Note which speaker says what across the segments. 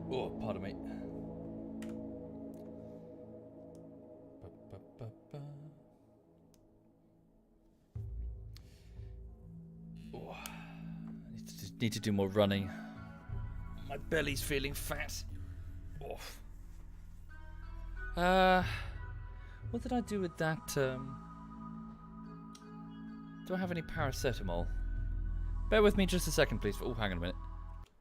Speaker 1: Oh, pardon me. Oh, I need to do more running. My belly's feeling fat. Oh. What did I do with that? Do I have any paracetamol? Bear with me just a second, please. Oh, hang on a minute.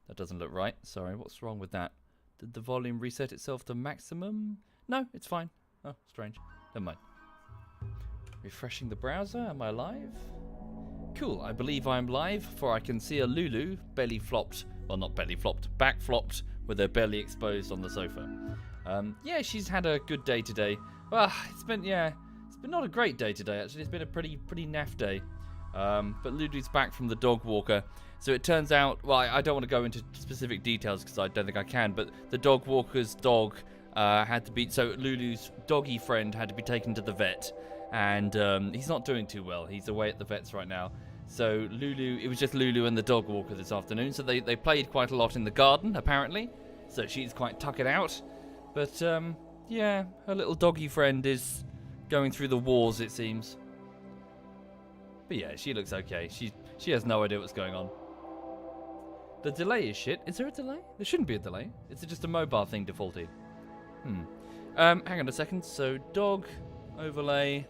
Speaker 1: That doesn't look right. Sorry, what's wrong with that? Did the volume reset itself to maximum? No, it's fine. Oh, strange. Never mind. Refreshing the browser. Am I live? Cool, I believe I'm live, for I can see a Lulu belly flopped. Well, not belly flopped, back flopped with her belly exposed on the sofa. Yeah, she's had a good day today. Well, it's been not a great day today, actually. It's been a pretty naff day. But Lulu's back from the dog walker. So it turns out, well, I don't want to go into specific details because I don't think I can, but the dog walker's dog had to be, so Lulu's doggy friend had to be taken to the vet. And he's not doing too well. He's away at the vet's right now. So it was just Lulu and the dog walker this afternoon. So they played quite a lot in the garden, apparently. So she's quite tuckered out. But, yeah, her little doggy friend is going through the wars, it seems. But yeah, she looks okay. She has no idea what's going on. The delay is shit. Is there a delay? There shouldn't be a delay. It's just a mobile thing defaulted. Hang on a second. So, dog, overlay,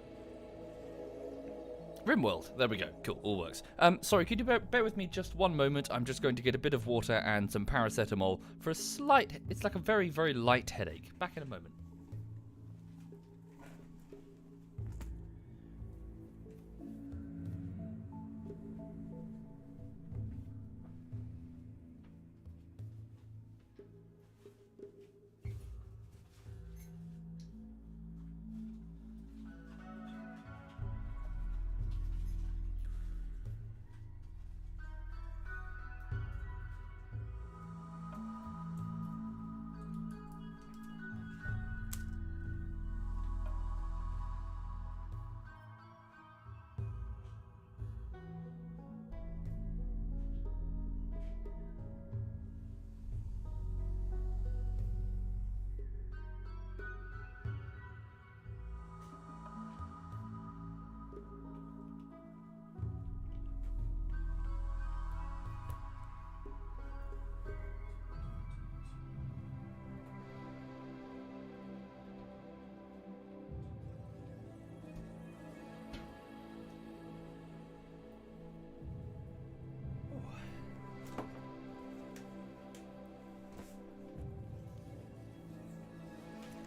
Speaker 1: RimWorld. There we go. Cool. All works. Sorry, could you bear with me just one moment? I'm just going to get a bit of water and some paracetamol for a slight... It's like a very, very light headache. Back in a moment.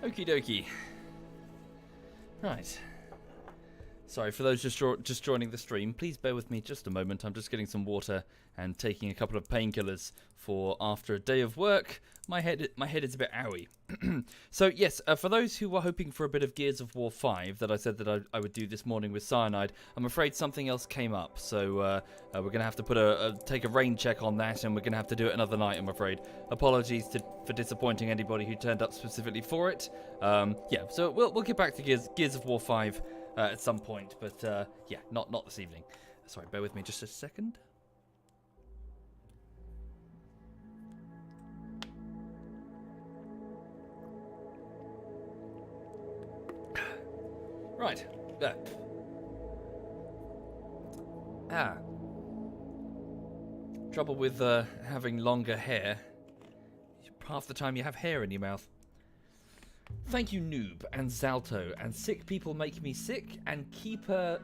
Speaker 1: Okie dokie. Right. Sorry, for those just joining the stream, please bear with me just a moment. I'm just getting some water and taking a couple of painkillers for after a day of work. My head is a bit owie. So yes, for those who were hoping for a bit of Gears of War 5 that I said that I would do this morning with Cyanide, I'm afraid something else came up. So we're going to have to take a rain check on that, and we're going to have to do it another night, I'm afraid. Apologies for disappointing anybody who turned up specifically for it. Yeah, so we'll get back to Gears of War 5 at some point, but yeah, not this evening. Sorry, bear with me just a second. Right. Trouble with having longer hair. Half the time you have hair in your mouth. Thank you, Noob, and Zalto, and Sick People Make Me Sick, and Kemper,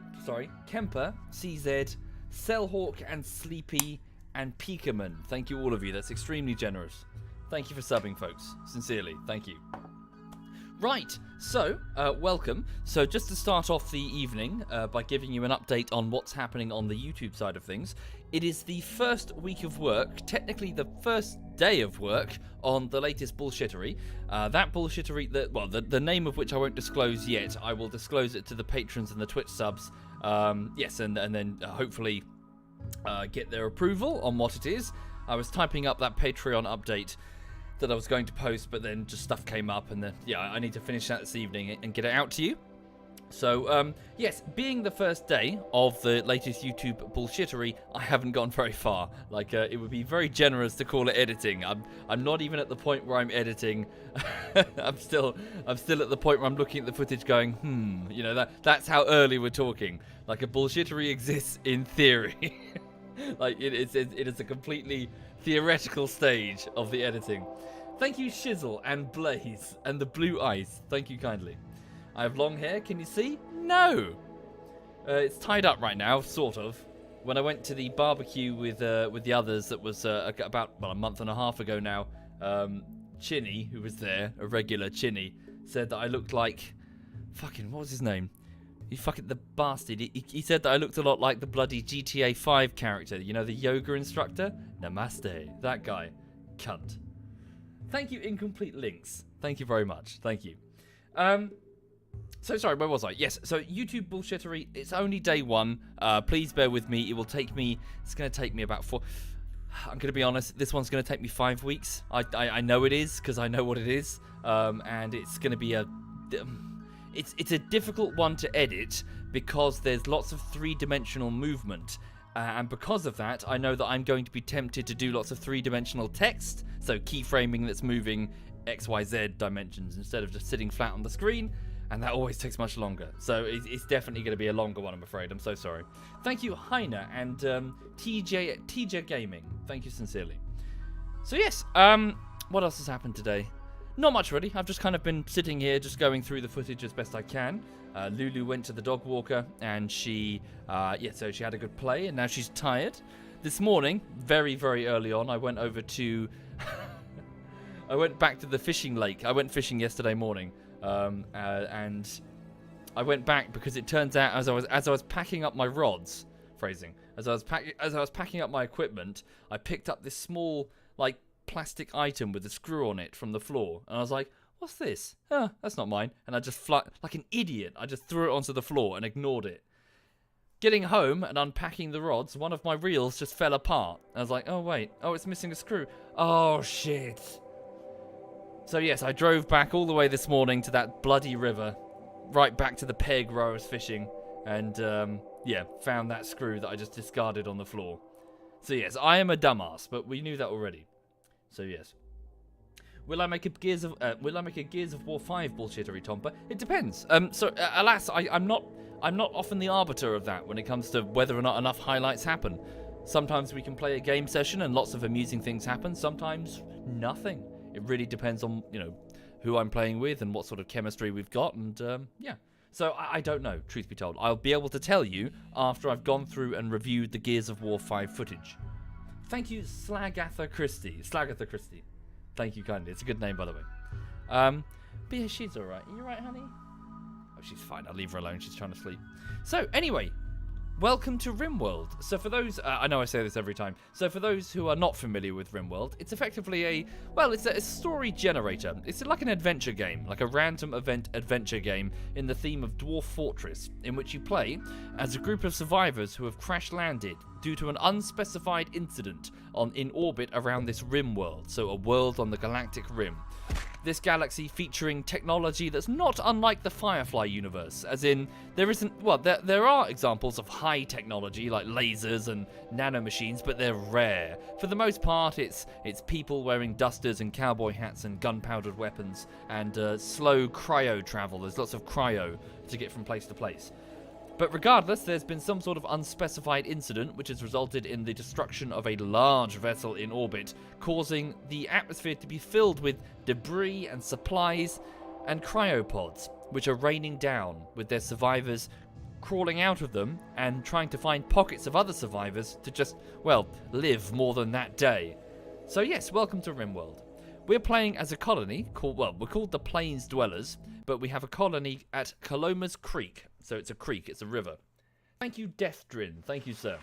Speaker 1: CZ, Cellhawk, and Sleepy, and Peakerman. Thank you, all of you. That's extremely generous. Thank you for subbing, folks. Sincerely, thank you. Right, so, welcome. So, just to start off the evening by giving you an update on what's happening on the YouTube side of things, it is the first week of work, technically the first day of work, on the latest bullshittery. That bullshittery, the name of which I won't disclose yet. I will disclose it to the patrons and the Twitch subs. Yes, and then hopefully get their approval on what it is. I was typing up that Patreon update that I was going to post, but then just stuff came up, and then, yeah, I need to finish that this evening and get it out to you. So, yes, being the first day of the latest YouTube bullshittery, I haven't gone very far. Like, it would be very generous to call it editing. I'm not even at the point where I'm editing. I'm still at the point where I'm looking at the footage going, you know, that's how early we're talking. Like, a bullshittery exists in theory. Like, it is a completely theoretical stage of the editing. Thank you, Shizzle and Blaze and the Blue Ice. Thank you kindly. I have long hair, can you see? No! It's tied up right now, sort of. When I went to the barbecue with the others that was about a month and a half ago now, Chinny, who was there, a regular Chinny, said that I looked like... Fucking, what was his name? The bastard. He said that I looked a lot like the bloody GTA 5 character. You know, the yoga instructor? Namaste. That guy. Cunt. Thank you, Incomplete Links. Thank you very much. Thank you. So sorry, where was I? Yes, so YouTube bullshittery, it's only day one. Please bear with me. It's going to take me about 4... I'm going to be honest, this one's going to take me 5 weeks. I know it is, because I know what it is. And it's going to be it's a difficult one to edit, because there's lots of three-dimensional movement. And because of that, I know that I'm going to be tempted to do lots of three-dimensional text. So keyframing that's moving XYZ dimensions instead of just sitting flat on the screen. And that always takes much longer. So it's definitely going to be a longer one, I'm afraid. I'm so sorry. Thank you, Heiner and TJ Gaming. Thank you sincerely. So yes, what else has happened today? Not much really. I've just kind of been sitting here just going through the footage as best I can. Lulu went to the dog walker and she had a good play and now she's tired. This morning, very, very early on, I went over to... I went back to the fishing lake. I went fishing yesterday morning. And I went back because it turns out as I was packing up my rods, as I was packing up my equipment, I picked up this small like plastic item with a screw on it from the floor, and I was like, "What's this? Oh, that's not mine." And I just like an idiot, I just threw it onto the floor and ignored it. Getting home and unpacking the rods, one of my reels just fell apart. I was like, "Oh wait, it's missing a screw. Oh shit." So yes, I drove back all the way this morning to that bloody river, right back to the peg where I was fishing, and found that screw that I just discarded on the floor. So yes, I am a dumbass, but we knew that already. So yes. Will I make a Gears of War 5 bullshittery Tomper? It depends. Alas, I'm not often the arbiter of that when it comes to whether or not enough highlights happen. Sometimes we can play a game session and lots of amusing things happen. Sometimes nothing. It really depends on, who I'm playing with and what sort of chemistry we've got, and So I don't know, truth be told. I'll be able to tell you after I've gone through and reviewed the Gears of War 5 footage. Thank you, Slagatha Christie. Thank you kindly. It's a good name, by the way. But yeah, she's alright. Are you alright, honey? Oh, she's fine. I'll leave her alone. She's trying to sleep. So, anyway, welcome to RimWorld. So for those, I know I say this every time. So for those who are not familiar with RimWorld, it's effectively it's a story generator. It's like an adventure game, like a random event adventure game in the theme of Dwarf Fortress, in which you play as a group of survivors who have crash landed due to an unspecified incident in orbit around this RimWorld, so a world on the galactic rim. This galaxy featuring technology that's not unlike the Firefly universe, as in there are examples of high technology like lasers and nanomachines, but they're rare. For the most part, it's people wearing dusters and cowboy hats and gunpowdered weapons and slow cryo travel. There's lots of cryo to get from place to place. But regardless, there's been some sort of unspecified incident which has resulted in the destruction of a large vessel in orbit, causing the atmosphere to be filled with debris and supplies and cryopods, which are raining down, with their survivors crawling out of them and trying to find pockets of other survivors to just, live more than that day. So yes, welcome to RimWorld. We're playing as a colony we're called the Plains Dwellers, but we have a colony at Caloma's Creek. So it's a creek, it's a river. Thank you, Deftrin. Thank you, sir.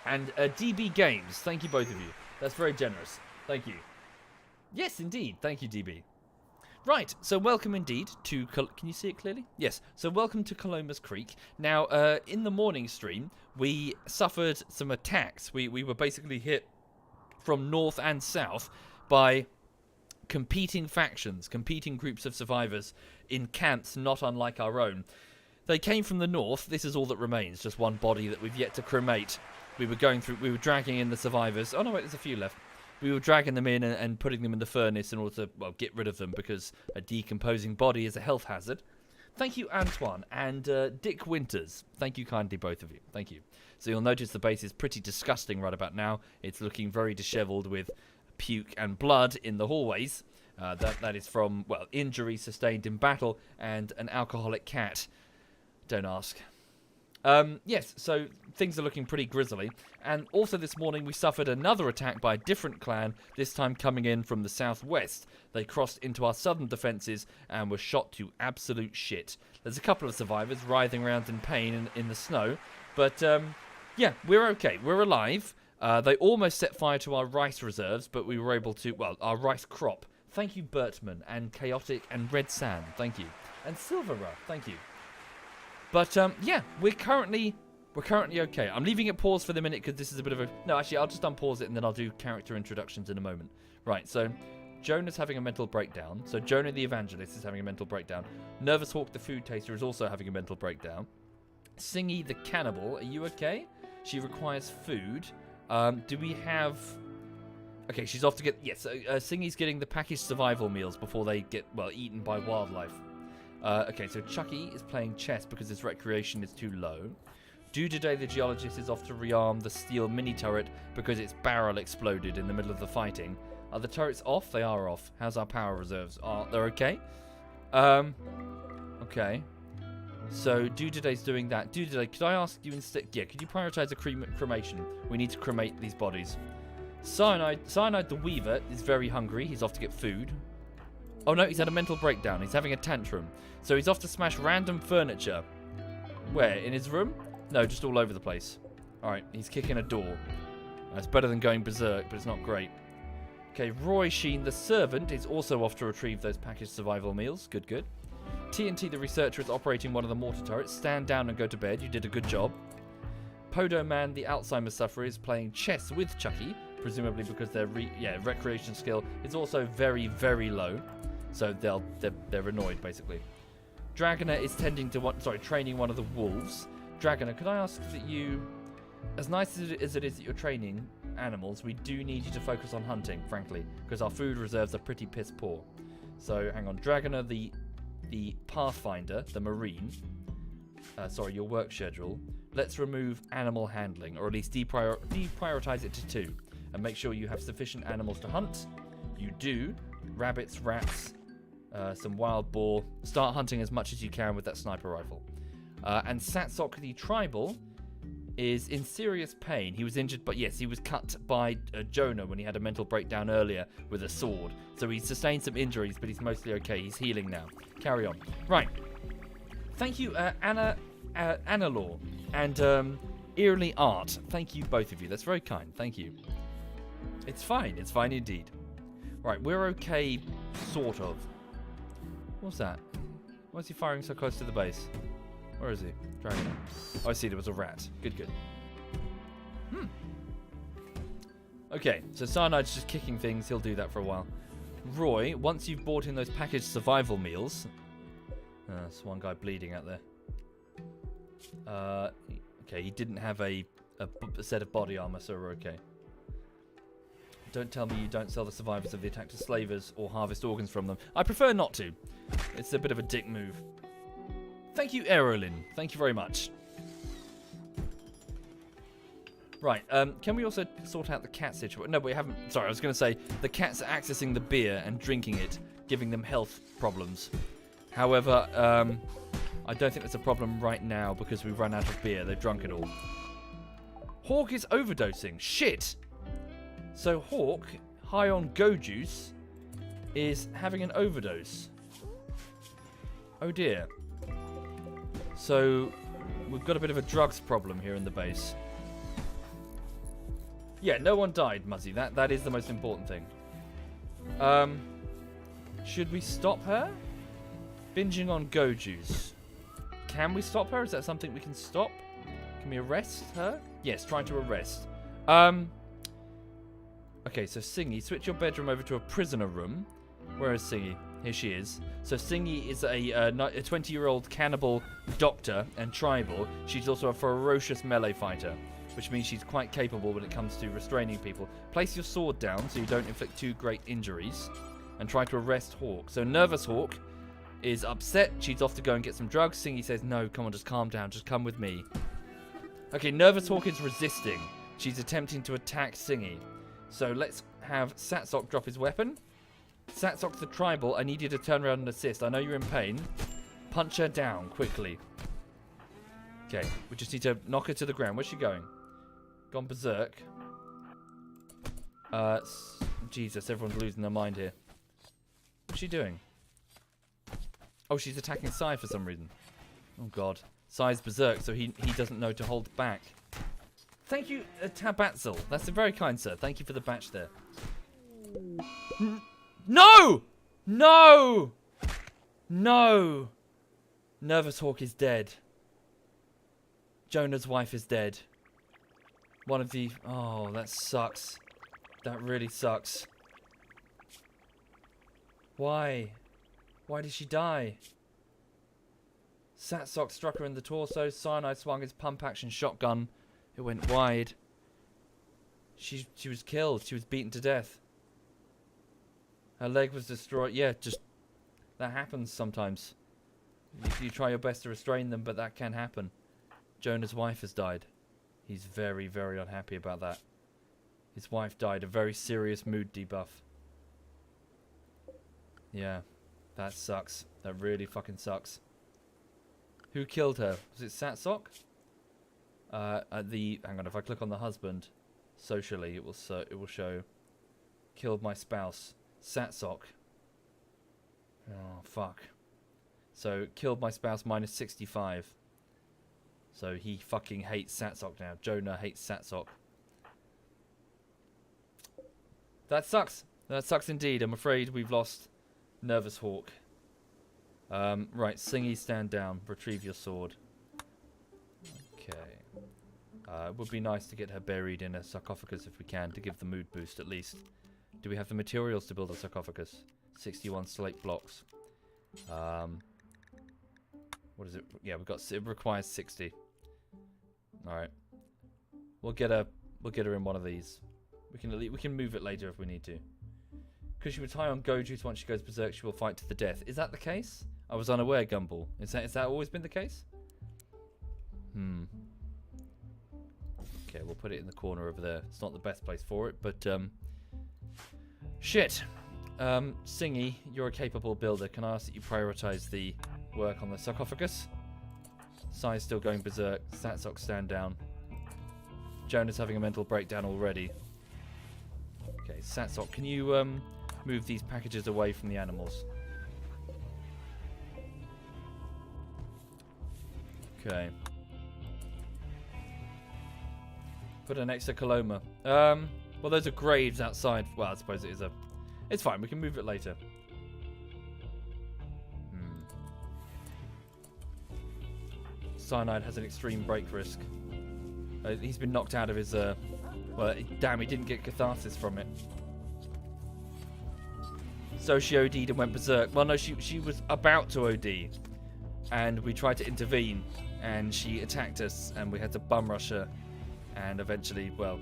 Speaker 1: And DB Games. Thank you, both of you. That's very generous. Thank you. Yes, indeed. Thank you, DB. Right, so welcome indeed to... Can you see it clearly? Yes. So welcome to Caloma's Creek. Now, in the morning stream, we suffered some attacks. We were basically hit from north and south by competing factions, competing groups of survivors in camps not unlike our own. They came from the north. This is all that remains. Just one body that we've yet to cremate. We were dragging in the survivors. Oh, no, wait, there's a few left. We were dragging them in and putting them in the furnace in order to, well, get rid of them because a decomposing body is a health hazard. Thank you, Antoine, and Dick Winters. Thank you kindly, both of you. Thank you. So you'll notice the base is pretty disgusting right about now. It's looking very dishevelled with puke and blood in the hallways. That is from, well, injuries sustained in battle and an alcoholic cat. Don't ask. Yes, so things are looking pretty grisly. And also this morning we suffered another attack by a different clan, this time coming in from the southwest. They crossed into our southern defences and were shot to absolute shit. There's a couple of survivors writhing around in pain in the snow. But, yeah, we're okay. We're alive. They almost set fire to our rice reserves, but we were able to, well, our rice crop. Thank you, Bertman, and Chaotic, and Red Sand. Thank you. And Silverer. Thank you. But, yeah, we're currently okay. I'm leaving it paused for the minute because this is a bit of a... No, actually, I'll just unpause it and then I'll do character introductions in a moment. Right, so Jonah's having a mental breakdown. So Jonah the Evangelist is having a mental breakdown. Nervous Hawk the Food Taster is also having a mental breakdown. Singy the Cannibal, are you okay? She requires food. Do we have... Okay, she's off to get... Yes, Singy's getting the packaged survival meals before they get, well, eaten by wildlife. Okay, so Chucky is playing chess because his recreation is too low. Today the Geologist is off to rearm the steel mini-turret because its barrel exploded in the middle of the fighting. Are the turrets off? They are off. How's our power reserves? They're okay? Okay. So Today's doing that. Today, could I ask you instead... Yeah, could you prioritise a cremation? We need to cremate these bodies. Cyanide the Weaver is very hungry. He's off to get food. Oh no, he's had a mental breakdown. He's having a tantrum. So he's off to smash random furniture. Where? In his room? No, just all over the place. Alright, he's kicking a door. That's better than going berserk, but it's not great. Okay, Roy Sheen, the servant, is also off to retrieve those packaged survival meals. Good, good. TNT, the researcher, is operating one of the mortar turrets. Stand down and go to bed. You did a good job. Podo Man, the Alzheimer's sufferer, is playing chess with Chucky, presumably because their recreation skill is also very, very low. So they're annoyed, basically. Dragoner is training one of the wolves. Dragoner, could I ask that you, as nice as it is that you're training animals, we do need you to focus on hunting, frankly, because our food reserves are pretty piss poor. So hang on, Dragoner, the Pathfinder, the Marine. Your work schedule. Let's remove animal handling, or at least deprioritize it to 2, and make sure you have sufficient animals to hunt. You do. Rabbits, rats. Some wild boar. Start hunting as much as you can with that sniper rifle. And Satsok the Tribal is in serious pain. He was injured, but yes, he was cut by Jonah when he had a mental breakdown earlier with a sword. So he's sustained some injuries, but he's mostly okay. He's healing now. Carry on. Right. Thank you, Annalaw and Eerily Art. Thank you, both of you. That's very kind. Thank you. It's fine. It's fine indeed. Right, we're okay, sort of. What's that? Why is he firing so close to the base? Where is he? Dragon. Oh, I see, there was a rat. Good, good. Okay, so Cyanide's just kicking things. He'll do that for a while. Roy, once you've bought in those packaged survival meals... there's one guy bleeding out there. Okay, he didn't have a set of body armor, so we're okay. Don't tell me you don't sell the survivors of the attack to slavers or harvest organs from them. I prefer not to. It's a bit of a dick move. Thank you, Erolyn. Thank you very much. Right, can we also sort out the cat situation? No, we haven't. Sorry, I was going to say the cats are accessing the beer and drinking it, giving them health problems. However, I don't think that's a problem right now because we've run out of beer. They've drunk it all. Hawk is overdosing. Shit! So Hawk, high on go juice, is having an overdose. Oh dear. So we've got a bit of a drugs problem here in the base. Yeah, no one died, Muzzy. That is the most important thing. Should we stop her? Binging on go juice. Can we stop her? Is that something we can stop? Can we arrest her? Yes, trying to arrest. Okay, so Singy, switch your bedroom over to a prisoner room. Where is Singy? Here she is. So Singy is a 20-year-old cannibal doctor and tribal. She's also a ferocious melee fighter, which means she's quite capable when it comes to restraining people. Place your sword down so you don't inflict too great injuries, and try to arrest Hawk. So Nervous Hawk is upset. She's off to go and get some drugs. Singy says, no, come on, just calm down. Just come with me. Okay, Nervous Hawk is resisting. She's attempting to attack Singy. So let's have Satsok drop his weapon. Satsok the tribal, I need you to turn around and assist. I know you're in pain. Punch her down quickly. Okay, we just need to knock her to the ground. Where's she going? Gone berserk. Jesus, everyone's losing their mind here. What's she doing? Oh, she's attacking Sai for some reason. Oh, God. Sai's berserk, so he doesn't know to hold back. Thank you, Tabatzel. That's a very kind, sir. Thank you for the batch there. No! No! No! Nervous Hawk is dead. Jonah's wife is dead. One of the... Oh, that sucks. That really sucks. Why? Why did she die? Satsok struck her in the torso. Cyanide swung his pump-action shotgun. It went wide. She was killed. She was beaten to death. Her leg was destroyed. Yeah, just... That happens sometimes. You try your best to restrain them, but that can happen. Jonah's wife has died. He's very, very unhappy about that. His wife died. A very serious mood debuff. Yeah. That sucks. That really fucking sucks. Who killed her? Was it Satsok? Hang on, if I click on the husband, socially, it will show killed my spouse. Satsok. Oh, fuck. So, killed my spouse minus 65. So, he fucking hates Satsok now. Jonah hates Satsok. That sucks. That sucks indeed. I'm afraid we've lost Nervous Hawk. Right, Singy, stand down. Retrieve your sword. Okay. It would be nice to get her buried in a sarcophagus if we can, to give the mood boost at least. Do we have the materials to build a sarcophagus? 61 slate blocks. What is it? Yeah, it requires 60. Alright. We'll get her in one of these. We can move it later if we need to. Because she was high on go juice, once she goes berserk, she will fight to the death. Is that the case? I was unaware, Gumball. Is that always been the case? Okay, we'll put it in the corner over there. It's not the best place for it, but shit. Singy, you're a capable builder. Can I ask that you prioritize the work on the sarcophagus? Sai's still going berserk. Satsok, stand down. Jonah's having a mental breakdown already. Okay, Satsok, can you move these packages away from the animals? Okay. Put her next to Caloma. Well, those are graves outside. Well, I suppose it is a... It's fine, we can move it later. Cyanide has an extreme break risk. He's been knocked out of his... well, damn, he didn't get catharsis from it. So she OD'd and went berserk. Well, no, she was about to OD. And we tried to intervene. And she attacked us. And we had to bum rush her. And eventually, well...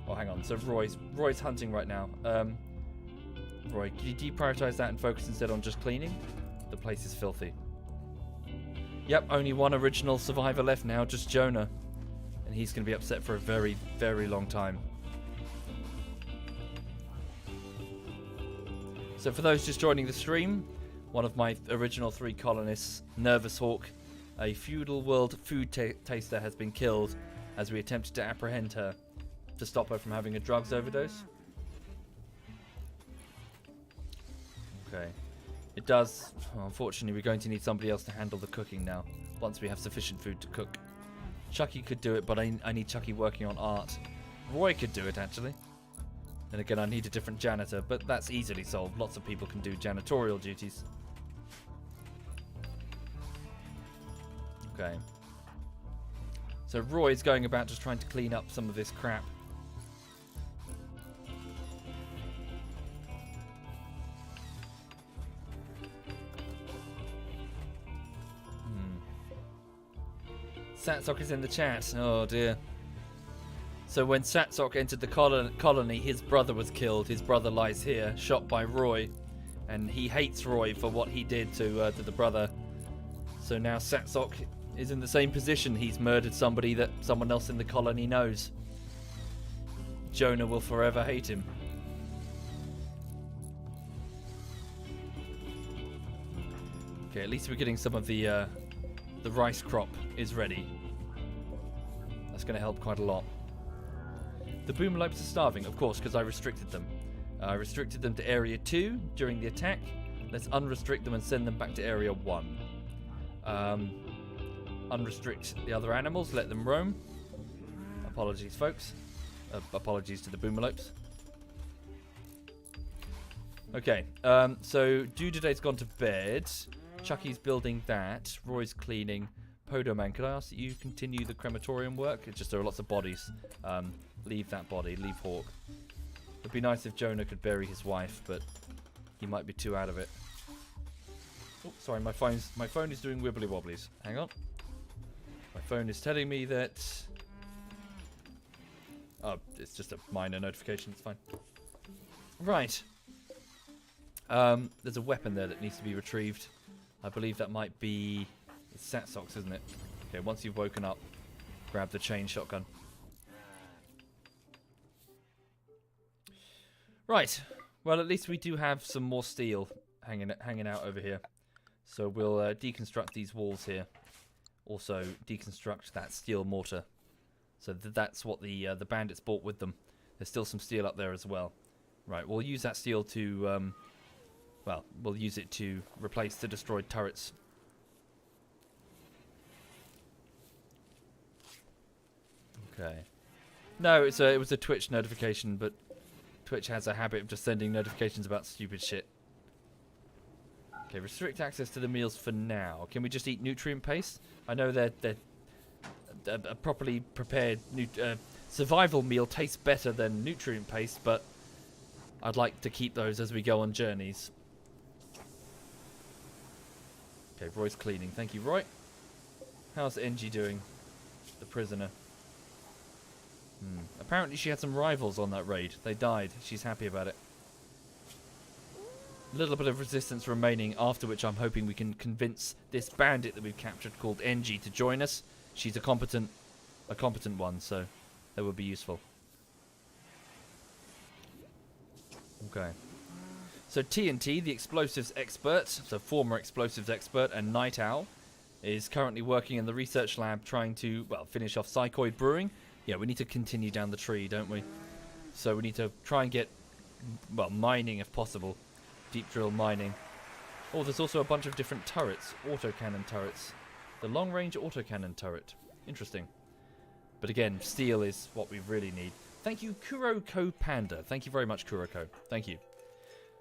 Speaker 1: Oh, hang on. So Roy's hunting right now. Roy, could you deprioritize that and focus instead on just cleaning? The place is filthy. Yep, only one original survivor left now. Just Jonah. And he's going to be upset for a very, very long time. So for those just joining the stream, one of my original 3 colonists, Nervous Hawk, a feudal world food taster, has been killed as we attempted to apprehend her to stop her from having a drugs overdose. Okay. It does... Well, unfortunately, we're going to need somebody else to handle the cooking now, once we have sufficient food to cook. Chucky could do it, but I need Chucky working on art. Roy could do it, actually. And again, I need a different janitor, but that's easily solved. Lots of people can do janitorial duties. Okay. So Roy's going about just trying to clean up some of this crap. Satsok is in the chat. Oh dear. So when Satsok entered the colony, his brother was killed. His brother lies here, shot by Roy. And he hates Roy for what he did to the brother. So now Satsok is in the same position. He's murdered somebody that someone else in the colony knows. Jonah will forever hate him. Okay, at least we're getting some of the rice crop is ready. That's going to help quite a lot. The Boomalopes are starving, of course, because I restricted them. I restricted them to Area 2 during the attack. Let's unrestrict them and send them back to Area 1. Unrestrict the other animals, let them roam. Apologies, folks. Apologies to the Boomalopes. Okay, so Dudaday's gone to bed. Chucky's building that. Roy's cleaning. Podoman, could I ask that you continue the crematorium work? It's just there are lots of bodies. Leave that body. Leave Hawk. It'd be nice if Jonah could bury his wife, but he might be too out of it. Oh, sorry, my phone is doing wibbly wobblies. Hang on. My phone is telling me that... Oh, it's just a minor notification. It's fine. Right. There's a weapon there that needs to be retrieved. I believe that might be... It's Satsok's, isn't it? Okay, once you've woken up, grab the chain shotgun. Right. Well, at least we do have some more steel hanging out over here. So we'll deconstruct these walls here. Also, deconstruct that steel mortar. So that's what the bandits brought with them. There's still some steel up there as well. Right, we'll use that steel to... well, we'll use it to replace the destroyed turrets. Okay. No, it was a Twitch notification, but Twitch has a habit of just sending notifications about stupid shit. Okay, restrict access to the meals for now. Can we just eat nutrient paste? I know that a properly prepared survival meal tastes better than nutrient paste, but I'd like to keep those as we go on journeys. Okay, Roy's cleaning. Thank you, Roy. How's Engie doing? The prisoner. Apparently she had some rivals on that raid. They died. She's happy about it. A little bit of resistance remaining, after which I'm hoping we can convince this bandit that we've captured called Engie to join us. She's a competent one, so that would be useful. Okay. So TNT, the explosives expert, so former explosives expert and Night Owl, is currently working in the research lab trying to, well, finish off Psychoid Brewing. Yeah, we need to continue down the tree, don't we? So we need to try and get, well, mining if possible. Deep drill mining. Oh, there's also a bunch of different turrets. Autocannon turrets. The long-range autocannon turret. Interesting. But again, steel is what we really need. Thank you, Kuroko Panda. Thank you very much, Kuroko. Thank you.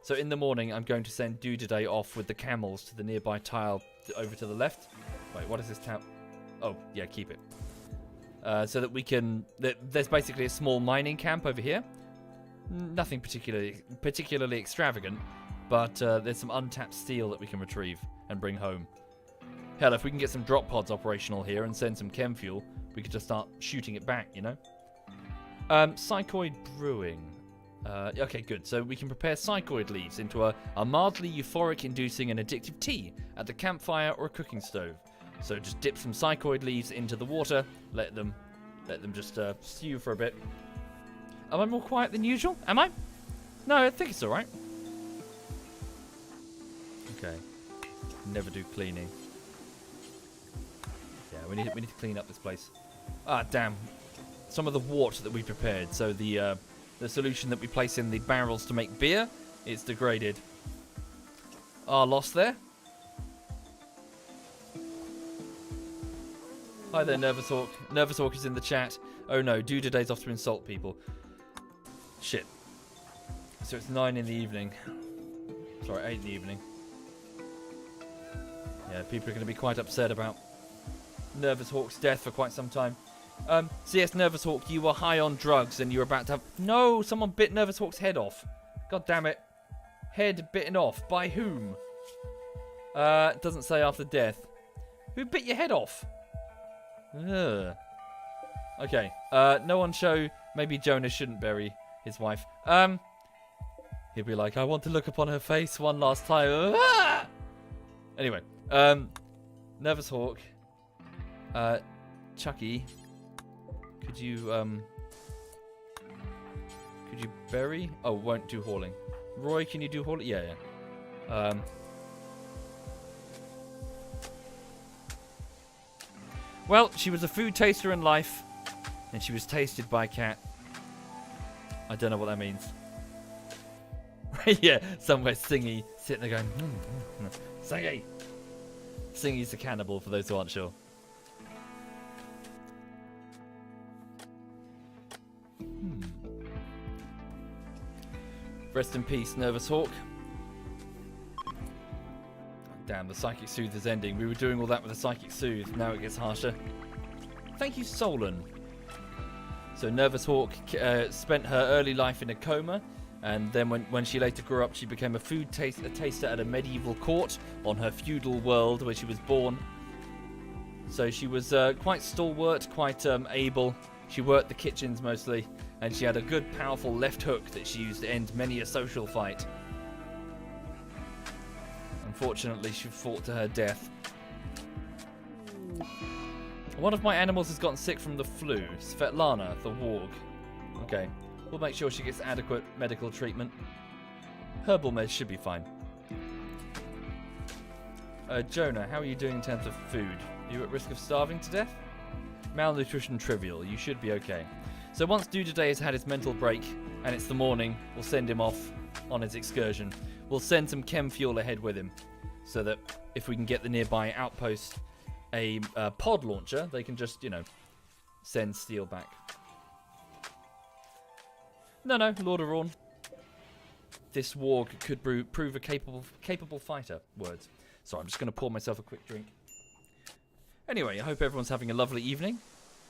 Speaker 1: So in the morning, I'm going to send Dudaday off with the camels to the nearby tile over to the left. Wait, what is this tab? Oh, yeah, keep it. So that we can... There's basically a small mining camp over here. Nothing particularly extravagant, but there's some untapped steel that we can retrieve and bring home. Hell, if we can get some drop pods operational here and send some chem fuel, we could just start shooting it back, you know? Psychoid Brewing. Okay, good. So we can prepare psychoid leaves into a mildly euphoric-inducing and addictive tea at the campfire or a cooking stove. So just dip some psychoid leaves into the water, let them just stew for a bit. Am I more quiet than usual? Am I? No, I think it's alright. Okay. Never do cleaning. Yeah, we need to clean up this place. Ah, damn. Some of the wort that we prepared. So the solution that we place in the barrels to make beer, it's degraded. Ah, lost there. Hi there, Nervous Hawk. Nervous Hawk is in the chat. Oh no, Dudaday's off to insult people. Shit. So it's 9 in the evening. Sorry, 8 in the evening. Yeah, people are going to be quite upset about Nervous Hawk's death for quite some time. CS Nervous Hawk, you were high on drugs and you were about to have... No, someone bit Nervous Hawk's head off. God damn it. Head bitten off. By whom? It doesn't say after death. Who bit your head off? Ugh. Okay. No one show. Maybe Jonah shouldn't bury his wife. He'll be like, I want to look upon her face one last time. Ah! Anyway. Nervous Hawk. Chucky. Could you bury? Oh, won't do hauling. Roy, can you do hauling? Yeah, yeah. Well, she was a food taster in life, and she was tasted by a cat. I don't know what that means. Yeah, somewhere Singy sitting there going, Singy! Singy's a cannibal, for those who aren't sure. Rest in peace, Nervous Hawk. Damn, the Psychic Soothe is ending. We were doing all that with the Psychic Soothe. Now it gets harsher. Thank you, Solon. So Nervous Hawk spent her early life in a coma. And then when she later grew up, she became a food taster at a medieval court on her feudal world where she was born. So she was quite stalwart, quite able. She worked the kitchens mostly. And she had a good, powerful left hook that she used to end many a social fight. Unfortunately, she fought to her death. One of my animals has gotten sick from the flu. Svetlana, the warg. Okay. We'll make sure she gets adequate medical treatment. Herbal meds should be fine. Jonah, how are you doing in terms of food? Are you at risk of starving to death? Malnutrition trivial. You should be okay. So once Dudaday has had his mental break, and it's the morning, we'll send him off on his excursion. We'll send some chem fuel ahead with him, so that if we can get the nearby outpost a pod launcher, they can just, you know, send steel back. No, Lord of Rawn. This warg could prove a capable fighter. Words. So I'm just going to pour myself a quick drink. Anyway, I hope everyone's having a lovely evening,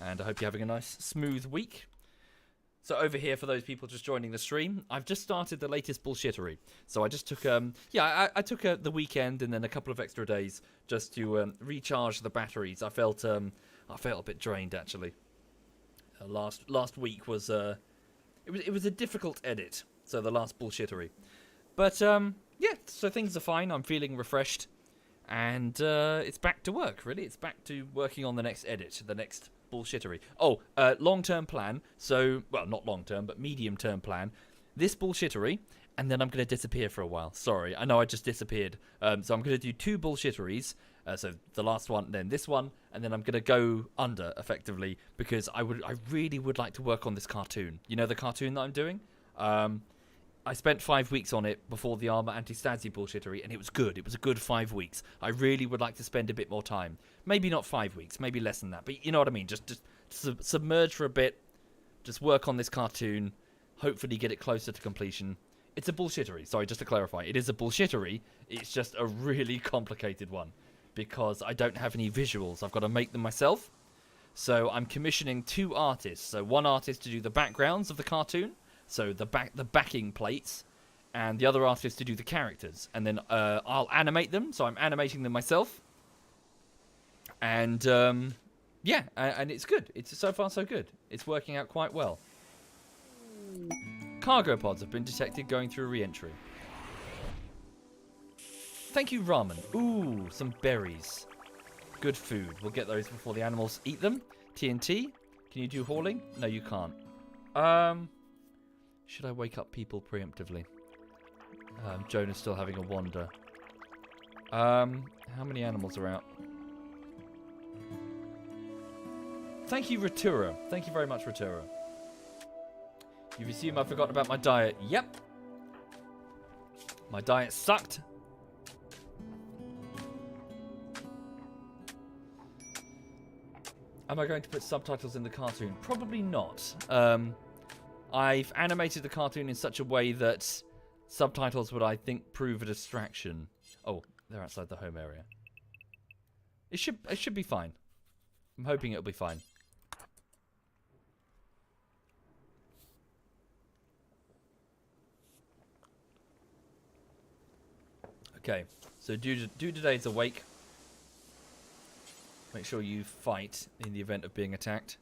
Speaker 1: and I hope you're having a nice, smooth week. So over here, for those people just joining the stream, I've just started the latest bullshittery. So I just took, I took the weekend and then a couple of extra days just to recharge the batteries. I felt a bit drained actually. Last week was it was a difficult edit. So the last bullshittery, but yeah. So things are fine. I'm feeling refreshed, and it's back to work. Really, it's back to working on the next edit, the next bullshittery. Oh, long-term plan. So, well, not long-term, but medium-term plan. This bullshittery, and then I'm going to disappear for a while. Sorry, I know I just disappeared. So I'm going to do 2 bullshitteries. So the last one, then this one, and then I'm going to go under, effectively, because I really would like to work on this cartoon. You know the cartoon that I'm doing? I spent 5 weeks on it before the Armour Anti-Stasi bullshittery, and it was good. It was a good 5 weeks. I really would like to spend a bit more time. Maybe not 5 weeks, maybe less than that, but you know what I mean? Just submerge for a bit, just work on this cartoon, hopefully get it closer to completion. It's a bullshittery. Sorry, just to clarify. It is a bullshittery. It's just a really complicated one, because I don't have any visuals. I've got to make them myself. So I'm commissioning 2 artists. So one artist to do the backgrounds of the cartoon, so the backing plates, and the other artist to do the characters. And then I'll animate them, so I'm animating them myself. And yeah, and it's good. It's so far so good. It's working out quite well. Cargo pods have been detected going through re-entry. Thank you, ramen. Ooh, some berries. Good food. We'll get those before the animals eat them. TNT, can you do hauling? No, you can't. Should I wake up people preemptively? Jonah's still having a wander. How many animals are out? Thank you, Ratura. Thank you very much, Ratura. You've assumed I've forgotten about my diet. Yep. My diet sucked. Am I going to put subtitles in the cartoon? Probably not. I've animated the cartoon in such a way that subtitles would, I think, prove a distraction. Oh, they're outside the home area. It should be fine. I'm hoping it'll be fine. Okay, so Dudaday's awake. Make sure you fight in the event of being attacked.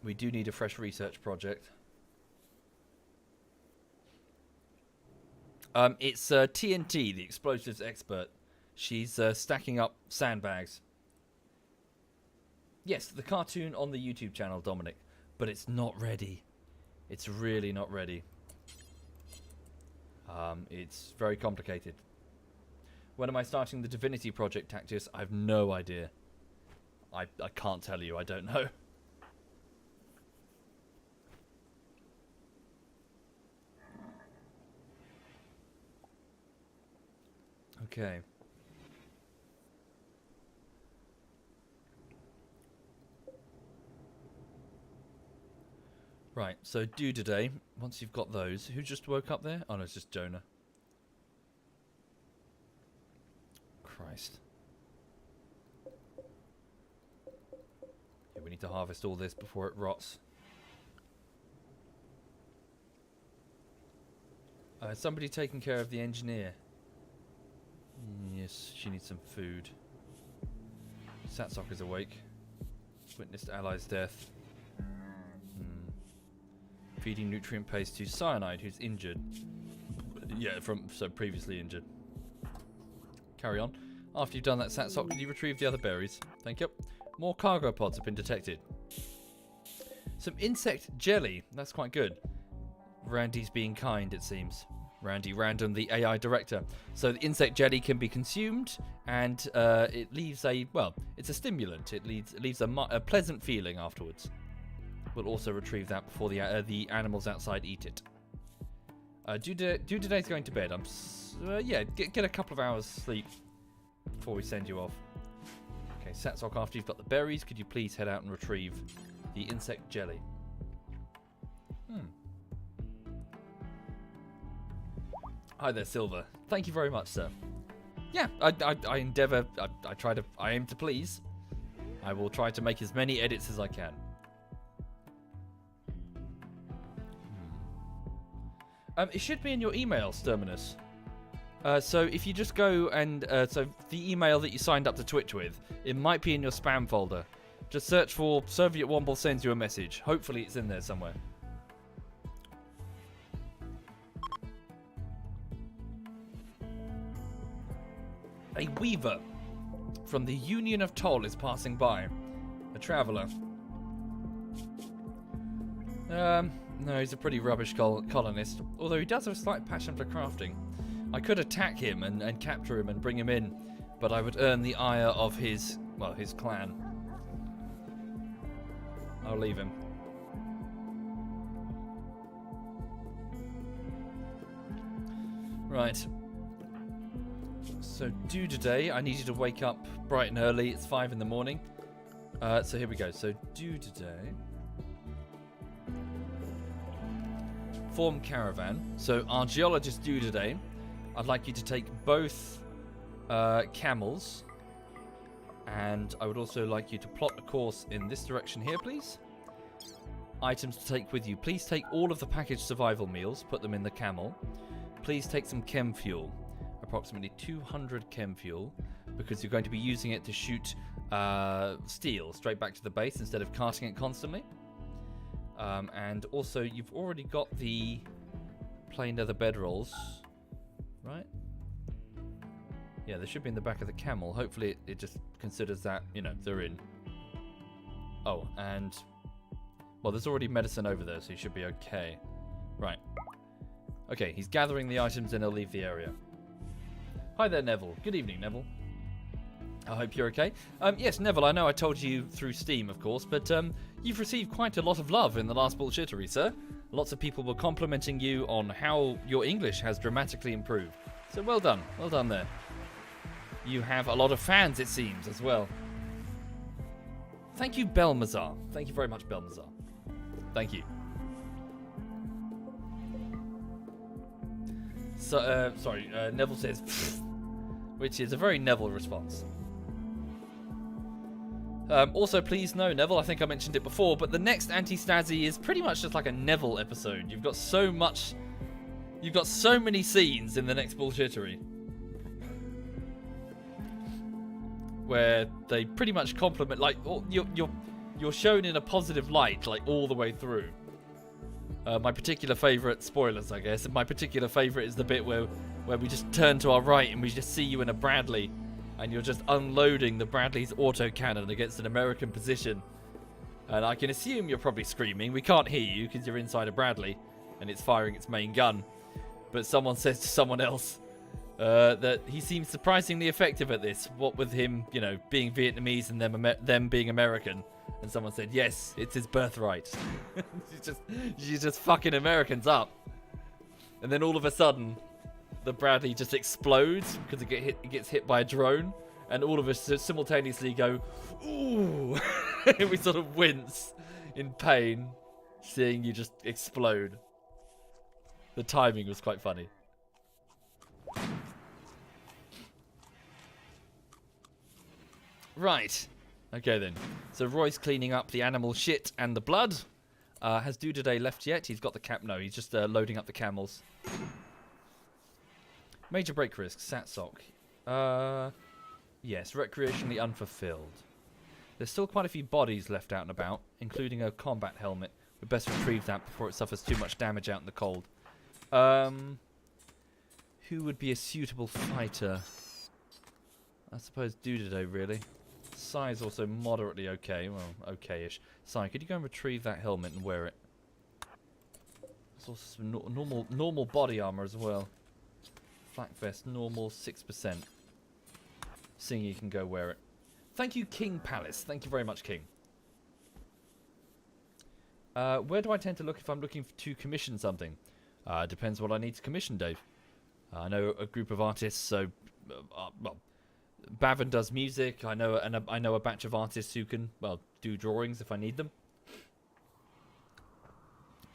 Speaker 1: We do need a fresh research project. It's TNT, the explosives expert. She's stacking up sandbags. Yes, the cartoon on the YouTube channel, Dominic. But it's not ready. It's really not ready. It's very complicated. When am I starting the Divinity project, Tactius? I have no idea. I can't tell you. I don't know. Okay. Right, so do today, once you've got those. Who just woke up there? Oh no, it's just Jonah. Christ. Yeah, we need to harvest all this before it rots. Somebody taking care of the engineer. Yes, she needs some food. Satsok is awake. Witnessed ally's death. Feeding nutrient paste to Cyanide, who's injured. Yeah, so previously injured. Carry on. After you've done that, Satsok, could you retrieve the other berries? Thank you. More cargo pods have been detected. Some insect jelly. That's quite good. Randy's being kind, it seems. Randy Random, the AI director. So the insect jelly can be consumed, and it leaves a, well, it's a stimulant. It leaves a pleasant feeling afterwards. We'll also retrieve that before the animals outside eat it. Do today's going to bed. Yeah, get a couple of hours sleep before we send you off. Okay, Satsok, after you've got the berries, could you please head out and retrieve the insect jelly? Hi there, Silver. Thank you very much, sir. Yeah, I endeavour, I aim to please. I will try to make as many edits as I can. It should be in your email, Sturminus. So if you just go and... so the email that you signed up to Twitch with, it might be in your spam folder. Just search for SovietWomble sends you a message. Hopefully it's in there somewhere. A weaver from the Union of Toll is passing by. A traveller. No, he's a pretty rubbish colonist, although he does have a slight passion for crafting. I could attack him and capture him and bring him in, but I would earn the ire of his clan. I'll leave him. Right. So do today, I need you to wake up bright and early. It's 5 in the morning. So here we go. So do today. Form caravan. So our geologists do today. I'd like you to take both camels, and I would also like you to plot a course in this direction here, please. Items to take with you. Please take all of the packaged survival meals, put them in the camel. Please take some chem fuel, approximately 200 chem fuel, because you're going to be using it to shoot steel straight back to the base instead of carting it constantly. And also, you've already got the plain leather bedrolls, right? Yeah, they should be in the back of the camel. Hopefully, it just considers that, you know, they're in. Oh, and... well, there's already medicine over there, so you should be okay. Right. Okay, he's gathering the items and he'll leave the area. Hi there, Neville. Good evening, Neville. I hope you're okay. Yes, Neville, I know I told you through Steam, of course, but you've received quite a lot of love in the last bullshittery, sir. Lots of people were complimenting you on how your English has dramatically improved. So well done there. You have a lot of fans, it seems, as well. Thank you, Belmazar. Thank you very much, Belmazar. Thank you. So, sorry, Neville says, which is a very Neville response. Also, please know, Neville, I think I mentioned it before, but the next Anti-Stasi is pretty much just like a Neville episode. You've got so many scenes in the next bullshittery. where they pretty much compliment, like, you're shown in a positive light, like, all the way through. My particular favourite, spoilers I guess, my particular favourite is the bit where we just turn to our right and we just see you in a Bradley, and you're just unloading the Bradley's autocannon against an American position. And I can assume you're probably screaming. We can't hear you because you're inside a Bradley and it's firing its main gun. But someone says to someone else that he seems surprisingly effective at this. What with him, you know, being Vietnamese and them being American. And someone said, yes, it's his birthright. she's just fucking Americans up. And then all of a sudden, the Bradley just explodes because it gets hit by a drone. And all of us simultaneously go, ooh. And we sort of wince in pain, seeing you just explode. The timing was quite funny. Right. Okay then. So Roy's cleaning up the animal shit and the blood. Has Dudaday left yet? He's got the cap. No, he's just loading up the camels. Major break risk. Satsoc. Yes, recreationally unfulfilled. There's still quite a few bodies left out and about, including a combat helmet. We'd best retrieve that before it suffers too much damage out in the cold. Who would be a suitable fighter? I suppose Dudaday, really. Sai's also moderately okay. Well, okay-ish. Sai, could you go and retrieve that helmet and wear it? There's also some normal body armor as well. Flak vest, normal, 6%. Seeing you can go wear it. Thank you, King Palace. Thank you very much, King. Where do I tend to look if I'm looking to commission something? Depends what I need to commission, Dave. I know a group of artists, so... well, Bavin does music. I know a batch of artists who can, well, do drawings if I need them.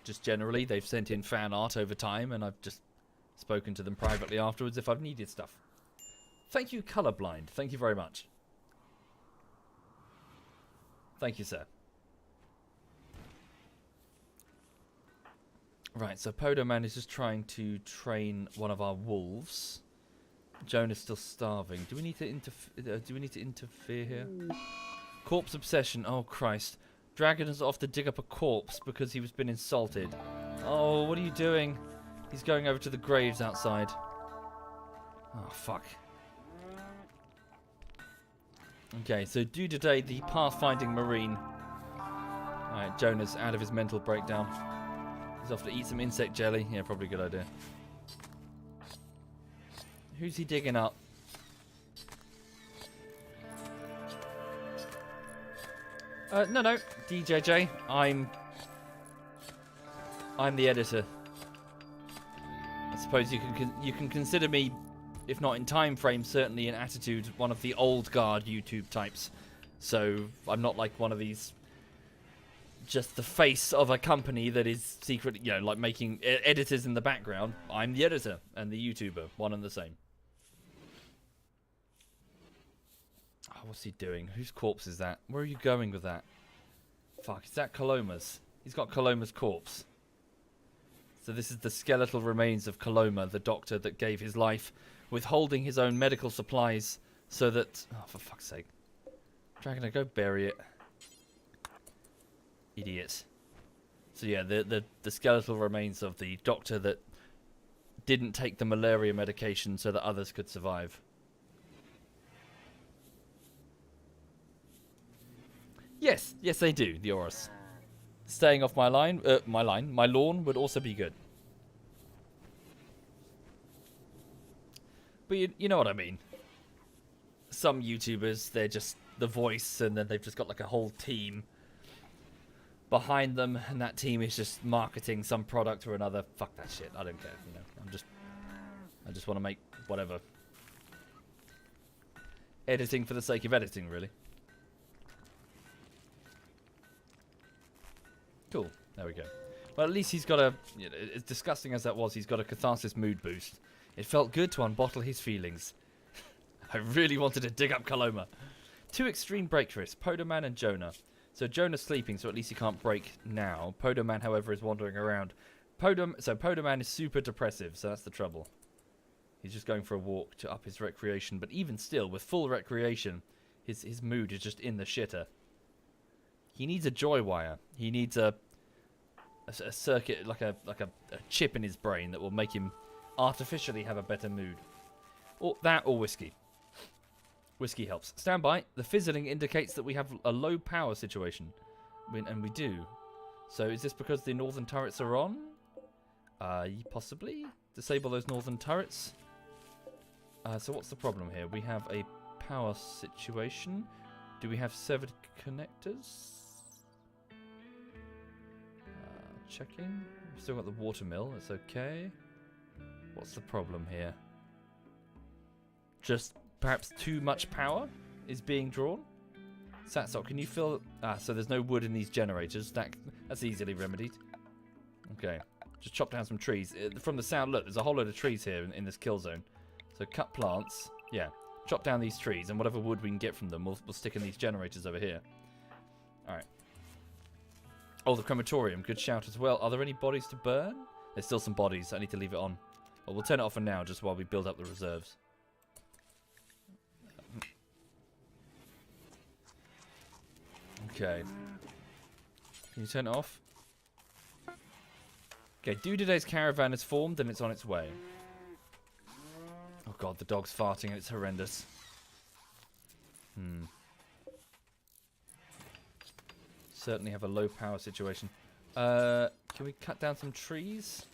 Speaker 1: Just generally, they've sent in fan art over time, and I've just spoken to them privately afterwards if I've needed stuff. Thank you, Colorblind. Thank you very much. Thank you, sir. Right, so Podoman is just trying to train one of our wolves. Joan is still starving. Do we need to interfere here? Corpse obsession. Oh Christ! Dragon is off to dig up a corpse because he was been insulted. Oh, what are you doing? He's going over to the graves outside. Oh fuck. Okay, so Dudaday, the pathfinding marine. Alright, Jonah's out of his mental breakdown. He's off to eat some insect jelly. Yeah, probably a good idea. Who's he digging up? No, DJJ. I'm the editor. I suppose you can consider me, if not in time frame, certainly in attitude, one of the old guard YouTube types. So I'm not like one of these, just the face of a company that is secretly, you know, like making editors in the background. I'm the editor and the YouTuber, one and the same. Oh, what's he doing? Whose corpse is that? Where are you going with that? Fuck, is that Caloma's? He's got Caloma's corpse. So this is the skeletal remains of Caloma, the doctor that gave his life, withholding his own medical supplies so that... Oh, for fuck's sake. Dragoner, go bury it. Idiot. So yeah, the skeletal remains of the doctor that didn't take the malaria medication so that others could survive. Yes, they do, the Horus. Staying off my lawn would also be good. But you know what I mean. Some YouTubers, they're just the voice, and then they've just got like a whole team behind them, and that team is just marketing some product or another. Fuck that shit. I don't care. You know, I just want to make whatever. Editing for the sake of editing, really. Cool. There we go. Well, at least he's got a... You know, as disgusting as that was, he's got a catharsis mood boost. It felt good to unbottle his feelings. I really wanted to dig up Caloma. Two extreme break risks, Podoman and Jonah. So Jonah's sleeping, so at least he can't break now. Podoman, however, is wandering around. Podoman is super depressive, so that's the trouble. He's just going for a walk to up his recreation. But even still, with full recreation, His mood is just in the shitter. He needs a joy wire. He needs a circuit, like a chip in his brain that will make him artificially have a better mood. Or that, or whiskey. Whiskey helps. Stand by. The fizzling indicates that we have a low power situation. And we do. So is this because the northern turrets are on? Possibly. Disable those northern turrets. So what's the problem here? We have a power situation. Do we have severed connectors? Checking. We've still got the water mill. It's okay. What's the problem here? Just perhaps too much power is being drawn? Satsop, can you fill... so there's no wood in these generators. That's easily remedied. Okay. Just chop down some trees. From the sound, look, there's a whole load of trees here in this kill zone. So cut plants. Yeah. Chop down these trees, and whatever wood we can get from them, we'll stick in these generators over here. Alright. Oh, the crematorium. Good shout as well. Are there any bodies to burn? There's still some bodies. I need to leave it on. Well, we'll turn it off for now, just while we build up the reserves. Okay. Can you turn it off? Okay, Dudiday's caravan is formed and it's on its way. Oh god, the dog's farting and it's horrendous. Certainly have a low power situation. Can we cut down some trees?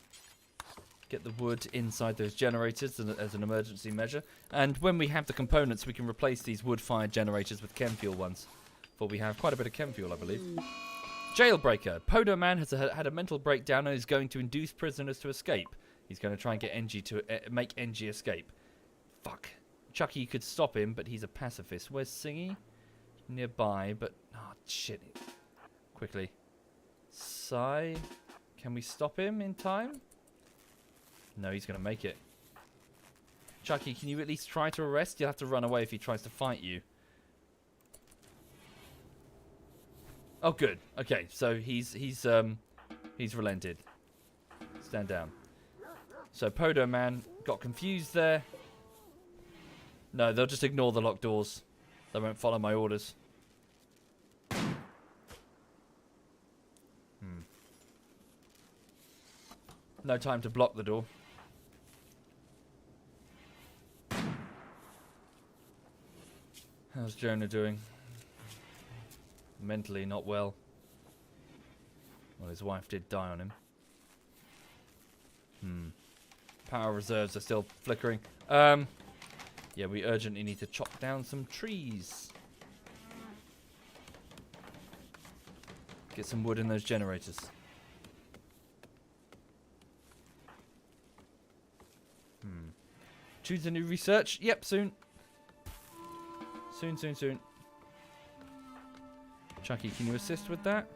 Speaker 1: Get the wood inside those generators as an emergency measure. And when we have the components, we can replace these wood-fired generators with chem fuel ones. For we have quite a bit of chem fuel, I believe. Jailbreaker. Podo Man has had a mental breakdown and is going to induce prisoners to escape. He's going to try and get NG to make NG escape. Fuck. Chucky, you could stop him, but he's a pacifist. Where's Singy? Nearby, but... Oh, shit. Quickly. Sai. Can we stop him in time? No, he's going to make it. Chucky, can you at least try to arrest? You'll have to run away if he tries to fight you. Oh, good. Okay, so he's relented. Stand down. So Podo Man got confused there. No, they'll just ignore the locked doors. They won't follow my orders. No time to block the door. How's Jonah doing? Mentally not well. Well, his wife did die on him. Power reserves are still flickering. Yeah, we urgently need to chop down some trees. Get some wood in those generators. Choose a new research. Yep, soon. Soon. Chucky, can you assist with that?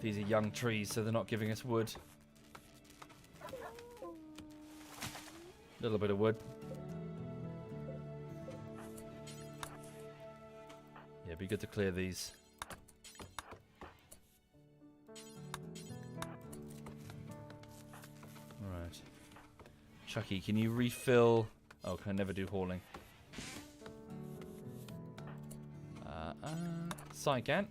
Speaker 1: These are young trees, so they're not giving us wood. A little bit of wood. Yeah, it'd be good to clear these. Alright. Chucky, can you refill... Oh, can I never do hauling? I can.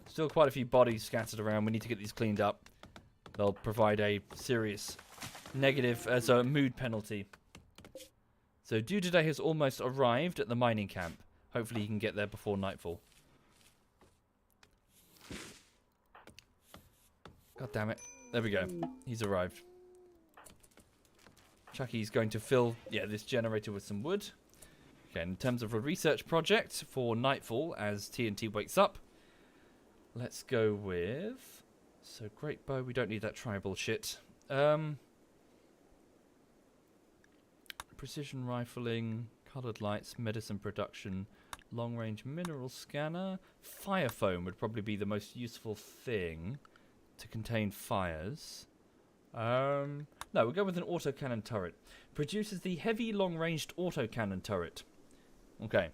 Speaker 1: Still quite a few bodies scattered around. We need to get these cleaned up. They'll provide a serious negative as a mood penalty. So Dudiday has almost arrived at the mining camp. Hopefully he can get there before nightfall. God damn it. There we go. He's arrived. Chucky's going to fill this generator with some wood. Okay, in terms of a research project for nightfall as TNT wakes up, let's go with... So, great bow, we don't need that tribal shit. Precision rifling, coloured lights, medicine production, long-range mineral scanner. Fire foam would probably be the most useful thing to contain fires. No, we'll go with an autocannon turret. Produces the heavy long-ranged autocannon turret. Okay.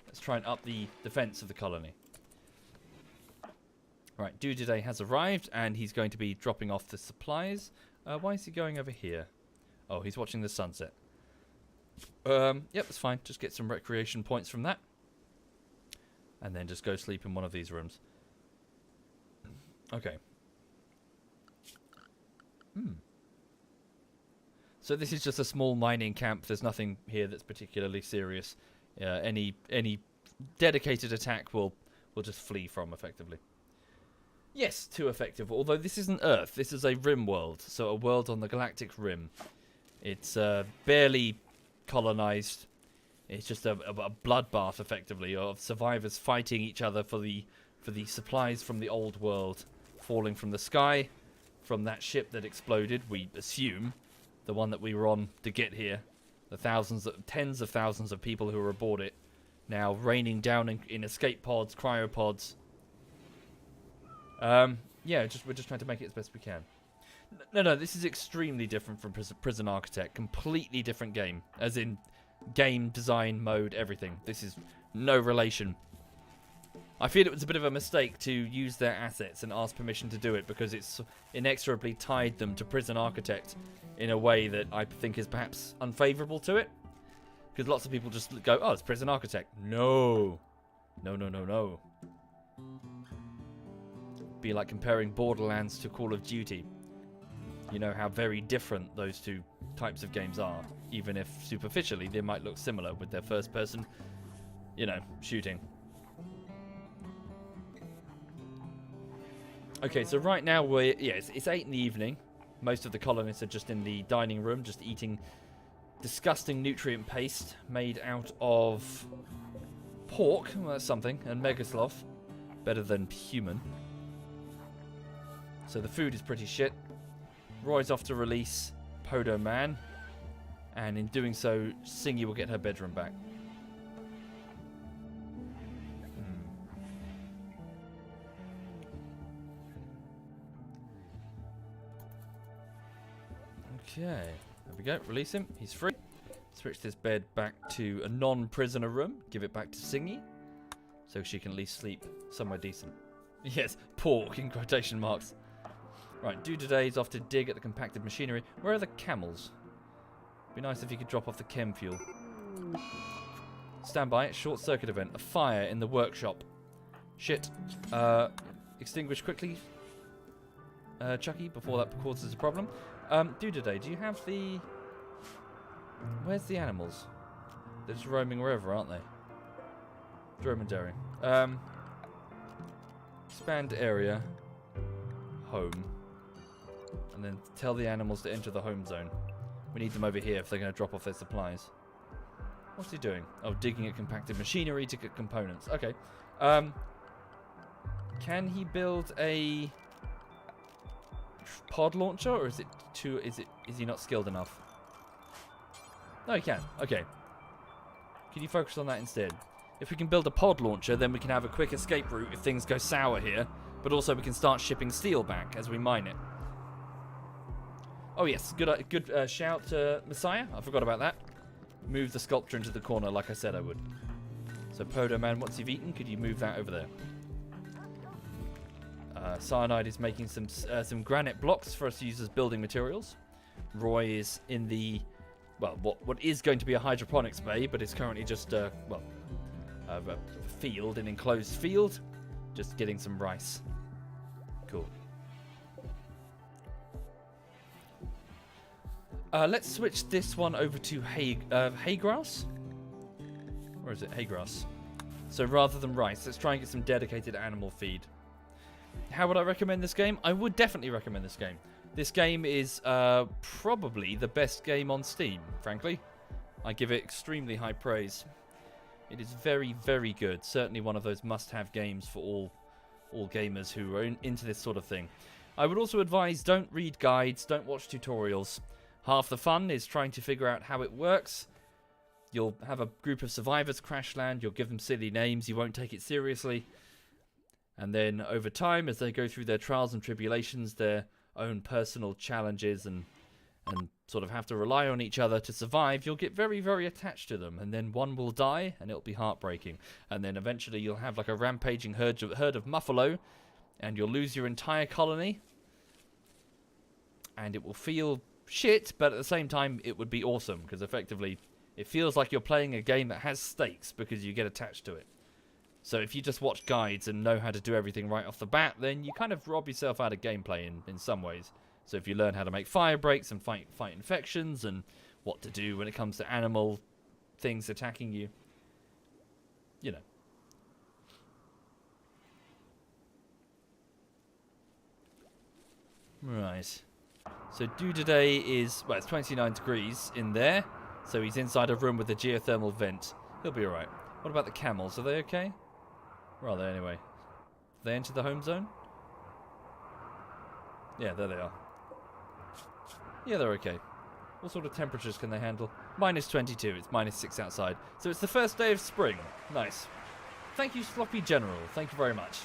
Speaker 1: Let's try and up the defense of the colony. Right, Dudiday has arrived, and he's going to be dropping off the supplies. Why is he going over here? Oh, he's watching the sunset. Yep, that's fine. Just get some recreation points from that. And then just go sleep in one of these rooms. Okay. So this is just a small mining camp. There's nothing here that's particularly serious. Any dedicated attack will just flee from, effectively. Yes, too effective. Although this isn't Earth. This is a RimWorld. So a world on the galactic rim. It's barely colonized. It's just a bloodbath, effectively, of survivors fighting each other for the supplies from the old world falling from the sky, from that ship that exploded, we assume, the one that we were on to get here. The tens of thousands of people who were aboard it, now raining down in escape pods, cryopods. Yeah, we're just trying to make it as best we can. No, this is extremely different from Prison Architect. Completely different game. As in, game, design, mode, everything. This is no relation. I feel it was a bit of a mistake to use their assets and ask permission to do it, because it's inexorably tied them to Prison Architect in a way that I think is perhaps unfavourable to it. Because lots of people just go, oh, it's Prison Architect. No. No. Be like comparing Borderlands to Call of Duty. You know how very different those two types of games are, even if superficially they might look similar with their first person, shooting. Okay, so right now it's 8 in the evening. Most of the colonists are just in the dining room, just eating disgusting nutrient paste made out of pork, well, that's something, and megasloth. Better than human. So the food is pretty shit. Roy's off to release Podo Man, and in doing so, Singy will get her bedroom back. Okay, there we go. Release him. He's free. Switch this bed back to a non-prisoner room. Give it back to Singy, so she can at least sleep somewhere decent. Yes, pork in quotation marks. Right, Dudaday's off to dig at the compacted machinery. Where are the camels? Be nice if you could drop off the chem fuel. Stand by. Short circuit event. A fire in the workshop. Shit. Extinguish quickly, Chucky, before that causes a problem. Dudaday, do you have the... Where's the animals? They're just roaming wherever, aren't they? Dromedary. Expand area. Home. And then tell the animals to enter the home zone. We need them over here if they're going to drop off their supplies. What's he doing? Oh, digging at compacted machinery to get components. Okay. Can he build a pod launcher, or is he not skilled enough? No, he can. Okay. Can you focus on that instead? If we can build a pod launcher, then we can have a quick escape route if things go sour here. But also we can start shipping steel back as we mine it. Oh yes, good shout, Messiah. I forgot about that. Move the sculpture into the corner like I said I would. So Podo Man, once you've eaten, could you move that over there? Cyanide is making some granite blocks for us to use as building materials. Roy is in the, well, what is going to be a hydroponics bay, but it's currently just, a field, an enclosed field. Just getting some rice. Cool. Let's switch this one over to haygrass. Or is it haygrass? So rather than rice, let's try and get some dedicated animal feed. How would I recommend this game? I would definitely recommend this game. This game is probably the best game on Steam, frankly. I give it extremely high praise. It is very, very good. Certainly one of those must-have games for all gamers who are into this sort of thing. I would also advise, don't read guides, don't watch tutorials. Half the fun is trying to figure out how it works. You'll have a group of survivors crash land, you'll give them silly names, you won't take it seriously. And then over time, as they go through their trials and tribulations, their own personal challenges and sort of have to rely on each other to survive, you'll get very, very attached to them. And then one will die, and it'll be heartbreaking. And then eventually you'll have like a rampaging herd of muffalo, and you'll lose your entire colony. And it will feel shit, but at the same time, it would be awesome, because effectively, it feels like you're playing a game that has stakes, because you get attached to it. So if you just watch guides and know how to do everything right off the bat, then you kind of rob yourself out of gameplay in some ways. So if you learn how to make fire breaks and fight infections, and what to do when it comes to animal things attacking you, you know. Right. So Dude today is, well, it's 29 degrees in there. So he's inside a room with a geothermal vent. He'll be alright. What about the camels? Are they okay? Where are they anyway? Have they entered the home zone? Yeah, there they are. Yeah, they're okay. What sort of temperatures can they handle? Minus 22. It's minus 6 outside. So it's the first day of spring. Nice. Thank you, Sloppy General. Thank you very much.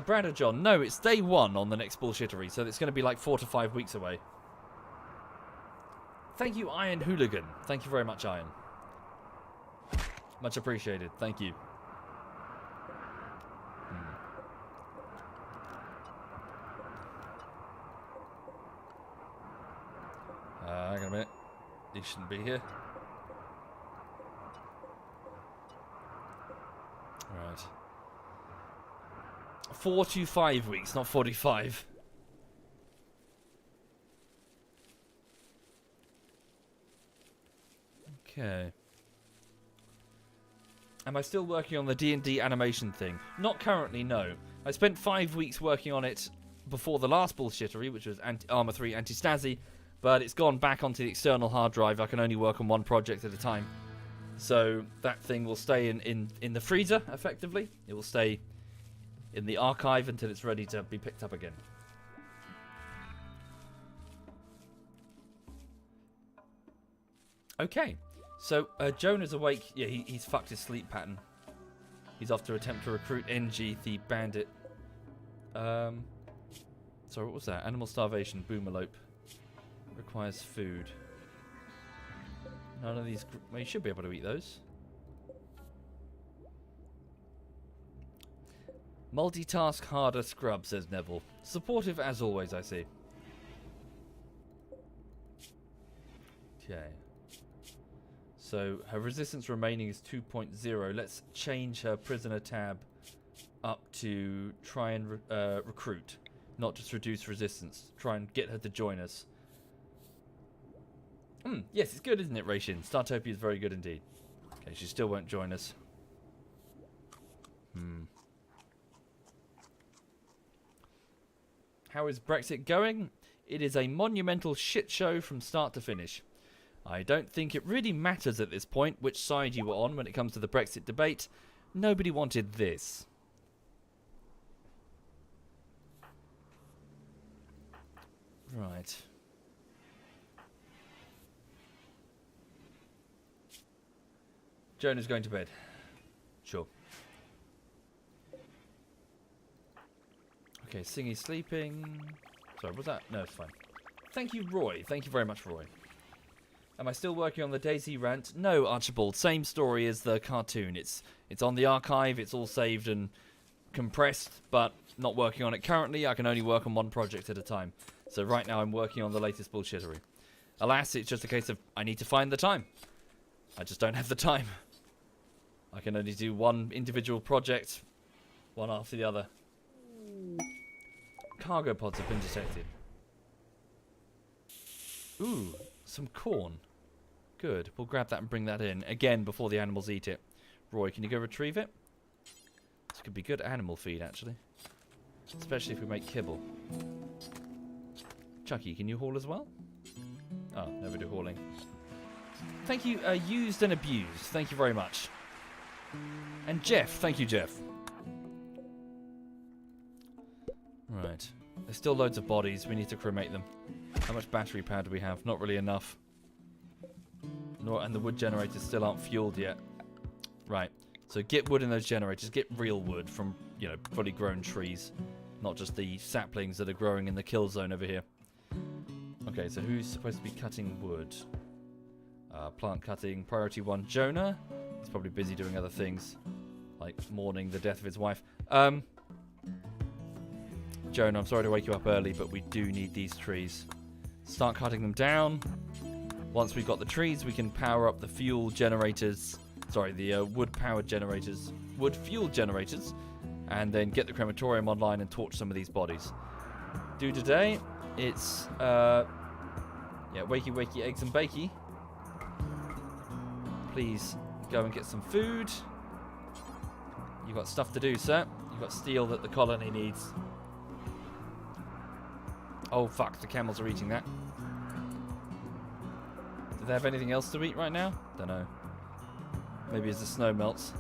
Speaker 1: Brad or John? No, it's day 1 on the next bullshittery, so it's going to be like 4 to 5 weeks away. Thank you, Iron Hooligan. Thank you very much, Iron. Much appreciated. Thank you. Hang on a minute. These shouldn't be here. Right. 4 to 5 weeks, not 45. Okay. Am I still working on the D&D animation thing? Not currently, no. I spent 5 weeks working on it before the last bullshittery, which was Armor 3 Anti-Stasi, but it's gone back onto the external hard drive. I can only work on one project at a time. So that thing will stay in the freezer, effectively. It will stay in the archive until it's ready to be picked up again. Okay. So, Jonah's awake. Yeah, he's fucked his sleep pattern. He's off to attempt to recruit NG, the bandit. Sorry, what was that? Animal starvation, boomalope. Requires food. None of these... Well, you should be able to eat those. Multitask harder scrub, says Neville. Supportive as always, I see. Okay. So her resistance remaining is 2.0. Let's change her prisoner tab up to try and recruit, not just reduce resistance. Try and get her to join us. Yes, it's good, isn't it, Raishin? Startopia is very good indeed. Okay, she still won't join us. How is Brexit going? It is a monumental shit show from start to finish. I don't think it really matters at this point which side you were on when it comes to the Brexit debate. Nobody wanted this. Right. Jonah's going to bed. Sure. Okay, Singy's sleeping. Sorry, was that? No, it's fine. Thank you, Roy. Thank you very much, Roy. Am I still working on the Daisy rant? No, Archibald. Same story as the cartoon. It's on the archive. It's all saved and compressed, but not working on it currently. I can only work on one project at a time. So right now I'm working on the latest bullshittery. Alas, it's just a case of I need to find the time. I just don't have the time. I can only do one individual project, one after the other. Cargo pods have been detected. Ooh, some corn. Good. We'll grab that and bring that in. Again, before the animals eat it. Roy, can you go retrieve it? This could be good animal feed, actually. Especially if we make kibble. Chucky, can you haul as well? Oh, never do hauling. Thank you, Used and Abused. Thank you very much. And Jeff. Thank you, Jeff. Right. There's still loads of bodies. We need to cremate them. How much battery power do we have? Not really enough. And the wood generators still aren't fueled yet. Right. So get wood in those generators. Get real wood from, you know, fully grown trees. Not just the saplings that are growing in the kill zone over here. Okay, so who's supposed to be cutting wood? Plant cutting. Priority 1, Jonah. He's probably busy doing other things. Like mourning the death of his wife. Jonah, I'm sorry to wake you up early, but we do need these trees. Start cutting them down. Once we've got the trees, we can power up the fuel generators. Sorry, the wood-powered generators. Wood-fuel generators. And then get the crematorium online and torch some of these bodies. Do today, it's, yeah, wakey, wakey, eggs and bakey. Please go and get some food. You've got stuff to do, sir. You've got steel that the colony needs. Oh, fuck, the camels are eating that. Do they have anything else to eat right now? Don't know. Maybe as the snow melts.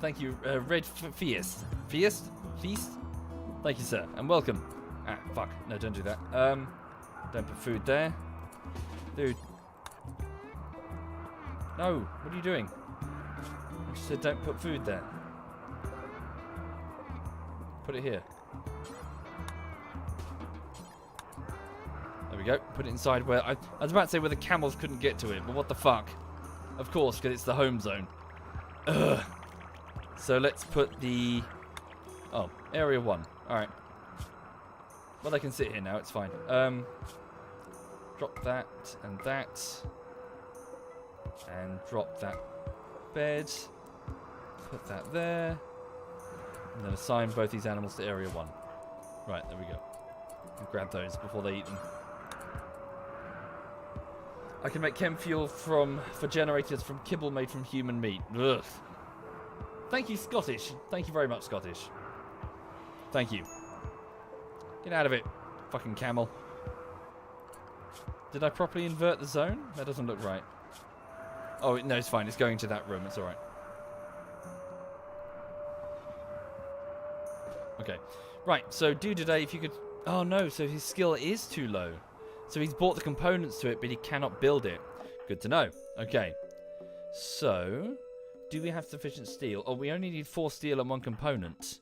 Speaker 1: Thank you, Red Feast. Feast? Feast? Thank you, sir, and welcome. Ah, fuck. No, don't do that. Don't put food there. Dude. No, what are you doing? I just said don't put food there. Put it here. There we go. Put it inside where... I was about to say where the camels couldn't get to it, but what the fuck? Of course, because it's the home zone. Ugh. So let's put the... Oh, area 1. Alright. Well, they can sit here now. It's fine. Drop that and that. And drop that bed. Put that there. And then assign both these animals to area 1. Right, there we go. And grab those before they eat them. I can make chem fuel for generators from kibble made from human meat. Ugh. Thank you, Scottish. Thank you very much, Scottish. Thank you. Get out of it, fucking camel. Did I properly invert the zone? That doesn't look right. Oh, no, it's fine. It's going to that room. It's alright. Okay. Right, so do today if you could... Oh, no, so his skill is too low. So he's bought the components to it, but he cannot build it. Good to know. Okay. So, do we have sufficient steel? Oh, we only need 4 steel and 1 component.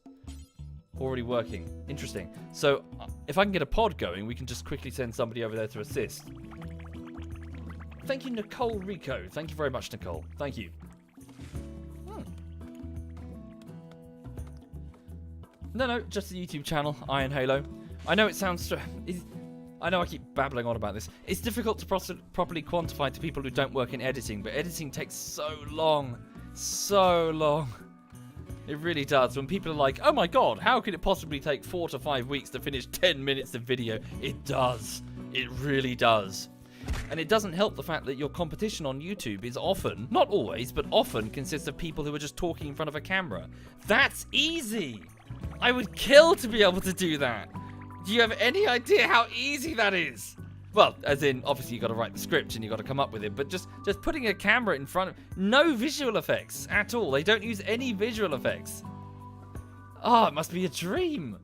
Speaker 1: Already working. Interesting. So, if I can get a pod going, we can just quickly send somebody over there to assist. Thank you, Nicole Rico. Thank you very much, Nicole. Thank you. No, just the YouTube channel, Iron Halo. I know it sounds... I know I keep babbling on about this. It's difficult to properly quantify to people who don't work in editing, but editing takes so long. So long. It really does. When people are like, oh my god, how could it possibly take 4 to 5 weeks to finish 10 minutes of video? It does. It really does. And it doesn't help the fact that your competition on YouTube is often, not always, but often consists of people who are just talking in front of a camera. That's easy. I would kill to be able to do that. Do you have any idea how easy that is? Well, as in, obviously you got to write the script and you got to come up with it, but just putting a camera in front of... No visual effects at all. They don't use any visual effects. Oh, it must be a dream.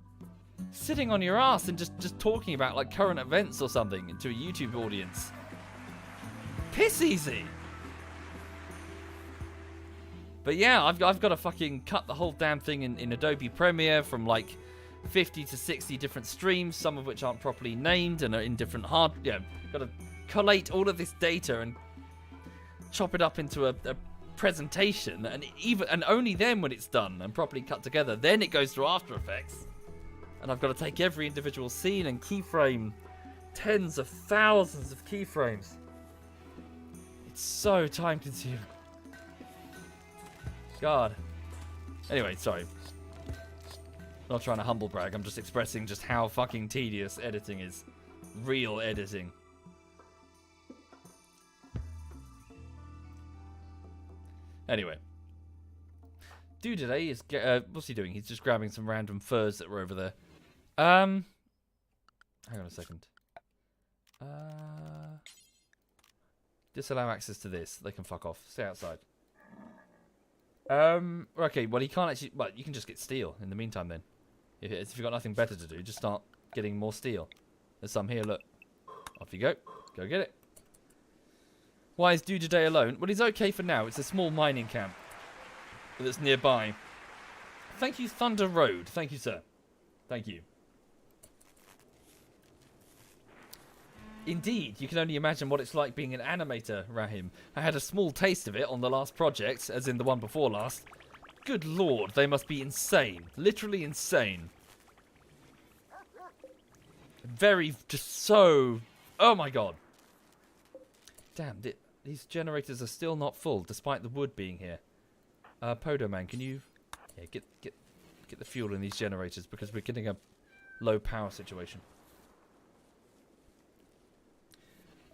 Speaker 1: Sitting on your ass and just talking about like current events or something to a YouTube audience. Piss easy. But yeah, I've got to fucking cut the whole damn thing in Adobe Premiere from like 50 to 60 different streams, some of which aren't properly named and are in different hard... Yeah, got to collate all of this data and chop it up into a presentation, and only then when it's done and properly cut together, then it goes through After Effects. And I've got to take every individual scene and keyframe tens of thousands of keyframes. It's so time consuming. God. Anyway, sorry. Not trying to humble brag, I'm just expressing just how fucking tedious editing is. Real editing. Anyway. Dude today is... what's he doing? He's just grabbing some random furs that were over there. Hang on a second. Disallow access to this. They can fuck off. Stay outside. Okay, well, he can't actually... Well, you can just get steel in the meantime, then. If you've got nothing better to do, just start getting more steel. There's some here, look. Off you go. Go get it. Why is Dude today alone? Well, he's okay for now. It's a small mining camp that's nearby. Thank you, Thunder Road. Thank you, sir. Thank you. Indeed, you can only imagine what it's like being an animator, Rahim. I had a small taste of it on the last project, as in the one before last. Good lord, they must be insane. Literally insane. Very, just so... Oh my god. Damn, these generators are still not full, despite the wood being here. Podo Man, can you... Yeah, get the fuel in these generators, because we're getting a low power situation.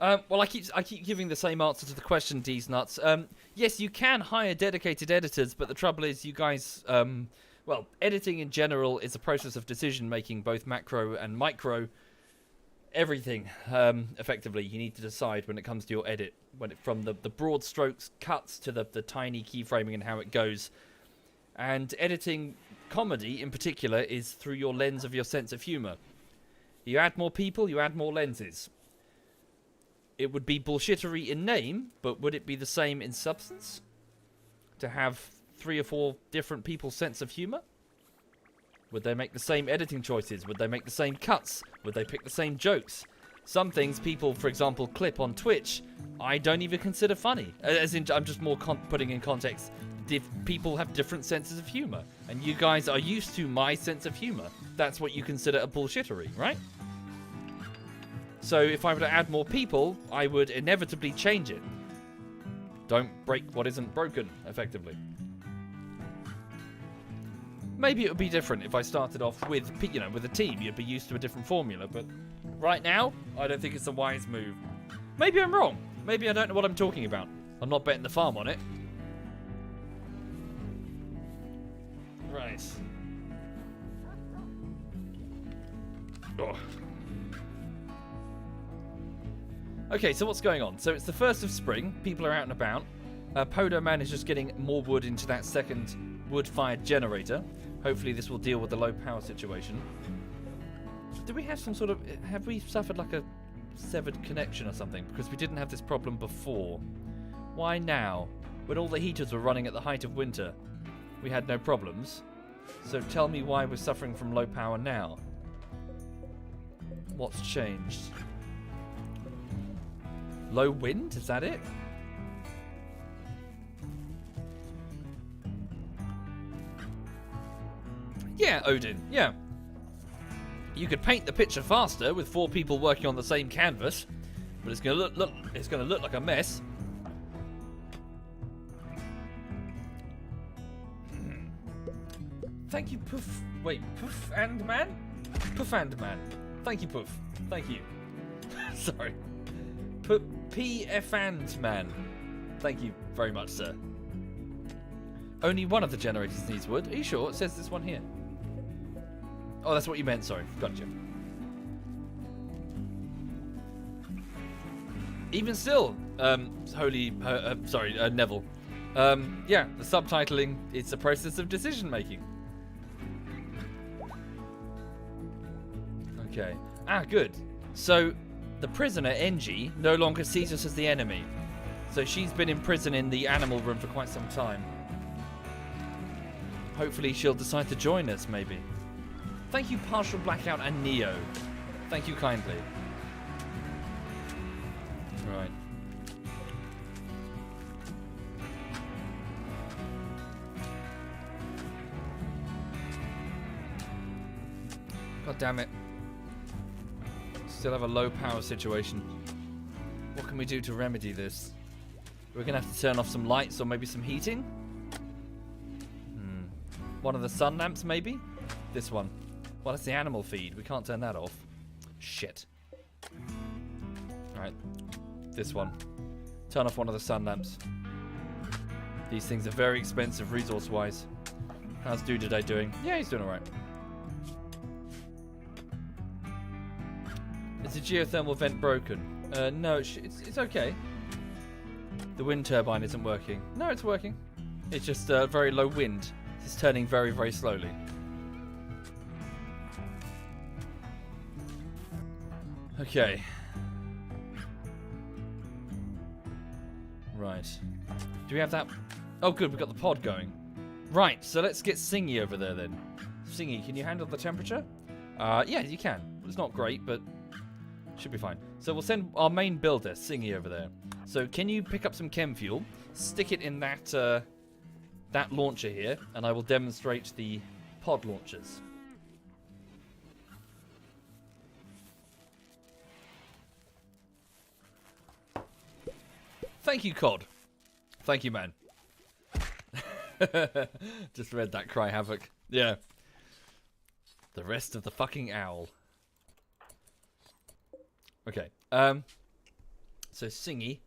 Speaker 1: Well, I keep giving the same answer to the question, D's Nuts. Yes, you can hire dedicated editors, but the trouble is you guys... well, editing in general is a process of decision-making, both macro and micro. Everything, effectively, you need to decide when it comes to your edit. From the broad strokes cuts to the tiny keyframing and how it goes. And editing comedy, in particular, is through your lens of your sense of humour. You add more people, you add more lenses. It would be bullshittery in name, but would it be the same in substance? To have 3 or 4 different people's sense of humour? Would they make the same editing choices? Would they make the same cuts? Would they pick the same jokes? Some things people, for example, clip on Twitch, I don't even consider funny. As in, I'm just more putting in context. People have different senses of humour. And you guys are used to my sense of humour. That's what you consider a bullshittery, right? So if I were to add more people, I would inevitably change it. Don't break what isn't broken, effectively. Maybe it would be different if I started off with, you know, with a team. You'd be used to a different formula, but right now, I don't think it's a wise move. Maybe I'm wrong. Maybe I don't know what I'm talking about. I'm not betting the farm on it. Right. Oh. Okay, so what's going on? So it's the 1st of spring. People are out and about. Podo Man is just getting more wood into that second wood-fired generator. Hopefully this will deal with the low power situation. Do we have some sort of... Have we suffered like a severed connection or something? Because we didn't have this problem before. Why now? When all the heaters were running at the height of winter, we had no problems. So tell me why we're suffering from low power now. What's changed? Low wind? Is that it? Yeah, Odin, yeah. You could paint the picture faster with 4 people working on the same canvas, but it's gonna look like a mess. Thank you, Poof. Wait, Poof and Man? Poof and Man. Thank you, Poof. Thank you. Sorry. PF and Man. Thank you very much, sir. Only one of the generators needs wood. Are you sure? It says this one here. Oh, that's what you meant. Sorry. Gotcha. Even still, Neville. Yeah, the subtitling, it's a process of decision making. Okay. Ah, good. So, the prisoner, Engie, no longer sees us as the enemy. So she's been in prison in the animal room for quite some time. Hopefully she'll decide to join us, maybe. Thank you, Partial Blackout and Neo. Thank you kindly. Right. God damn it. Still have a low power situation. What can we do to remedy this? We're gonna have to turn off some lights or maybe some heating? One of the sun lamps, maybe? This one. Well, that's the animal feed. We can't turn that off. Shit. Alright. This one. Turn off one of the sun lamps. These things are very expensive resource-wise. How's Dudaday doing? Yeah, he's doing alright. Is the geothermal vent broken? No, it's okay. The wind turbine isn't working. No, it's working. It's just very low wind. It's turning very, very slowly. Okay. Right. Do we have that? Oh, good. We've got the pod going. Right. So let's get Singy over there then. Singy, can you handle the temperature? Yeah, you can. It's not great, but should be fine. So we'll send our main builder, Singy, over there. So can you pick up some chem fuel, stick it in that that launcher here, and I will demonstrate the pod launchers. Thank you, Cod. Thank you, man. Just read that, Cry Havoc. Yeah. The rest of the fucking owl. Okay. So Singy,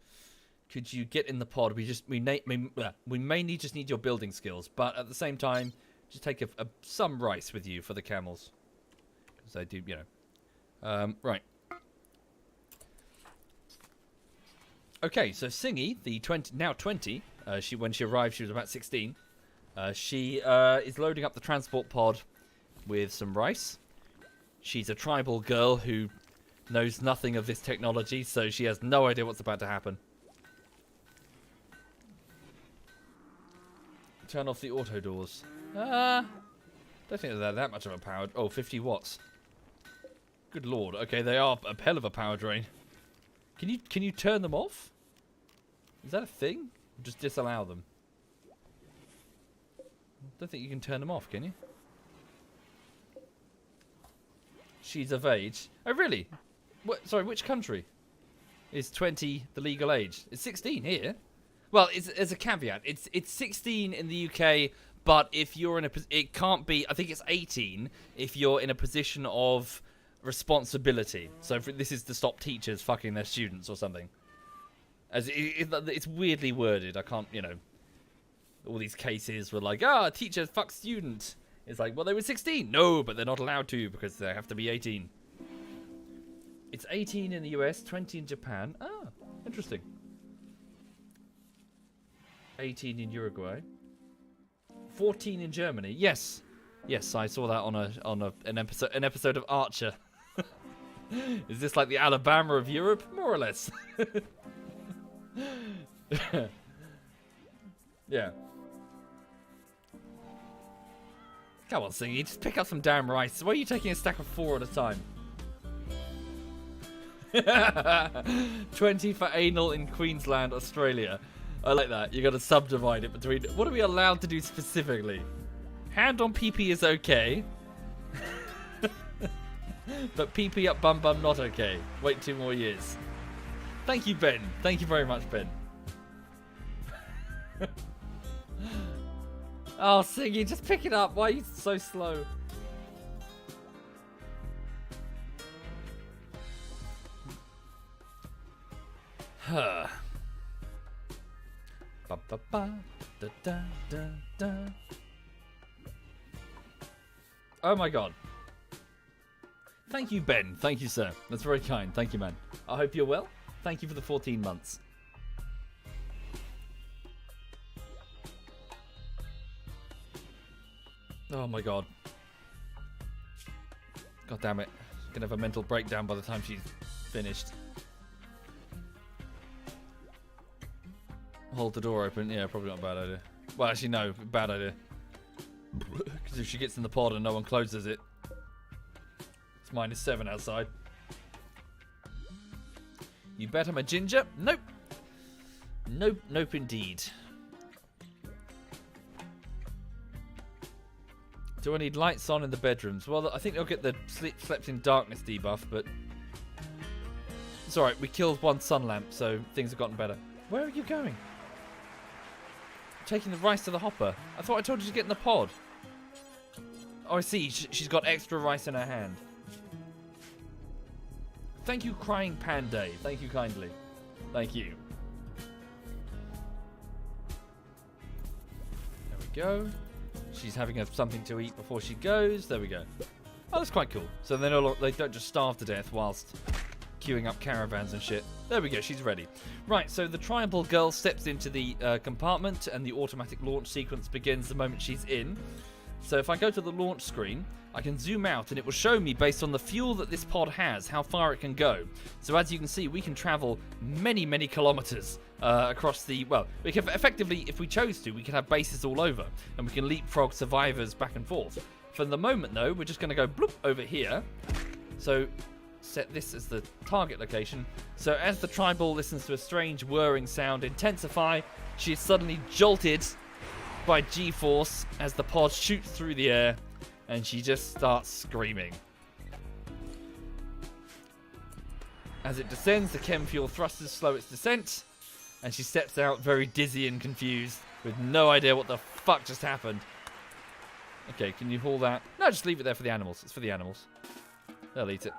Speaker 1: could you get in the pod? We mainly just need your building skills, but at the same time, just take some rice with you for the camels, because I do, you know. Right. Okay, so Singy, the now 20, when she arrived, she was about 16. She is loading up the transport pod with some rice. She's a tribal girl who knows nothing of this technology, so she has no idea what's about to happen. Turn off the auto doors. Don't think they're that much of a power. Oh, 50 watts. Good lord. Okay, they are a hell of a power drain. Can you turn them off? Is that a thing? Or just disallow them? I don't think you can turn them off, can you? She's of age. Oh, really? What? Sorry, which country is 20 the legal age? It's 16 here. Well, there's a caveat. It's 16 in the UK, but if you're in it can't be. I think it's 18 if you're in a position of responsibility. So this is to stop teachers fucking their students or something. As it's weirdly worded. I can't, you know. All these cases were like, teacher fuck student. It's like, well, they were 16. No, but they're not allowed to because they have to be 18. It's 18 in the US, 20 in Japan. Ah, interesting. 18 in Uruguay. 14 in Germany. Yes. Yes, I saw that on an episode of Archer. Is this like the Alabama of Europe? More or less. Yeah. Come on, Singy, just pick up some damn rice. Why are you taking a stack of 4 at a time? 20 for anal in Queensland, Australia. I like that. You got to subdivide it between. What are we allowed to do specifically? Hand on PP is okay. But PP up bum bum not okay. Wait 2 more years. Thank you, Ben. Thank you very much, Ben. Oh, Siggy, just pick it up. Why are you so slow? Huh. Ba ba ba da da da da. Oh my god. Thank you, Ben. Thank you, sir. That's very kind. Thank you, man. I hope you're well. Thank you for the 14 months. Oh my god. God damn it. She's gonna have a mental breakdown by the time she's finished. Hold the door open. Yeah, probably not a bad idea. Well, actually, no. Bad idea. Because if she gets in the pod and no one closes it, it's -7 outside. You bet I'm a ginger? Nope. Nope, nope indeed. Do I need lights on in the bedrooms? Well, I think they'll get the slept in darkness debuff, but it's alright. We killed 1 sun lamp, so things have gotten better. Where are you going? Taking the rice to the hopper. I thought I told you to get in the pod. Oh, I see. She's got extra rice in her hand. Thank you, Crying Panday. Thank you kindly. Thank you. There we go. She's having something to eat before she goes. There we go. Oh, that's quite cool. So they don't just starve to death whilst queuing up caravans and shit. There we go. She's ready. Right, so the tribal girl steps into the compartment and the automatic launch sequence begins the moment she's in. So if I go to the launch screen, I can zoom out and it will show me, based on the fuel that this pod has, how far it can go. So as you can see, we can travel many, many kilometers across the... Well, we can effectively, if we chose to, we can have bases all over and we can leapfrog survivors back and forth. For the moment, though, we're just going to go bloop over here. So set this as the target location. So as the tribal listens to a strange whirring sound intensify, she is suddenly jolted by G-force as the pod shoots through the air. And she just starts screaming. As it descends, the chem fuel thrusters slow its descent. And she steps out very dizzy and confused with no idea what the fuck just happened. Okay, can you haul that? No, just leave it there for the animals. It's for the animals. They'll eat it.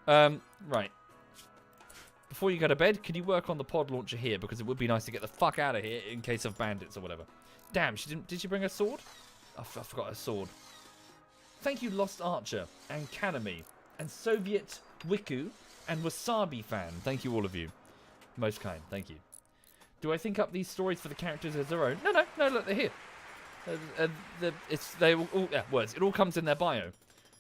Speaker 1: Right. Before you go to bed, can you work on the pod launcher here? Because it would be nice to get the fuck out of here in case of bandits or whatever. Damn, she didn't. Did she bring a sword? I forgot her sword. Thank you, Lost Archer, and Kanami, and Soviet Wiku, and Wasabi Fan. Thank you, all of you. Most kind. Thank you. Do I think up these stories for the characters as their own? No. Look, they're here. Words. It all comes in their bio.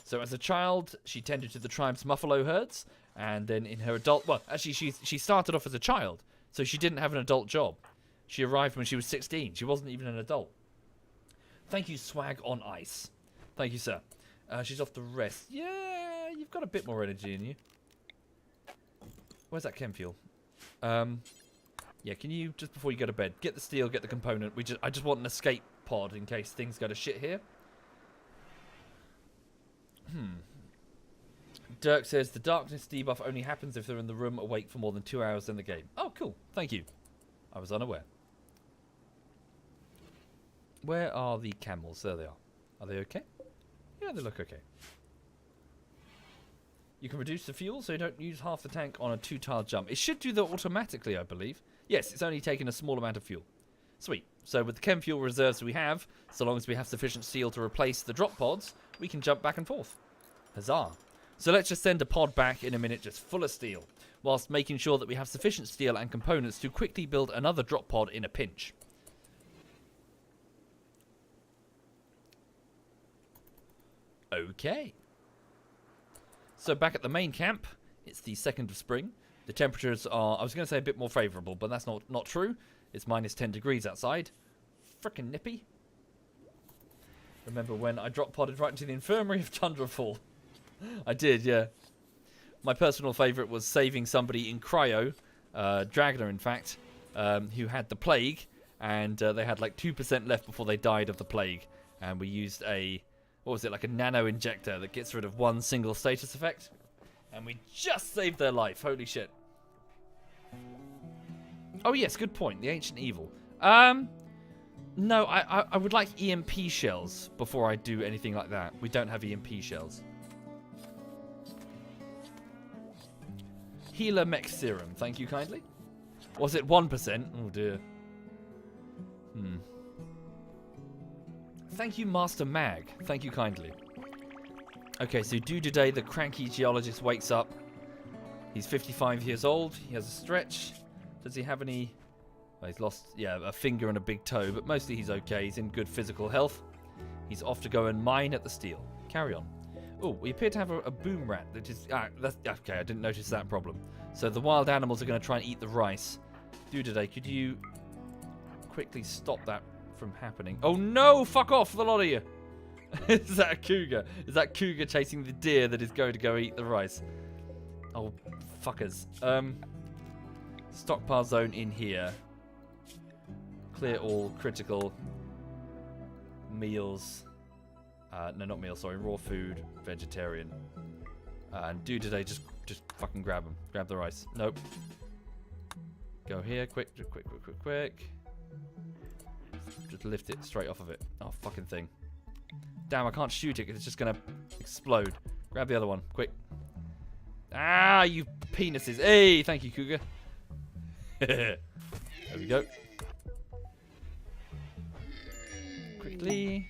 Speaker 1: So as a child, she tended to the tribe's buffalo herds, and then in her adult... Well, actually, she started off as a child, so she didn't have an adult job. She arrived when she was 16. She wasn't even an adult. Thank you, Swag on Ice. Thank you, sir. She's off to rest. Yeah, you've got a bit more energy in you. Where's that chem fuel? Yeah, can you, just before you go to bed, get the steel, get the component. I just want an escape pod in case things go to shit here. Dirk says, the darkness debuff only happens if they're in the room awake for more than 2 hours in the game. Oh, cool. Thank you. I was unaware. Where are the camels? There they are. Are they okay? Yeah, they look okay. You can reduce the fuel so you don't use half the tank on a 2-tile jump. It should do that automatically, I believe. Yes, it's only taking a small amount of fuel. Sweet. So with the chem fuel reserves we have, so long as we have sufficient steel to replace the drop pods, we can jump back and forth. Huzzah. So let's just send a pod back in a minute just full of steel, whilst making sure that we have sufficient steel and components to quickly build another drop pod in a pinch. Okay. So back at the main camp, it's the 2nd of spring. The temperatures are, I was going to say a bit more favourable, but that's not true. It's minus 10 degrees outside. Frickin' nippy. Remember when I drop podded right into the infirmary of Tundrafall? I did, yeah. My personal favourite was saving somebody in cryo, Dragner in fact, who had the plague, and they had like 2% left before they died of the plague. And we used a, what was it, like a nano injector that gets rid of one single status effect. And we just saved their life, holy shit. Oh yes, good point, the ancient evil. No, I would like EMP shells before I do anything like that. We don't have EMP shells. Healer mech serum, thank you kindly. Was it 1%? Oh dear. Thank you, Master Mag. Thank you kindly. Okay, so due today, the cranky geologist wakes up. He's 55 years old. He has a stretch. Does he have any... Well, he's lost, yeah, a finger and a big toe, but mostly he's okay. He's in good physical health. He's off to go and mine at the steel. Carry on. Oh, we appear to have a boom rat that is... that's, okay, I didn't notice that problem. So the wild animals are going to try and eat the rice. Due today, could you quickly stop that from happening? Oh no, fuck off, the lot of you. Is that a cougar? Is that cougar chasing the deer that is going to go eat the rice? Oh, fuckers. Stockpile zone in here. Clear all critical meals. No, not meals, sorry. Raw food, vegetarian. And do today, just fucking grab them. Grab the rice. Nope. Go here, quick. Just lift it straight off of it. Oh, fucking thing. Damn, I can't shoot it because it's just going to explode. Grab the other one, quick. Ah, you penises. Hey, thank you, cougar. There we go. Quickly.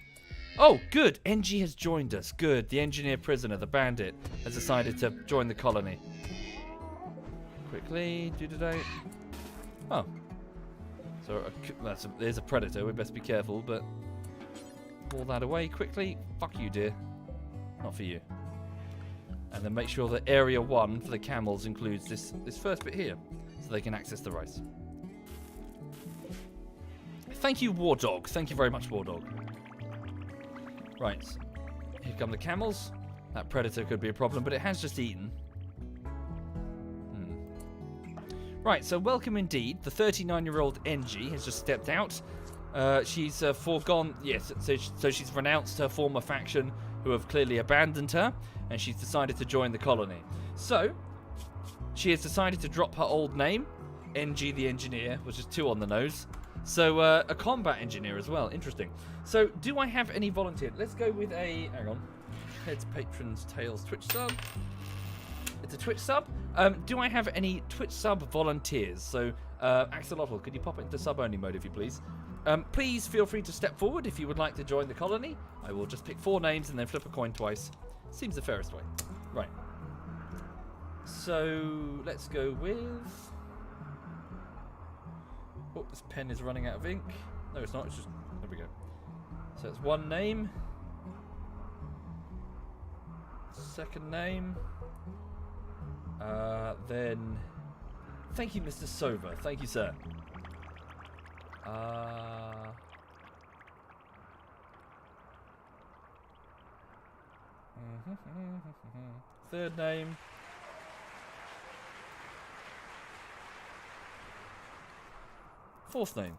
Speaker 1: Oh, good. NG has joined us. Good. The engineer prisoner, the bandit, has decided to join the colony. Quickly. Do today. Oh. So there's a predator. We best be careful, but pull that away quickly. Fuck you, dear. Not for you. And then make sure that area 1 for the camels includes this first bit here, so they can access the rice. Thank you, War Dog. Thank you very much, War Dog. Right. Here come the camels. That predator could be a problem, but it has just eaten. Right, so welcome indeed. The 39-year-old NG has just stepped out. She's foregone... Yes, so she's renounced her former faction, who have clearly abandoned her, and she's decided to join the colony. So, she has decided to drop her old name NG the engineer, which is 2 on the nose. So a combat engineer as well. Interesting. So do I have any volunteers? Let's go with a... Hang on. Heads, patrons, tails, Twitch sub. It's a Twitch sub. Do I have any Twitch sub volunteers? So Axolotl, could you pop it into sub only mode if you please? Please feel free to step forward if you would like to join the colony. I will just pick 4 names and then flip a coin twice. Seems the fairest way. Right. So let's go with... Oh, this pen is running out of ink. No, it's not. It's just... There we go. So it's 1 name. Second name. Then... Thank you, Mr. Sova. Thank you, sir. Third name. Fourth name.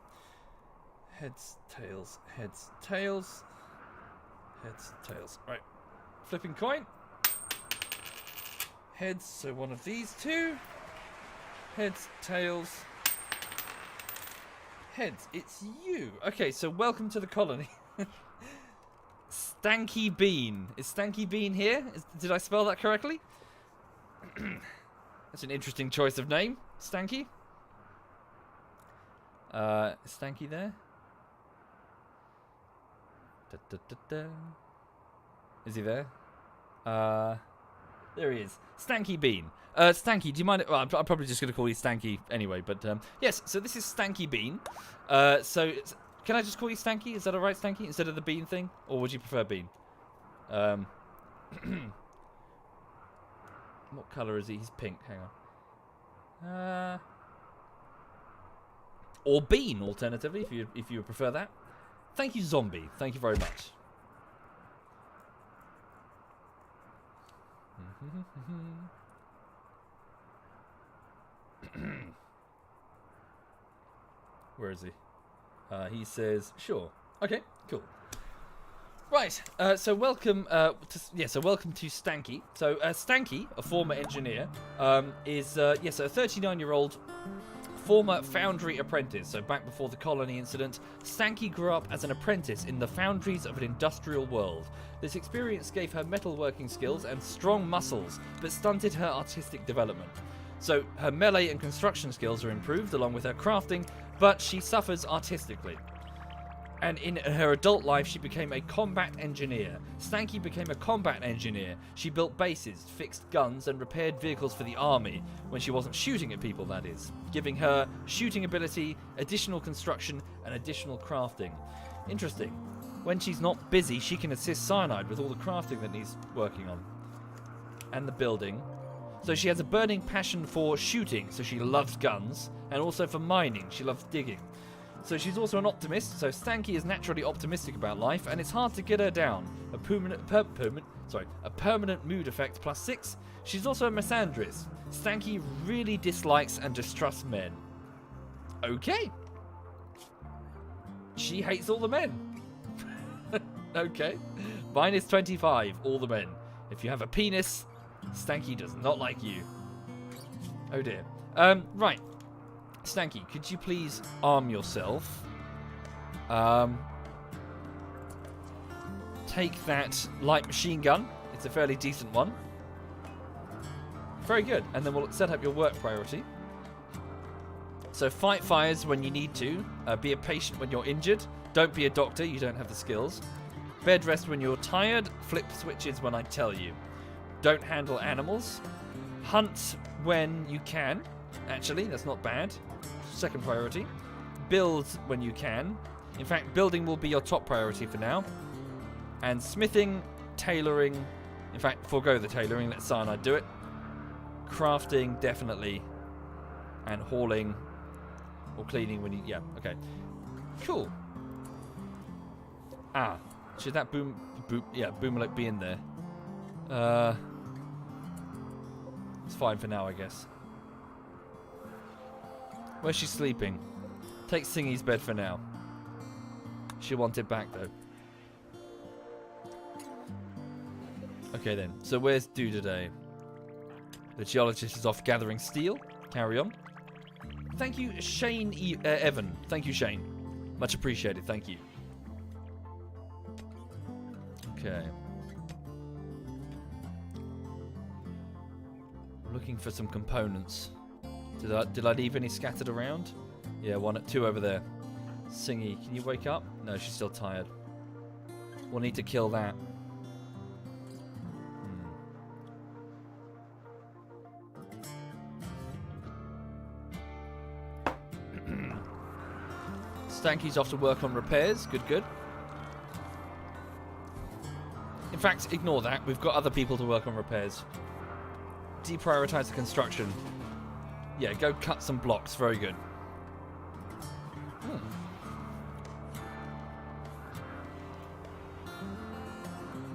Speaker 1: Heads, tails, heads, tails. Heads, tails. Right. Flipping coin. Heads, so one of these 2. Heads, tails. Heads, it's you. Okay, so welcome to the colony. Stanky Bean. Is Stanky Bean here? Did I spell that correctly? That's an interesting choice of name. Stanky. Is Stanky there? Is he there? There he is. Stanky Bean. Stanky, do you mind? Well, I'm probably just going to call you Stanky anyway, but yes, so this is Stanky Bean. Can I just call you Stanky? Is that alright, Stanky, instead of the bean thing? Or would you prefer bean? What colour is he? He's pink. Hang on. Or bean, alternatively, if you would prefer that. Thank you, Zombie. Thank you very much. Where is he? He says, sure. Okay, cool. Right, so welcome welcome to Stanky. So Stanky, a former engineer, is a 39-year-old former foundry apprentice. So back before the colony incident, Stanky grew up as an apprentice in the foundries of an industrial world. This experience gave her metalworking skills and strong muscles, but stunted her artistic development. So her melee and construction skills are improved along with her crafting, but she suffers artistically. And in her adult life, she became a combat engineer. Stanky became a combat engineer. She built bases, fixed guns, and repaired vehicles for the army, when she wasn't shooting at people, that is, giving her shooting ability, additional construction, and additional crafting. Interesting. When she's not busy, she can assist Cyanide with all the crafting that he's working on. And the building. So she has a burning passion for shooting, so she loves guns, and also for mining, she loves digging. So she's also an optimist, so Stanky is naturally optimistic about life, and it's hard to get her down. A permanent mood effect +6. She's also a misandrist. Stanky really dislikes and distrusts men. Okay. She hates all the men. Okay. Mine is 25, all the men. If you have a penis, Stanky does not like you. Oh dear. Right. Stanky, could you please arm yourself? Take that light machine gun. It's a fairly decent one. Very good. And then we'll set up your work priority. So fight fires when you need to. Be a patient when you're injured. Don't be a doctor. You don't have the skills. Bed rest when you're tired. Flip switches when I tell you. Don't handle animals. Hunt when you can. Actually, that's not bad. Second priority. Build when you can. In fact, building will be your top priority for now. And smithing, tailoring. In fact, forego the tailoring. Let Cyanide do it. Crafting, definitely. And hauling. Or cleaning when you... Yeah, okay. Cool. Should that Boomalek be in there? It's fine for now, I guess. Where's she sleeping? Take Singy's bed for now. She'll want it back, though. Okay, then. So where's Do today? The geologist is off gathering steel. Carry on. Thank you, Shane Evan. Thank you, Shane. Much appreciated. Thank you. Okay. I'm looking for some components. Did I leave any scattered around? Yeah, two over there. Singy, can you wake up? No, she's still tired. We'll need to kill that. Stanky's off to work on repairs. Good, good. In fact, ignore that. We've got other people to work on repairs. Deprioritize the construction. Yeah, go cut some blocks. Very good.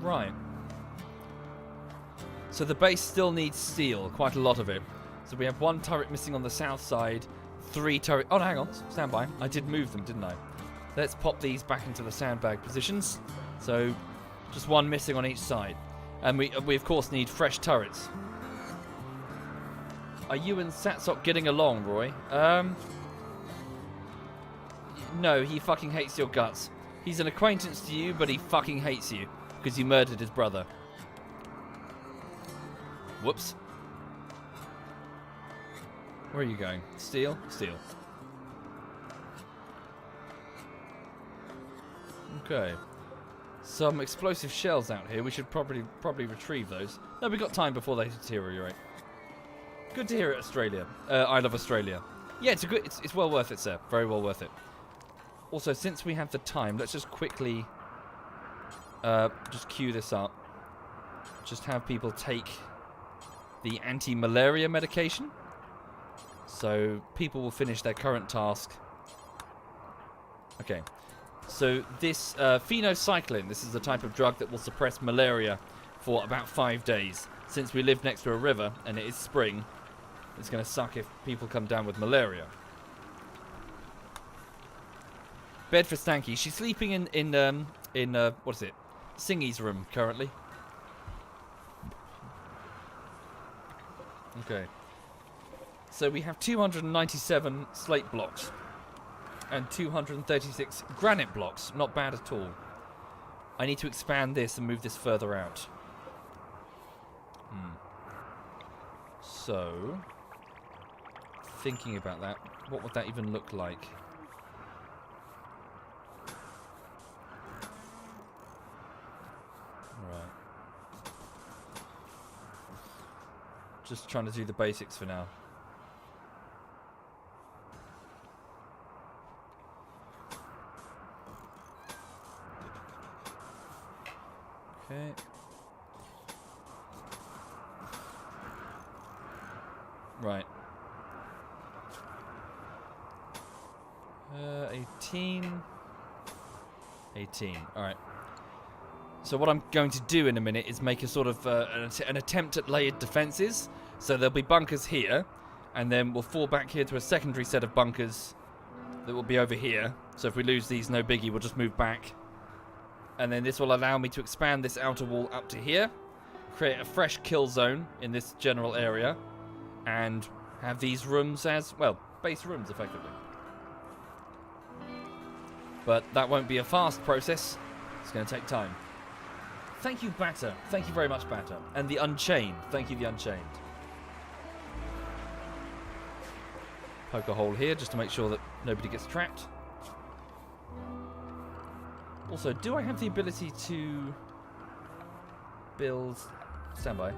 Speaker 1: Right. So the base still needs steel. Quite a lot of it. So we have 1 turret missing on the south side. 3 turret... Oh, no, hang on. Stand by. I did move them, didn't I? Let's pop these back into the sandbag positions. So just 1 missing on each side. And we of course, need fresh turrets. Are you and Satsok getting along, Roy? No, he fucking hates your guts. He's an acquaintance to you, but he fucking hates you. Because you murdered his brother. Whoops. Where are you going? Steel? Steel. Okay. Some explosive shells out here. We should probably retrieve those. No, we've got time before they deteriorate. Good to hear it, Australia. I love Australia. Yeah, it's well worth it, sir. Very well worth it. Also, since we have the time, let's just quickly just queue this up. Just have people take the anti-malaria medication. So people will finish their current task. Okay. So this phenocycline, this is a type of drug that will suppress malaria for about 5 days. Since we live next to a river and it is spring, it's going to suck if people come down with malaria. Bed for Stanky. She's sleeping in what is it? Singy's room currently. Okay. So we have 297 slate blocks and 236 granite blocks. Not bad at all. I need to expand this and move this further out. So, thinking about that, what would that even look like? Right. Just trying to do the basics for now. Okay. Right. 18. 18. Alright. So what I'm going to do in a minute is make a sort of an attempt at layered defenses. So there'll be bunkers here, and then we'll fall back here to a secondary set of bunkers that will be over here. So if we lose these, no biggie, we'll just move back. And then this will allow me to expand this outer wall up to here, create a fresh kill zone in this general area, and have these rooms as, well, base rooms, effectively. But that won't be a fast process. It's going to take time. Thank you, Batter. Thank you very much, Batter. And the Unchained. Thank you, the Unchained. Poke a hole here just to make sure that nobody gets trapped. Also, do I have the ability to build... Standby.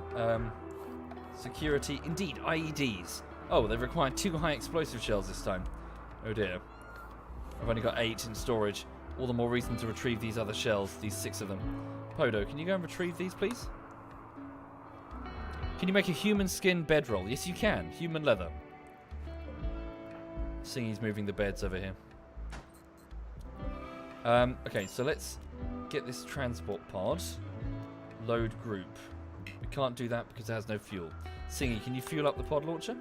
Speaker 1: Security. Indeed, IEDs. Oh, they require 2 high explosive shells this time. Oh dear. I've only got 8 in storage. All the more reason to retrieve these other shells, these 6 of them. Podo, can you go and retrieve these, please? Can you make a human skin bedroll? Yes, you can. Human leather. Singy's moving the beds over here. Okay, so let's get this transport pod. Load group. We can't do that because it has no fuel. Singy, can you fuel up the pod launcher?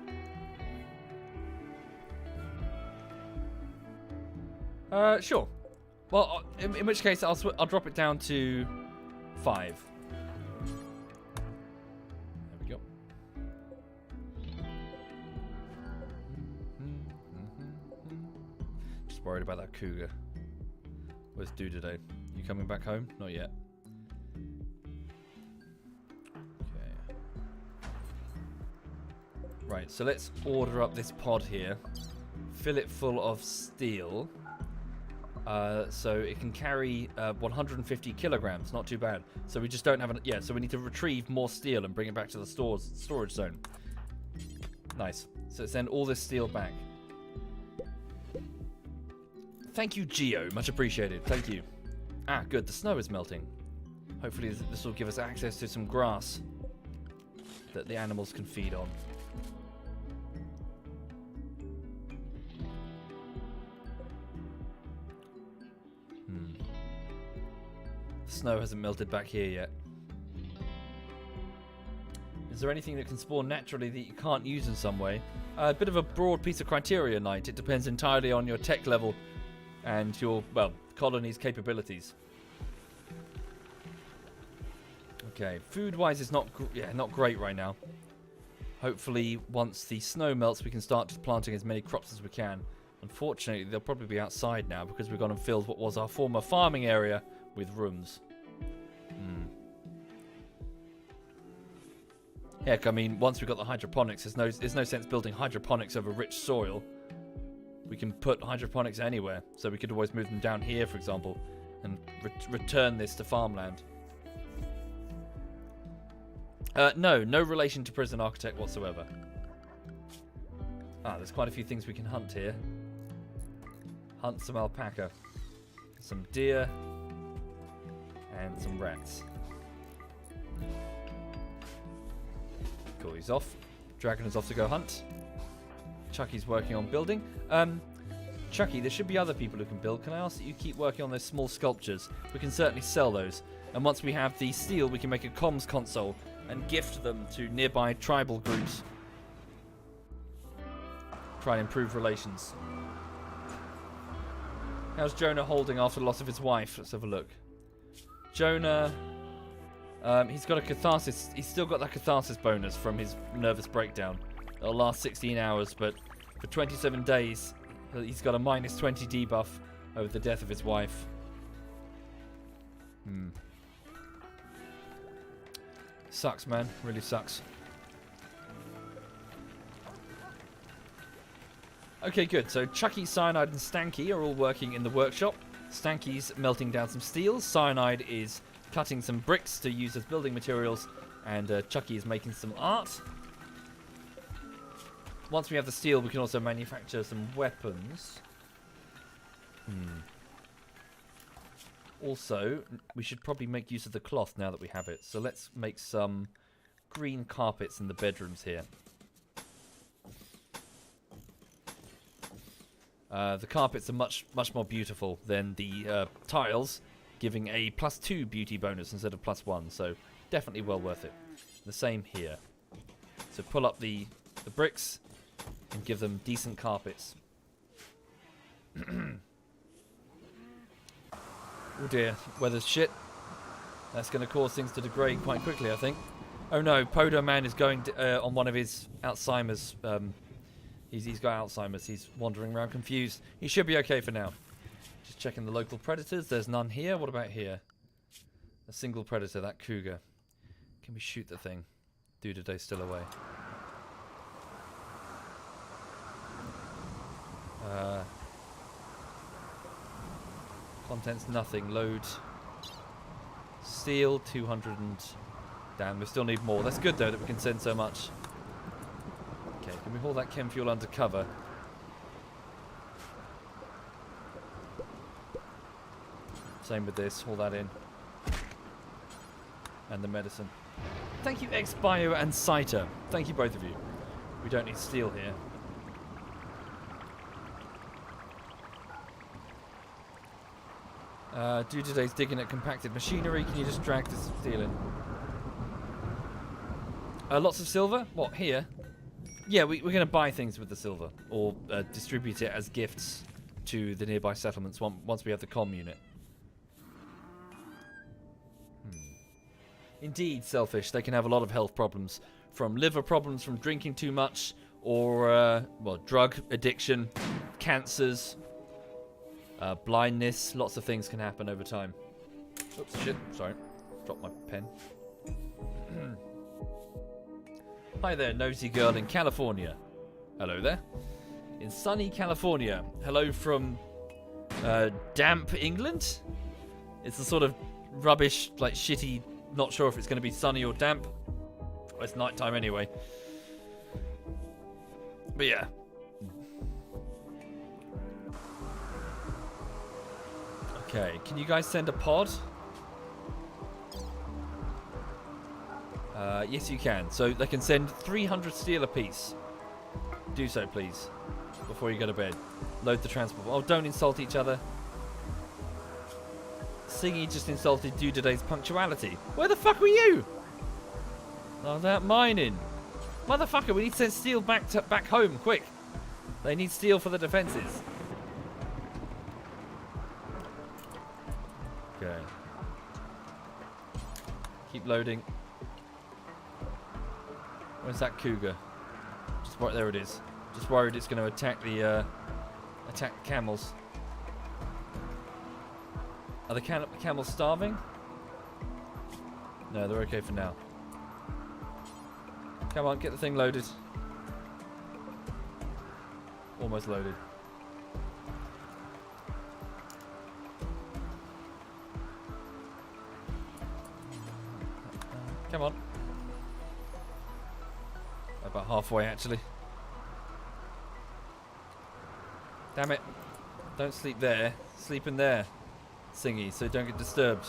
Speaker 1: Sure. Well, in which case, I'll drop it down to 5. There we go. worried about that cougar. Where's Today? You coming back home? Not yet. Okay. Right, so let's order up this pod here. Fill it full of steel. So it can carry 150 kilograms. Not too bad. So we just don't have yeah, so we need to retrieve more steel and bring it back to the storage zone. Nice. So send all this steel back. Thank you, Geo. Much appreciated. Thank you. Ah, good. The snow is melting. Hopefully this will give us access to some grass that the animals can feed on. The snow hasn't melted back here yet. Is there anything that can spawn naturally that you can't use in some way? A bit of a broad piece of criteria, Knight. It depends entirely on your tech level and your, well, colony's capabilities. Okay, food-wise it's not great right now. Hopefully, once the snow melts, we can start planting as many crops as we can. Unfortunately, they'll probably be outside now because we've gone and filled what was our former farming area with rooms. Heck, I mean, once we've got the hydroponics, there's no sense building hydroponics over rich soil. We can put hydroponics anywhere, so we could always move them down here, for example, and return this to farmland. No relation to Prison Architect whatsoever. Ah, there's quite a few things we can hunt here. Hunt some alpaca, some deer, and some rats. Cool, he's off. Dragon is off to go hunt. Chucky's working on building. Chucky, there should be other people who can build. Can I ask that you keep working on those small sculptures? We can certainly sell those. And once we have the steel, we can make a comms console and gift them to nearby tribal groups. Try and improve relations. How's Jonah holding after the loss of his wife? Let's have a look. Jonah, he's got a catharsis. He's still got that catharsis bonus from his nervous breakdown. It'll last 16 hours, but for 27 days, he's got a minus 20 debuff over the death of his wife. Sucks, man. Really sucks. Okay, good. So Chucky, Cyanide, and Stanky are all working in the workshop. Stanky's melting down some steel. Cyanide is cutting some bricks to use as building materials. And Chucky is making some art. Once we have the steel, we can also manufacture some weapons. Also, we should probably make use of the cloth now that we have it. So let's make some green carpets in the bedrooms here. The carpets are much more beautiful than the tiles, giving a +2 beauty bonus instead of +1. So definitely well worth it. The same here. So pull up the bricks and give them decent carpets. Oh dear, weather's shit. That's going to cause things to degrade quite quickly, I think. Oh no, Podo Man is going on one of his Alzheimer's. He's got Alzheimer's. He's wandering around confused. He should be okay for now. Just checking the local predators. There's none here. What about here? A single predator, that cougar. Can we shoot the thing? Today's still away. Contents nothing. Load. Steel 200 and... Damn, we still need more. That's good though that we can send so much. Okay, can we haul that chem fuel under cover? Same with this. Haul that in. And the medicine. Thank you, Xbio and Saita. Thank you, both of you. We don't need steel here. Today's digging at compacted machinery. Can you just drag this steel in? Lots of silver? What, here? Yeah, we're going to buy things with the silver. Or distribute it as gifts to the nearby settlements once we have the comm unit. Indeed, selfish. They can have a lot of health problems. From liver problems from drinking too much. Or, well, drug addiction. Cancers. Blindness, lots of things can happen over time. Oops, shit, sorry. Dropped my pen. Hi there, nosy girl in California. Hello there. In sunny California. Hello from damp England? It's the sort of rubbish, like shitty, not sure if it's going to be sunny or damp. Well, it's nighttime anyway. But yeah. Okay, can you guys send a pod? Yes, you can. So they can send 300 steel apiece. Do so, please, before you go to bed. Load the transport. Oh, don't insult each other. Singy just insulted you today's punctuality. Where the fuck were you? Oh, that mining. Motherfucker, we need to send steel back home, quick. They need steel for the defenses. Okay. Keep loading. Where's that cougar? Just right there it is. Just worried it's going to attack the camels. Are the camels starving? No, they're okay for now. Come on, get the thing loaded. Almost loaded. Come on. About halfway, actually. Damn it. Don't sleep there. Sleep in there, Singy, so don't get disturbed.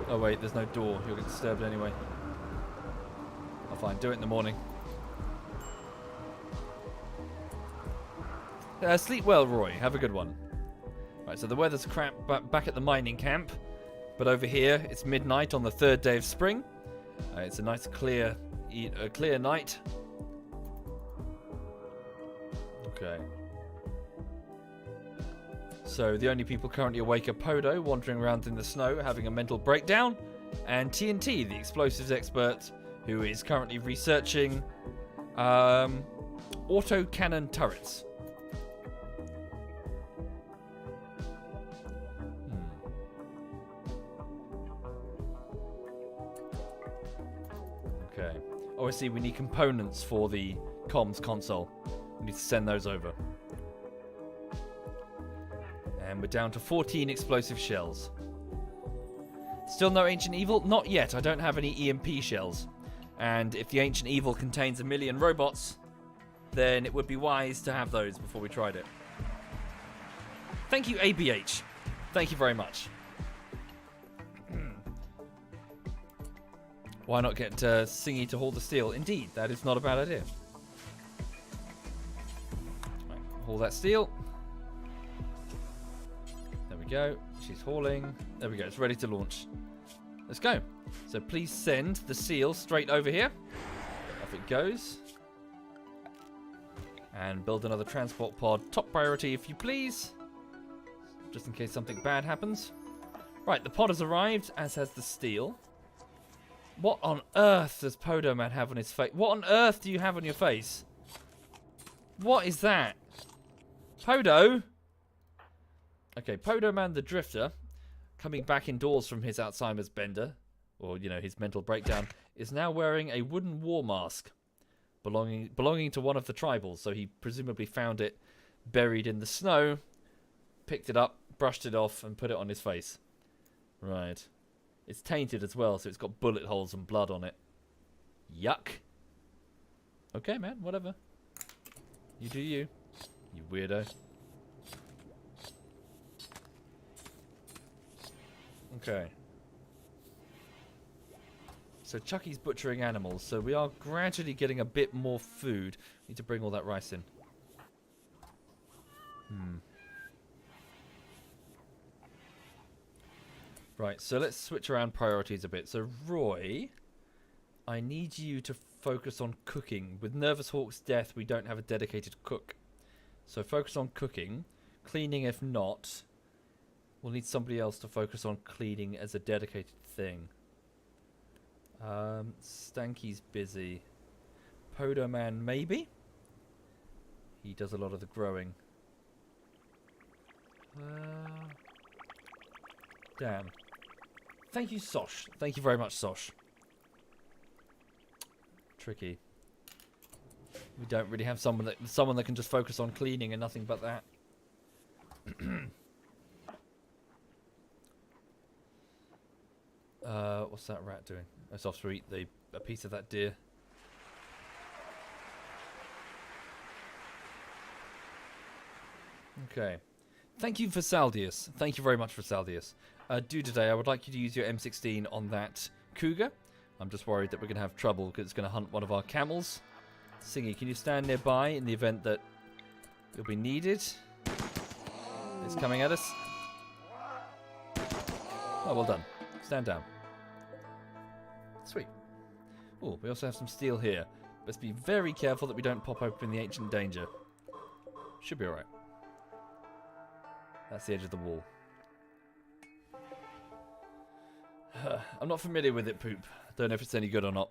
Speaker 1: Oh wait, there's no door. You'll get disturbed anyway. Oh fine, do it in the morning. Sleep well, Roy. Have a good one. Right, so the weather's crap back at the mining camp. But over here, it's midnight on the 3rd day of spring. It's a nice clear night. Okay. So the only people currently awake are Podo, wandering around in the snow, having a mental breakdown, and TNT, the explosives expert, who is currently researching autocannon turrets. Okay. Obviously, we need components for the comms console. We need to send those over. And we're down to 14 explosive shells. Still no Ancient Evil? Not yet. I don't have any EMP shells. And if the Ancient Evil contains 1 million robots, then it would be wise to have those before we tried it. Thank you, ABH. Thank you very much. Why not get Singy to haul the steel? Indeed, that is not a bad idea. Right, haul that steel. There we go. She's hauling. There we go. It's ready to launch. Let's go. So please send the seal straight over here. Off it goes. And build another transport pod. Top priority, if you please. Just in case something bad happens. Right, the pod has arrived, as has the steel. What on earth does Podo Man have on his face? What on earth do you have on your face? What is that? Podo? Okay, Podo Man the Drifter, coming back indoors from his Alzheimer's bender, or, you know, his mental breakdown, is now wearing a wooden war mask belonging to one of the tribals. So he presumably found it buried in the snow, picked it up, brushed it off, and put it on his face. Right. It's tainted as well, so it's got bullet holes and blood on it. Yuck. Okay, man, whatever. You do you. You weirdo. Okay. So Chucky's butchering animals, so we are gradually getting a bit more food. Need to bring all that rice in. Right, so let's switch around priorities a bit. So Roy, I need you to focus on cooking. With Nervous Hawk's death, we don't have a dedicated cook. So focus on cooking. Cleaning, if not, we'll need somebody else to focus on cleaning as a dedicated thing. Stanky's busy. Podo Man, maybe? He does a lot of the growing. Damn. Thank you, Sosh. Thank you very much, Sosh. Tricky. We don't really have someone that can just focus on cleaning and nothing but that. What's that rat doing? It's off to eat a piece of that deer. Okay. Thank you for Saldius. Thank you very much for Saldius. Today, I would like you to use your M16 on that cougar. I'm just worried that we're going to have trouble because it's going to hunt one of our camels. Singy, can you stand nearby in the event that you'll be needed? It's coming at us. Oh, well done. Stand down. Sweet. Oh, we also have some steel here. Let's be very careful that we don't pop open the ancient danger. Should be alright. That's the edge of the wall. I'm not familiar with it, Poop. Don't know if it's any good or not.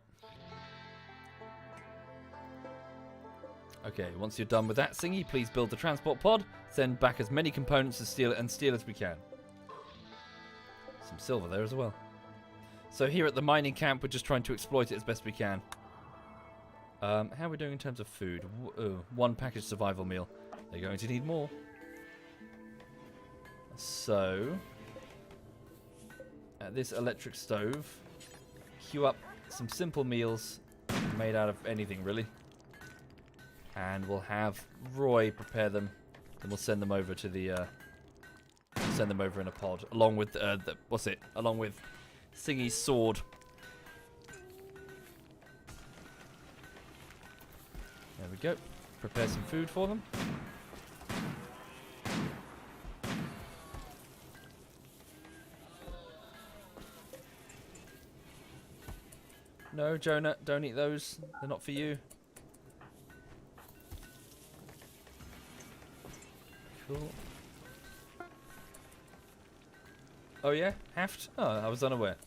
Speaker 1: Okay, once you're done with that, Singy, please build the transport pod. Send back as many components as steel as we can. Some silver there as well. So here at the mining camp, we're just trying to exploit it as best we can. How are we doing in terms of food? One packaged survival meal. They're going to need more. So, at this electric stove, queue up some simple meals made out of anything, really. And we'll have Roy prepare them, and we'll send them over to the, send them over in a pod, along with, along with Singy's sword. There we go. Prepare some food for them. No, Jonah, don't eat those. They're not for you. Cool. Oh yeah? Haft? Oh, I was unaware.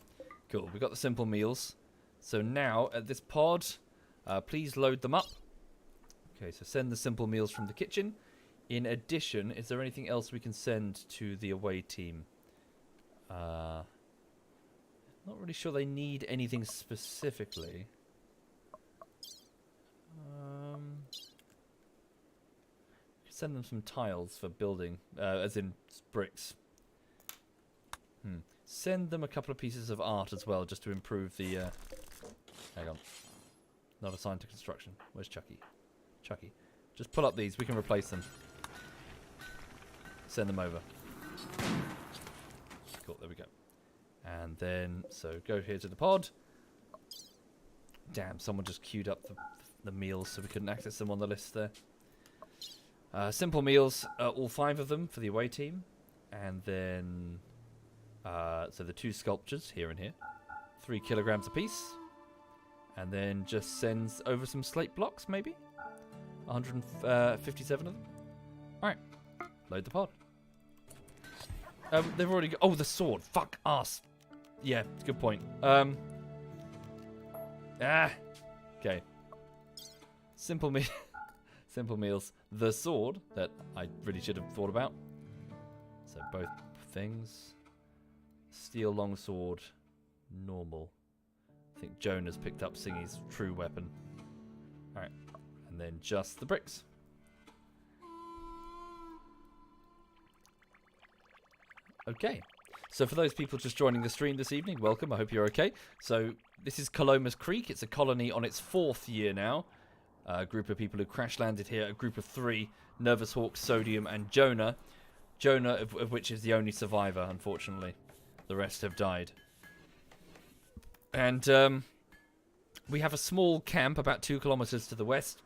Speaker 1: Cool, we got the simple meals. So now, at this pod, please load them up. Okay, so send the simple meals from the kitchen. In addition, is there anything else we can send to the away team? Not really sure they need anything specifically. Send them some tiles for building, as in bricks. Send them a couple of pieces of art as well, just to improve the... hang on. Not assigned to construction. Where's Chucky? Chucky. Just pull up these. We can replace them. Send them over. Cool, there we go. And then, so go here to the pod. Damn, someone just queued up the meals so we couldn't access them on the list there. Simple meals, all 5 of them for the away team. And then, so the 2 sculptures, here and here. 3 kilograms apiece. And then just sends over some slate blocks, maybe? 157 of them. Alright, load the pod. They've already got... Oh, the sword. Fuck ass. Yeah, good point. Okay. Simple meals. The sword that I really should have thought about. So both things. Steel longsword. Normal. I think Jonah's picked up Singy's true weapon. Alright. And then just the bricks. Okay. So for those people just joining the stream this evening, welcome. I hope you're okay. So this is Caloma's Creek. It's a colony on its 4th year now. A group of people who crash landed here. A group of 3. Nervous Hawk, Sodium, and Jonah. Jonah, of which is the only survivor, unfortunately. The rest have died. And we have a small camp about 2 kilometers to the west,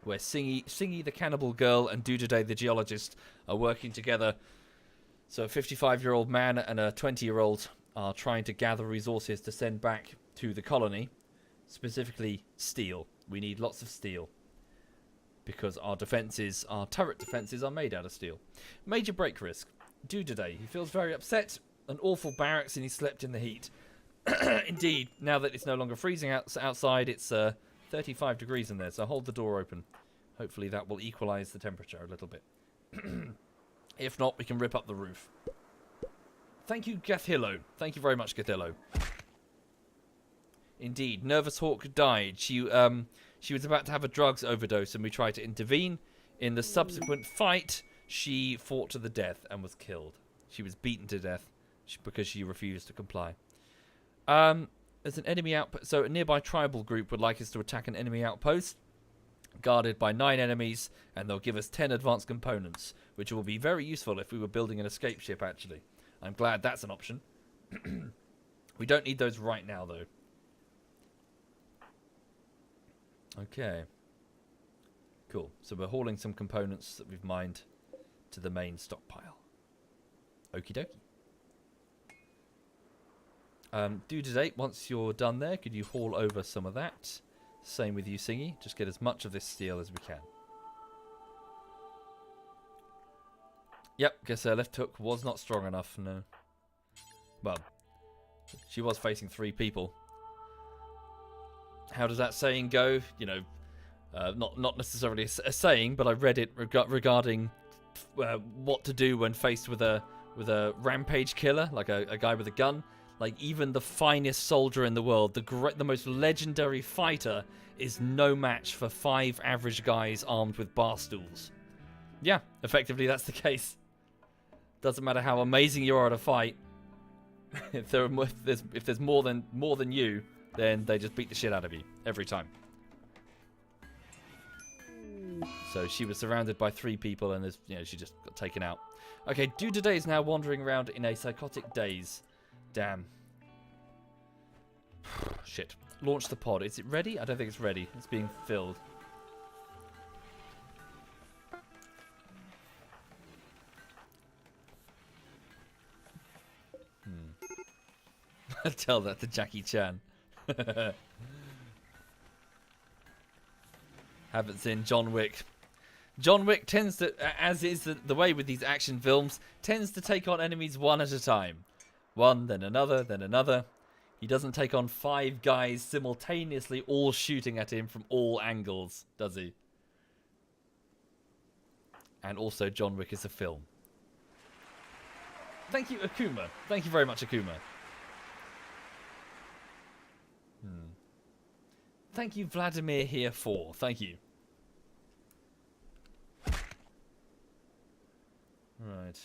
Speaker 1: where Singy the cannibal girl and Dudaday the geologist are working together. So a 55-year-old man and a 20-year-old are trying to gather resources to send back to the colony. Specifically, steel. We need lots of steel. Because our defences, our turret defences, are made out of steel. Major break risk. Dudaday. He feels very upset. An awful barracks and he slept in the heat. Indeed, now that it's no longer freezing outside, it's 35 degrees in there. So hold the door open. Hopefully that will equalise the temperature a little bit. If not, we can rip up the roof. Thank you, Gathillo. Thank you very much, Gathillo. Indeed, Nervous Hawk died. She was about to have a drugs overdose, and we tried to intervene. In the subsequent fight, she fought to the death and was killed. She was beaten to death because she refused to comply. There's an enemy outpost. So a nearby tribal group would like us to attack an enemy outpost, guarded by 9 enemies, and they'll give us 10 advanced components, which will be very useful if we were building an escape ship, actually. I'm glad that's an option. We don't need those right now, though. Okay. Cool. So we're hauling some components that we've mined to the main stockpile. Okie dokie. Due to date, once you're done there, could you haul over some of that? Same with you, Singy. Just get as much of this steel as we can. Yep, guess her left hook was not strong enough, no. Well, she was facing 3 people. How does that saying go? You know, not necessarily a saying, but I read it regarding what to do when faced with a rampage killer, like a guy with a gun. Like, even the finest soldier in the world, the most legendary fighter, is no match for 5 average guys armed with bar stools. Yeah, effectively that's the case. Doesn't matter how amazing you are at a fight. if there's more than you, then they just beat the shit out of you every time. So she was surrounded by 3 people, and she just got taken out. Okay, Dude Today is now wandering around in a psychotic daze. Damn. Shit. Launch the pod. Is it ready? I don't think it's ready. It's being filled. Tell that to Jackie Chan. Haven't seen John Wick. John Wick tends to, as is the way with these action films, tends to take on enemies one at a time. One, then another, then another. He doesn't take on 5 guys simultaneously all shooting at him from all angles, does he? And also, John Wick is a film. Thank you, Akuma. Thank you very much, Akuma. Thank you, Vladimir here for. Thank you. Right.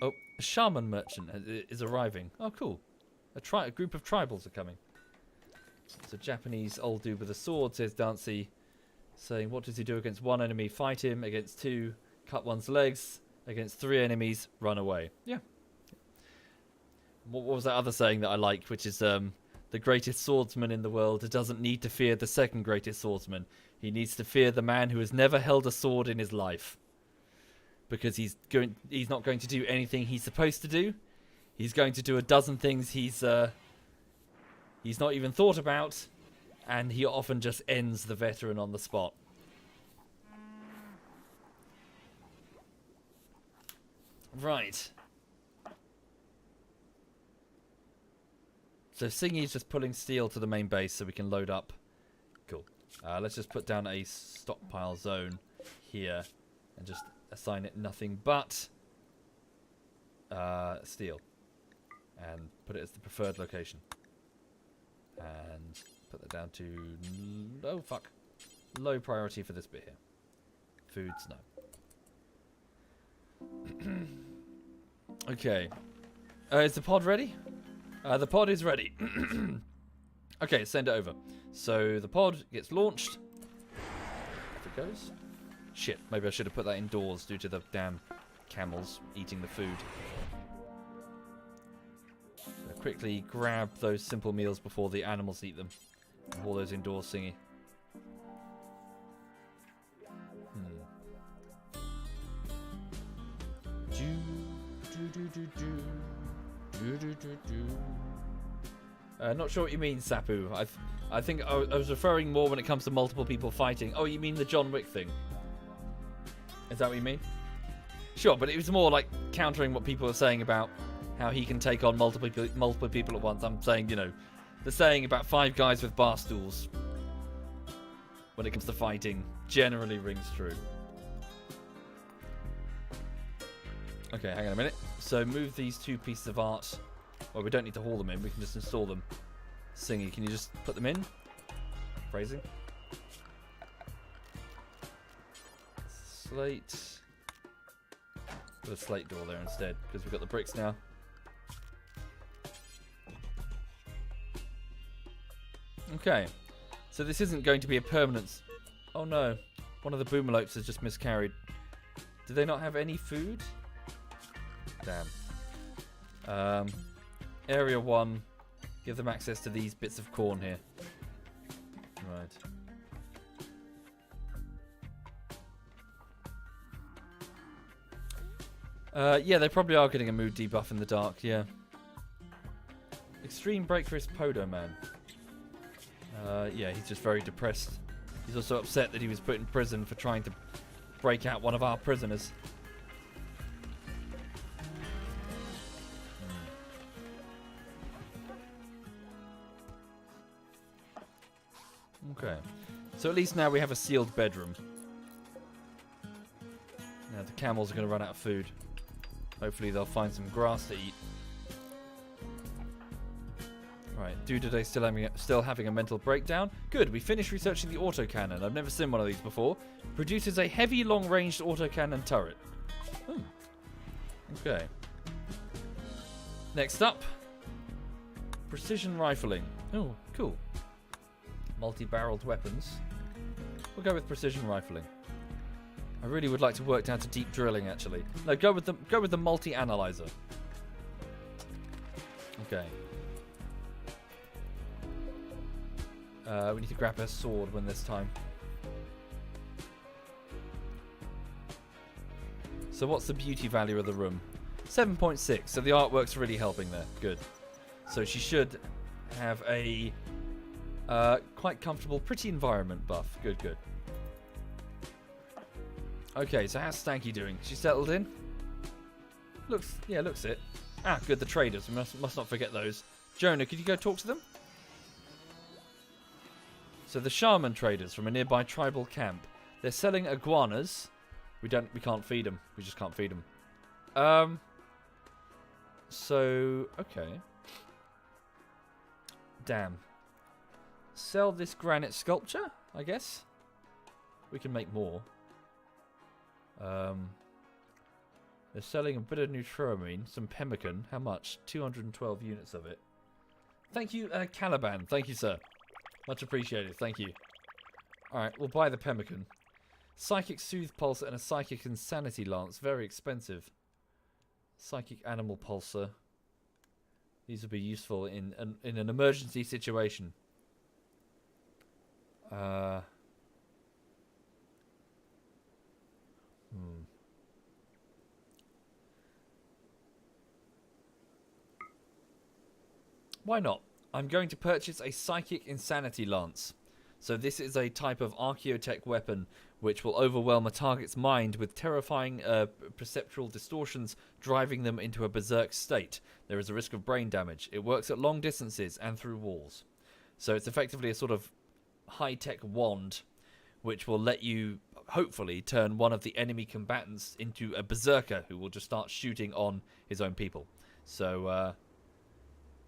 Speaker 1: Oh, a shaman merchant is arriving. Oh, cool. A group of tribals are coming. It's a Japanese old dude with a sword, says Dancy, saying, what does he do against 1 enemy? Fight him. Against 2, cut one's legs. Against 3 enemies, run away. Yeah. What was that other saying that I liked, which is the greatest swordsman in the world doesn't need to fear the second greatest swordsman. He needs to fear the man who has never held a sword in his life. Because he's not going to do anything he's supposed to do. He's going to do a dozen things he's not even thought about, and he often just ends the veteran on the spot. Right. So Singy's just pulling steel to the main base so we can load up. Cool. Let's just put down a stockpile zone here and just assign it nothing but steel. And put it as the preferred location. And put that down to... oh, fuck. Low priority for this bit here. Foods, no. Okay. Is the pod ready? The pod is ready. Okay, send it over. So the pod gets launched. Off it goes. Shit, maybe I should have put that indoors due to the damn camels eating the food. So quickly grab those simple meals before the animals eat them. All those indoors, Singy. Not sure what you mean, Sapu. I think I was referring more when it comes to multiple people fighting. Oh, you mean the John Wick thing? Is that what you mean? Sure, but it was more like countering what people are saying about how he can take on multiple people at once. I'm saying, the saying about 5 guys with bar stools. when it comes to fighting generally rings true. Okay, hang on a minute. So move these 2 pieces of art. Well, we don't need to haul them in. We can just install them. Singy, can you just put them in? Phrasing. Slate. Put a slate door there instead, because we've got the bricks now. Okay. So this isn't going to be a permanent... Oh no. One of the boomalopes has just miscarried. Do they not have any food? Damn. Area 1. Give them access to these bits of corn here. Right. Yeah, they probably are getting a mood debuff in the dark, yeah. Extreme break for his Podo man. Yeah, he's just very depressed. He's also upset that he was put in prison for trying to break out one of our prisoners. Okay. So at least now we have a sealed bedroom. Now the camels are going to run out of food. Hopefully they'll find some grass to eat. Right, Duda still having a mental breakdown. Good, we finished researching the autocannon. I've never seen one of these before. Produces a heavy long-ranged autocannon turret. Okay. Next up, precision rifling. Oh, cool. Multi-barreled weapons. We'll go with precision rifling. I really would like to work down to deep drilling, actually. No, go with the multi-analyzer. Okay. We need to grab her sword when there's time. So what's the beauty value of the room? 7.6. So the artwork's really helping there. Good. So she should have a quite comfortable, pretty environment buff. Good, good. Okay, so how's Stanky doing? She settled in? Looks it. Ah, good, the traders. We must not forget those. Jonah, could you go talk to them? So the shaman traders from a nearby tribal camp. They're selling iguanas. We can't feed them. We just can't feed them. So, okay. Damn. Sell this granite sculpture, I guess. We can make more. They're selling a bit of neutramine, some pemmican. How much? 212 units of it. Thank you, Caliban. Thank you, sir. Much appreciated. Thank you. Alright, we'll buy the pemmican. Psychic Soothe Pulsar and a Psychic Insanity Lance. Very expensive. Psychic Animal Pulsar. These will be useful in an emergency situation. Why not? I'm going to purchase a Psychic Insanity Lance. So this is a type of archaeotech weapon which will overwhelm a target's mind with terrifying perceptual distortions, driving them into a berserk state. There is a risk of brain damage. It works at long distances and through walls. So it's effectively a sort of high-tech wand which will let you, hopefully, turn one of the enemy combatants into a berserker who will just start shooting on his own people. So,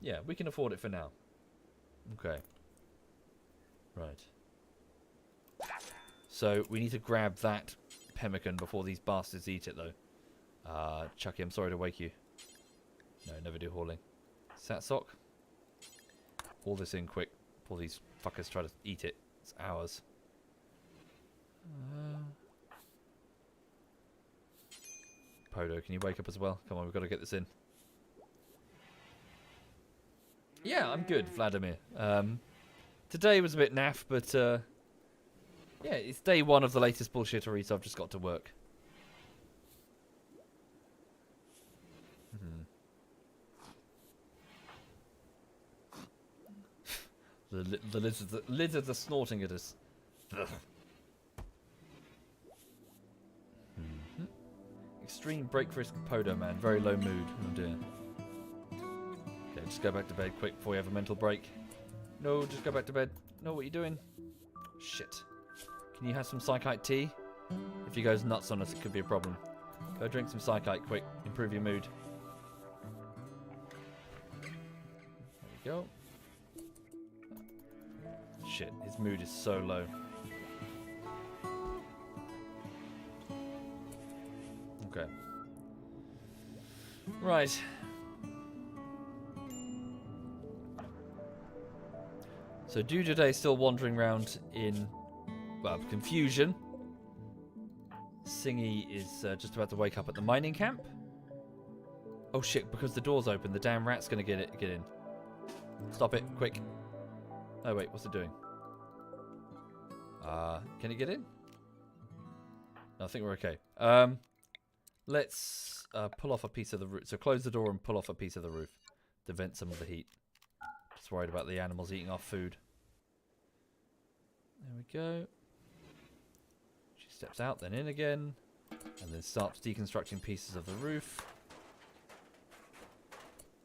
Speaker 1: yeah, we can afford it for now. Okay. Right. So, we need to grab that pemmican before these bastards eat it, though. Chucky, I'm sorry to wake you. No, never do hauling. Satsock. Haul this in quick before these fuckers try to eat it. It's ours. Podo, can you wake up as well? Come on, we've got to get this in. Yeah, I'm good, Vladimir. Today was a bit naff, but yeah, it's day one of the latest bullshittery, so I've just got to work. The lizards are snorting at us. Extreme break risk Podo man, very low mood. Oh dear. Okay, just go back to bed quick before we have a mental break. No, just go back to bed. No, what are you doing? Shit. Can you have some psychite tea? If he goes nuts on us, it could be a problem. Go drink some psychite quick. Improve your mood. There we go. Shit, his mood is so low. Okay. Right. So Dude today is still wandering around in, well, confusion. Singy is just about to wake up at the mining camp. Oh shit, because the door's open, the damn rat's gonna get in. Stop it, quick. Oh wait, what's it doing? Can it get in? No, I think we're okay. Let's pull off a piece of the roof. So close the door and pull off a piece of the roof to vent some of the heat. Just worried about the animals eating our food. There we go. She steps out, then in again, and then starts deconstructing pieces of the roof.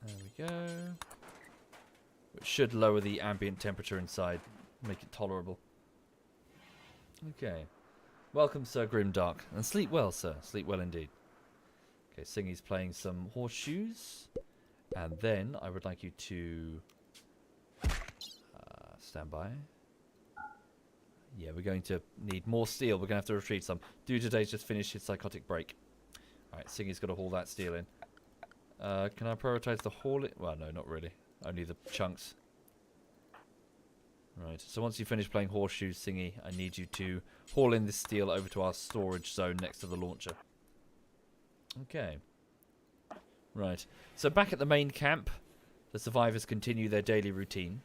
Speaker 1: There we go. Which should lower the ambient temperature inside, make it tolerable. Okay. Welcome, Sir Grimdark. And sleep well, sir. Sleep well indeed. Okay, Singy's playing some horseshoes. And then I would like you to stand by. Yeah, we're going to need more steel. We're going to have to retrieve some. Dude today's just finished his psychotic break. Alright, Singy's got to haul that steel in. Can I prioritize the haul it? Well, no, not really. Only the chunks. Right, so once you finish playing horseshoes, Singy, I need you to haul in this steel over to our storage zone next to the launcher. Okay. Right, so back at the main camp, the survivors continue their daily routine.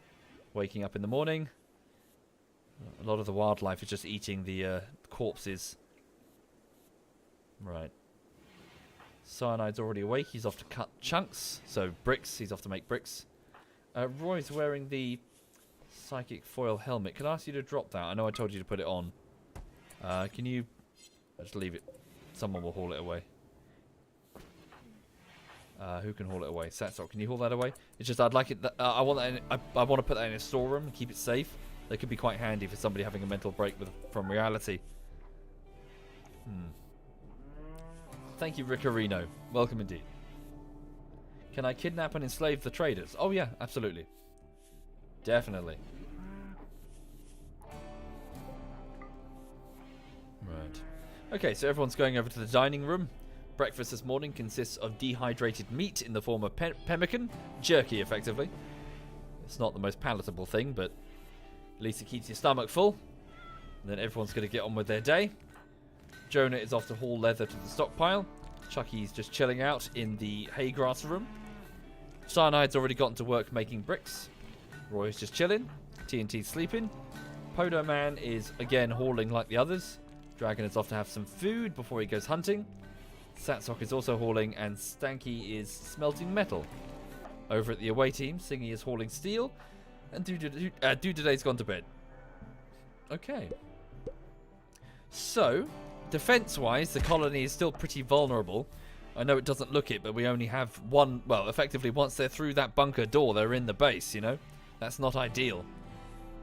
Speaker 1: Waking up in the morning. A lot of the wildlife is just eating the corpses. Right. Cyanide's already awake. He's off to cut chunks. So bricks. He's off to make bricks. Roy's wearing the psychic foil helmet. Can I ask you to drop that? I know I told you to put it on. Can you... just leave it. Someone will haul it away. Who can haul it away? Satsok, can you haul that away? It's just I'd like it... I want that in, I want to put that in a storeroom and keep it safe. That could be quite handy for somebody having a mental break from reality. Thank you, Riccarino. Welcome indeed. Can I kidnap and enslave the traders? Oh yeah, absolutely. Definitely. Right. Okay, so everyone's going over to the dining room. Breakfast this morning consists of dehydrated meat in the form of pemmican, jerky effectively. It's not the most palatable thing, but at least it keeps your stomach full. And then everyone's going to get on with their day. Jonah is off to haul leather to the stockpile. Chucky's just chilling out in the hay grass room. Cyanide's already gotten to work making bricks. Roy's just chilling. TNT's sleeping. Podo Man is again hauling like the others. Dragon is off to have some food before he goes hunting. Satsok is also hauling, and Stanky is smelting metal. Over at the away team, Singy is hauling steel, and Dude Today's gone to bed. Okay. So, defense-wise, the colony is still pretty vulnerable. I know it doesn't look it, but we only have one... Well, effectively, once they're through that bunker door, they're in the base, you know? That's not ideal.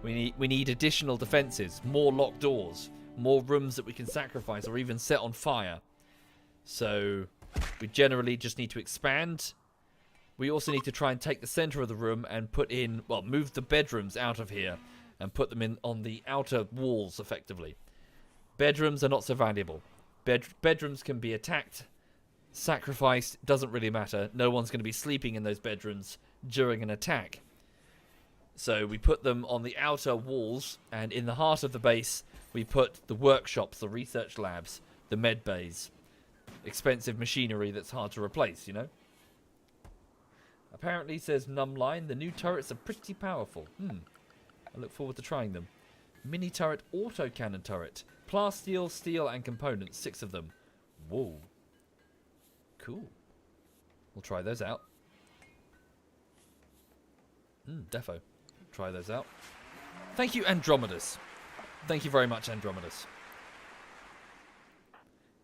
Speaker 1: We need additional defenses, more locked doors, more rooms that we can sacrifice or even set on fire. So, we generally just need to expand. We also need to try and take the center of the room and put in... Well, move the bedrooms out of here and put them in on the outer walls, effectively. Bedrooms are not so valuable. Bedrooms can be attacked, sacrificed, doesn't really matter. No one's going to be sleeping in those bedrooms during an attack. So we put them on the outer walls, and in the heart of the base, we put the workshops, the research labs, the med bays. Expensive machinery that's hard to replace, you know? Apparently, says Numline, the new turrets are pretty powerful. I look forward to trying them. Mini turret, autocannon turret. Plasteel, steel, and components. 6 of them. Whoa. Cool. We'll try those out. Defo. Try those out. Thank you, Andromedus. Thank you very much, Andromedus.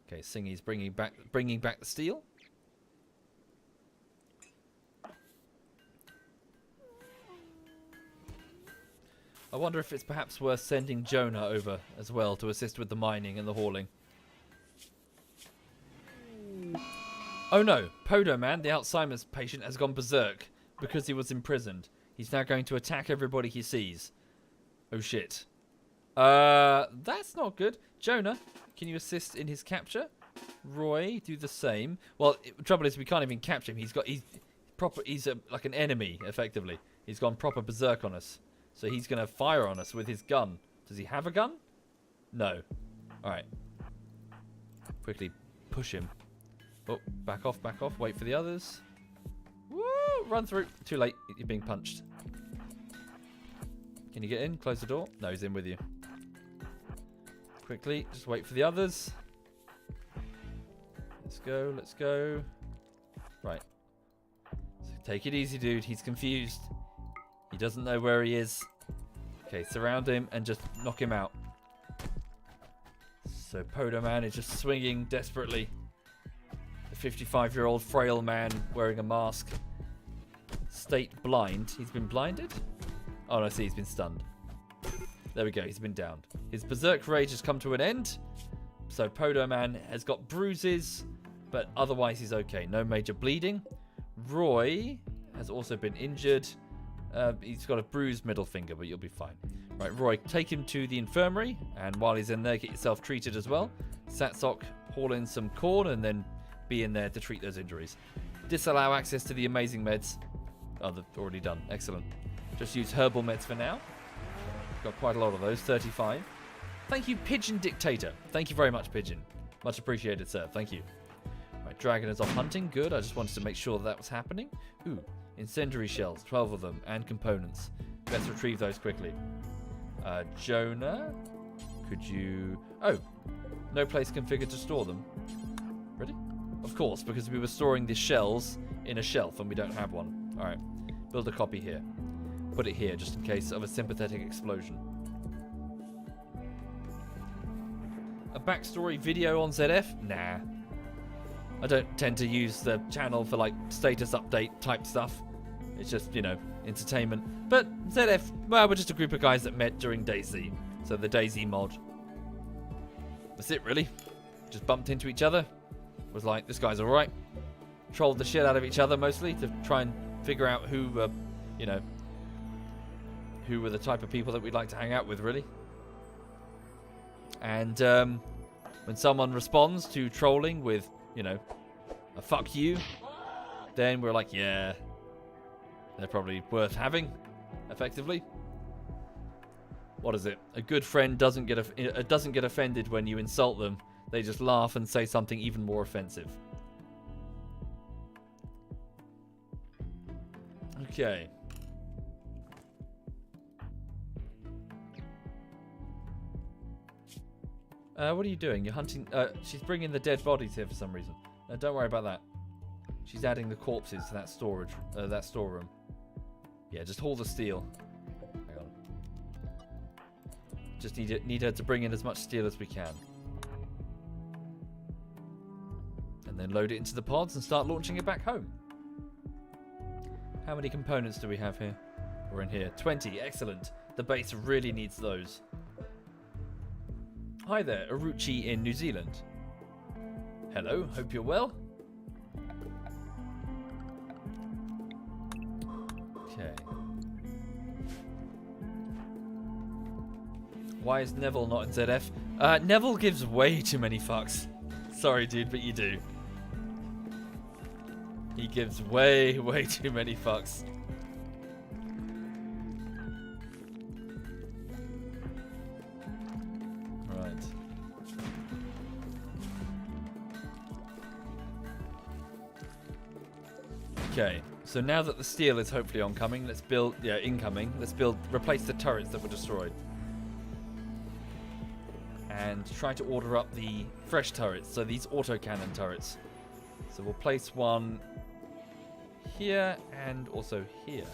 Speaker 1: Okay, Singy's bringing back the steel. I wonder if it's perhaps worth sending Jonah over as well to assist with the mining and the hauling. Oh no, Podo Man, the Alzheimer's patient, has gone berserk because he was imprisoned. He's now going to attack everybody he sees. Oh shit. That's not good. Jonah, can you assist in his capture? Roy, do the same. Well, the trouble is we can't even capture him. He's like an enemy, effectively. He's gone proper berserk on us. So he's going to fire on us with his gun. Does he have a gun? No. Alright. Quickly push him. Oh, back off, back off. Wait for the others. Woo! Run through. Too late. You're being punched. Can you get in? Close the door? No, he's in with you. Quickly. Just wait for the others. Let's go. Let's go. Right. So take it easy, dude. He's confused. He doesn't know where he is. Okay, surround him and just knock him out. So Podo Man is just swinging desperately. The 55-year-old frail man wearing a mask. State blind. He's been blinded? Oh, no, I see. He's been stunned. There we go. He's been downed. His berserk rage has come to an end. So Podo Man has got bruises, but otherwise he's okay. No major bleeding. Roy has also been injured. He's got a bruised middle finger, but you'll be fine. Right, Roy, take him to the infirmary, and while he's in there, get yourself treated as well. Satsok, haul in some corn, and then be in there to treat those injuries. Disallow access to the amazing meds. Oh, they're already done. Excellent. Just use herbal meds for now. Got quite a lot of those, 35. Thank you, Pigeon Dictator. Thank you very much, Pigeon. Much appreciated, sir. Thank you. Right, Dragon is off hunting. Good. I just wanted to make sure that was happening. Ooh. Incendiary shells, 12 of them, and components. Let's retrieve those quickly. Jonah, could you... Oh, no place configured to store them. Ready? Of course, because we were storing the shells in a shelf and we don't have one. Alright, build a copy here. Put it here just in case of a sympathetic explosion. A backstory video on ZF? Nah. I don't tend to use the channel for like status update type stuff. It's just, you know, entertainment. But ZF, well, we're just a group of guys that met during DayZ. So the DayZ mod. That's it, really. Just bumped into each other. Was like, this guy's alright. Trolled the shit out of each other mostly to try and figure out who, you know, who were the type of people that we'd like to hang out with, really. And when someone responds to trolling with, you know, a fuck you, then we're like, yeah, they're probably worth having, effectively. What is it? A good friend doesn't get offended when you insult them. They just laugh and say something even more offensive. Okay. What are you doing? You're hunting... she's bringing the dead bodies here for some reason. Don't worry about that. She's adding the corpses to that storage, that storeroom. Yeah, just haul the steel. Hang on. Just need her to bring in as much steel as we can. And then load it into the pods and start launching it back home. How many components do we have here? We're in here. 20. Excellent. The base really needs those. Hi there, Aruchi in New Zealand. Hello, hope you're well. Okay. Why is Neville not in ZF? Neville gives way too many fucks. Sorry, dude, but you do. He gives way too many fucks. Okay, so now that the steel is hopefully oncoming, let's build, incoming, replace the turrets that were destroyed. And try to order up the fresh turrets, so these autocannon turrets. So we'll place one here and also here.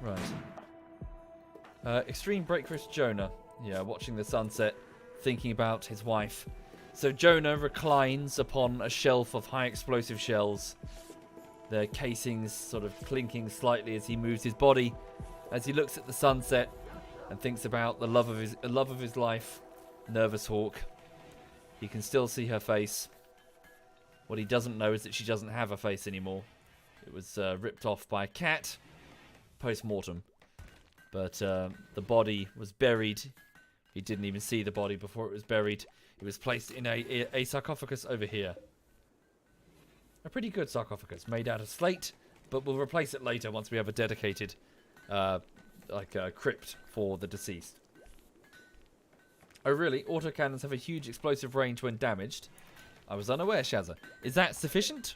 Speaker 1: Right. Extreme Breakfast Jonah. Yeah, watching the sunset, thinking about his wife. So Jonah reclines upon a shelf of high explosive shells The casings sort of clinking slightly as he moves his body, as he looks at the sunset and thinks about the love of his life, Nervous Hawk. He can still see her face. What he doesn't know is that she doesn't have a face anymore. It was ripped off by a cat, post-mortem. But the body was buried. He didn't even see the body before it was buried. It was placed in a sarcophagus over here. A pretty good sarcophagus, made out of slate, but we'll replace it later once we have a dedicated crypt for the deceased. Oh really? Autocannons have a huge explosive range when damaged. I was unaware, Shazza. Is that sufficient?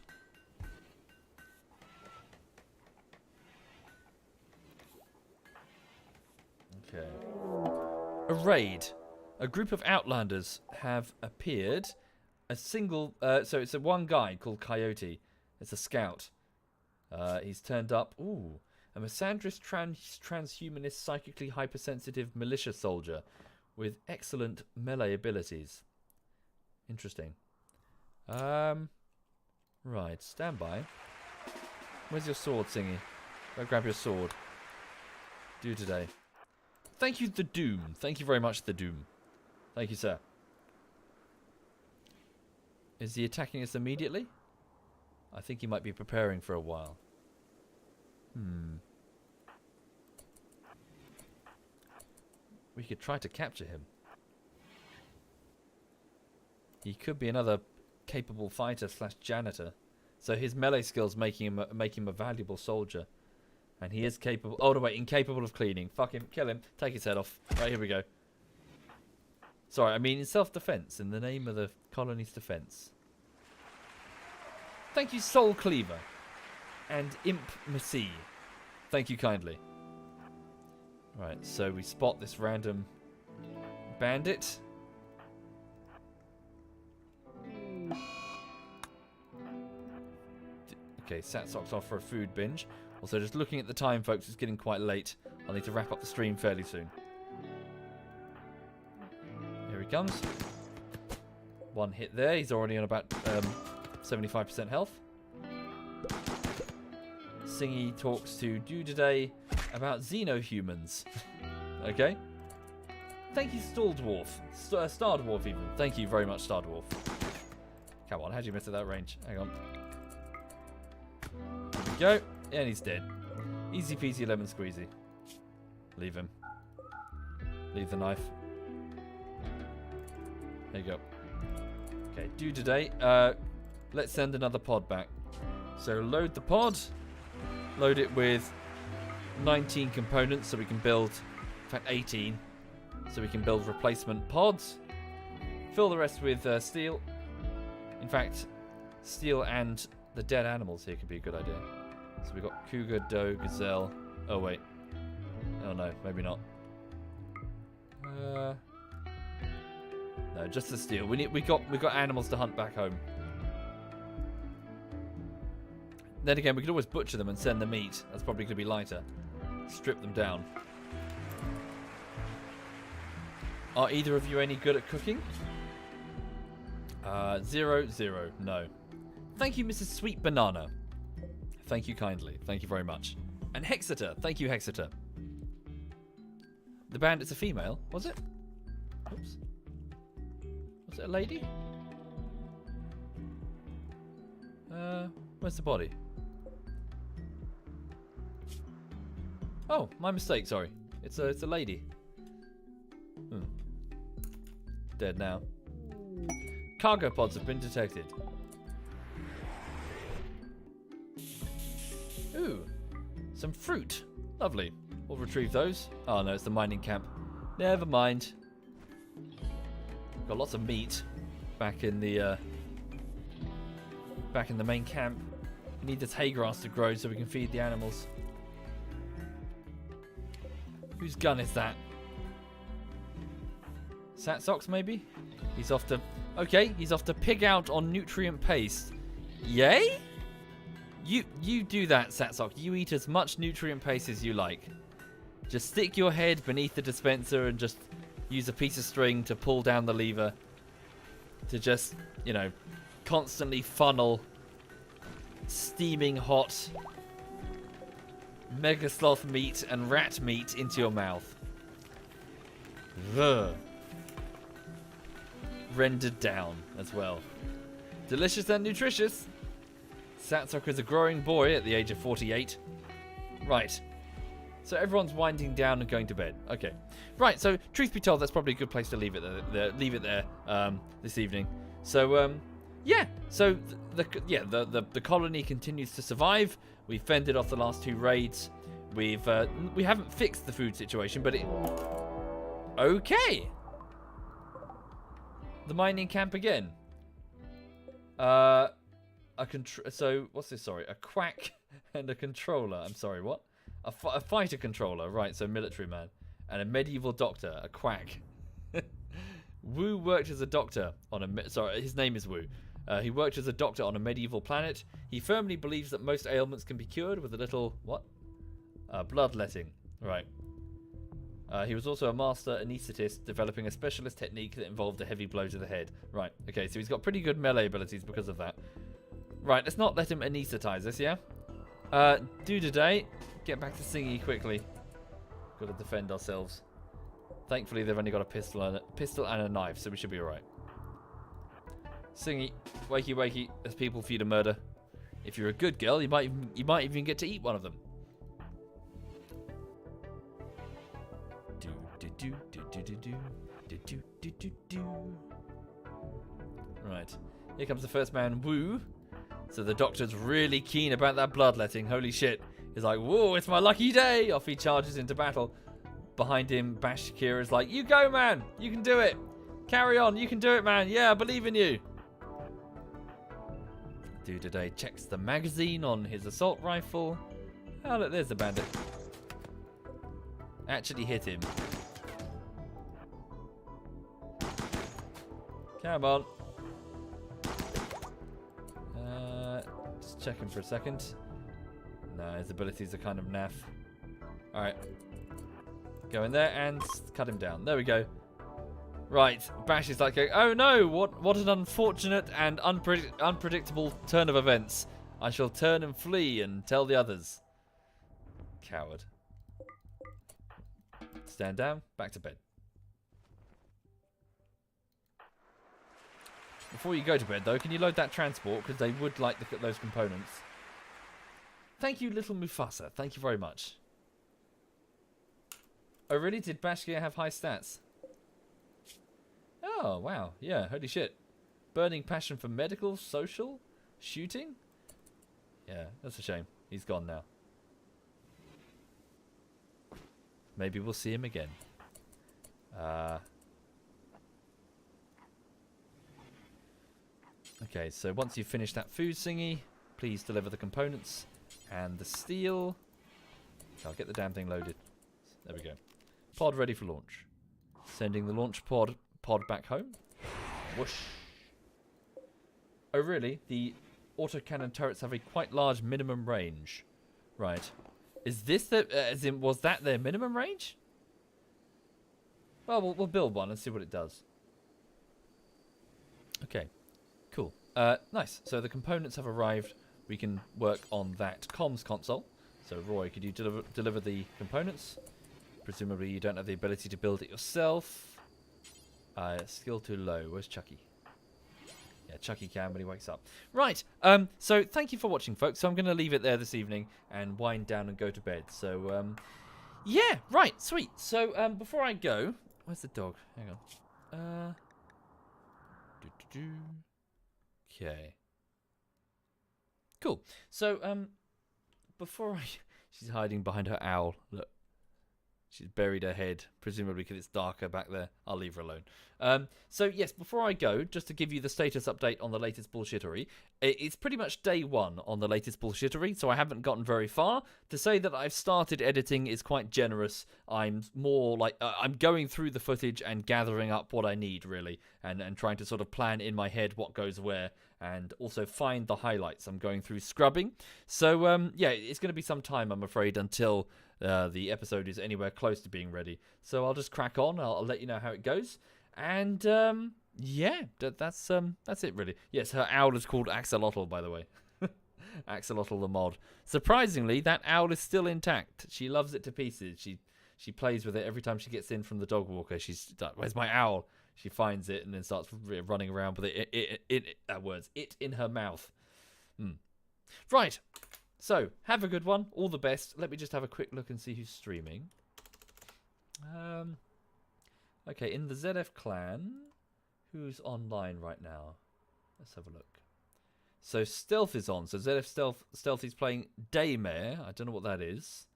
Speaker 1: Okay. A raid. A group of Outlanders have appeared. A single... so it's a one guy called Coyote. It's a scout. He's turned up... Ooh. A misandrist transhumanist psychically hypersensitive militia soldier with excellent melee abilities. Interesting. Right. Stand by. Where's your sword, Singy? Go grab your sword. Do today. Thank you, The Doom. Thank you very much, The Doom. Thank you, sir. Is he attacking us immediately? I think he might be preparing for a while. We could try to capture him. He could be another capable fighter / janitor. So his melee skills make him a valuable soldier. And he is capable... Oh, no, wait. Incapable of cleaning. Fuck him. Kill him. Take his head off. Right, here we go. Sorry, I mean in self-defense. In the name of the colony's defense. Thank you, Soul Cleaver. And Imp Messi. Thank you kindly. Right, so we spot this random bandit. Okay, Satsok's off for a food binge. Also, just looking at the time, folks, it's getting quite late. I'll need to wrap up the stream fairly soon. Here he comes. One hit there. He's already on about 75% health. Singy talks to Dudaday about xenohumans. Okay. Thank you, Star Dwarf even. Thank you very much, Star Dwarf. Come on, how'd you miss at that range? Hang on. There we go. And he's dead. Easy peasy lemon squeezy. Leave him. Leave the knife. There you go. Okay, Dudaday. Let's send another pod back. So load the pod. Load it with 19 components so we can build, in fact 18, so we can build replacement pods. Fill the rest with steel. In fact, steel and the dead animals here could be a good idea. So we've got cougar, doe, gazelle. Oh wait. Oh no, maybe not. No, just the steel. We got animals to hunt back home. Then again, we could always butcher them and send the meat. That's probably going to be lighter. Strip them down. Are either of you any good at cooking? 0, 0. No. Thank you, Mrs. Sweet Banana. Thank you kindly. Thank you very much. And Hexeter. Thank you, Hexeter. The bandit's a female, was it? Oops. Was it a lady? Where's the body? Oh, my mistake, sorry. It's a lady. Dead now. Cargo pods have been detected. Ooh, some fruit. Lovely. We'll retrieve those. Oh no, it's the mining camp. Never mind. Got lots of meat back in the main camp. We need this hay grass to grow so we can feed the animals. Whose gun is that? Satsox, maybe? He's off to... Okay, he's off to pig out on nutrient paste. Yay? You do that, Satsox. You eat as much nutrient paste as you like. Just stick your head beneath the dispenser and just use a piece of string to pull down the lever. To just, you know, constantly funnel steaming hot mega sloth meat and rat meat into your mouth. Ugh. Rendered down as well. Delicious and nutritious. Satsok is a growing boy at the age of 48. Right. So everyone's winding down and going to bed. Okay. Right, so truth be told, that's probably a good place to leave it there, this evening. So, yeah. So, the colony continues to survive. We've fended off the last 2 raids. We haven't fixed the food situation, but it... Okay. The mining camp again. So, what's this? Sorry. A quack and a controller. I'm sorry, what? A fighter controller. Right, so military man. And a medieval doctor. A quack. Wu worked as a doctor on a... Sorry, his name is Wu. He worked as a doctor on a medieval planet. He firmly believes that most ailments can be cured with a little... What? Bloodletting. Right. He was also a master anaesthetist, developing a specialist technique that involved a heavy blow to the head. Right, okay, so he's got pretty good melee abilities because of that. Right, let's not let him anesthetize us, yeah? Do today. Get back to Singy quickly. Got to defend ourselves. Thankfully, they've only got a pistol and a knife, so we should be alright. Singy, wakey wakey, there's people for you to murder. If you're a good girl, you might even get to eat one of them. Right, here comes the first man, Wu. So the doctor's really keen about that bloodletting. Holy shit. He's like, whoa, it's my lucky day. Off he charges into battle. Behind him, Bashkir is like, you go, man. You can do it. Carry on. You can do it, man. Yeah, I believe in you. Dude today checks the magazine on his assault rifle. Oh, look, there's the bandit. Actually hit him. Come on. Just checking for a second. No, his abilities are kind of naff. Alright. Go in there and cut him down. There we go. Right. Bash is like, oh no, what an unfortunate and unpredictable turn of events. I shall turn and flee and tell the others. Coward. Stand down. Back to bed. Before you go to bed, though, can you load that transport? Because they would like to look at those components. Thank you, little Mufasa. Thank you very much. Oh, really? Did Bashkir have high stats? Oh, wow. Yeah, holy shit. Burning passion for medical, social, shooting? Yeah, that's a shame. He's gone now. Maybe we'll see him again. Okay, so once you've finished that food singy, please deliver the components and the steel. I'll get the damn thing loaded. There we go. Pod ready for launch. Sending the launch pod back home. Whoosh. Oh, really? The autocannon turrets have a quite large minimum range. Right. Is this the... was that their minimum range? Well, we'll build one and see what it does. Okay. Cool. Nice. So the components have arrived. We can work on that comms console. So, Roy, could you deliver the components? Presumably you don't have the ability to build it yourself. Skill too low. Where's Chucky? Yeah, Chucky can when he wakes up. Right. So thank you for watching, folks. So I'm going to leave it there this evening and wind down and go to bed. So, yeah. Right. Sweet. So, before I go... Where's the dog? Hang on. Okay. Cool. So, before I... She's hiding behind her owl. Look. She's buried her head, presumably because it's darker back there. I'll leave her alone. So, yes, before I go, just to give you the status update on the latest bullshittery, it's pretty much day one on the latest bullshittery, so I haven't gotten very far. To say that I've started editing is quite generous. I'm more like, I'm going through the footage and gathering up what I need, really, and trying to sort of plan in my head what goes where, and also find the highlights. I'm going through scrubbing. So, yeah, it's going to be some time, I'm afraid, until... the episode is anywhere close to being ready. So I'll just crack on. I'll let you know how it goes. And, yeah, that's it, really. Yes, her owl is called Axolotl, by the way. Axolotl the mod. Surprisingly, that owl is still intact. She loves it to pieces. She plays with it every time she gets in from the dog walker. She's like, "Where's my owl?" She finds it and then starts running around with it in her mouth. Right. So, have a good one. All the best. Let me just have a quick look and see who's streaming. Okay, in the ZF clan, who's online right now? Let's have a look. So Stealth is on. So ZF Stealth is playing Daymare. I don't know what that is.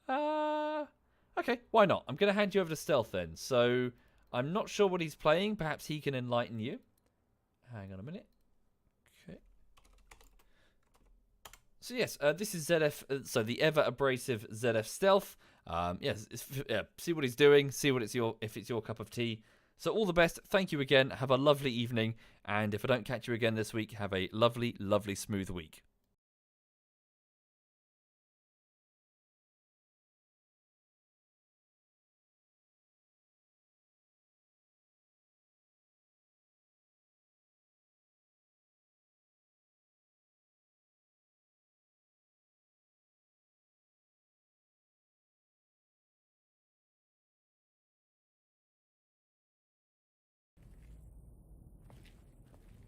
Speaker 1: Okay, why not? I'm going to hand you over to Stealth then. So I'm not sure what he's playing. Perhaps he can enlighten you. Hang on a minute. Okay. So yes, this is ZF. So the ever abrasive ZF Stealth. Yes, see what he's doing. See what if it's your cup of tea. So all the best. Thank you again. Have a lovely evening. And if I don't catch you again this week, have a lovely, lovely, smooth week.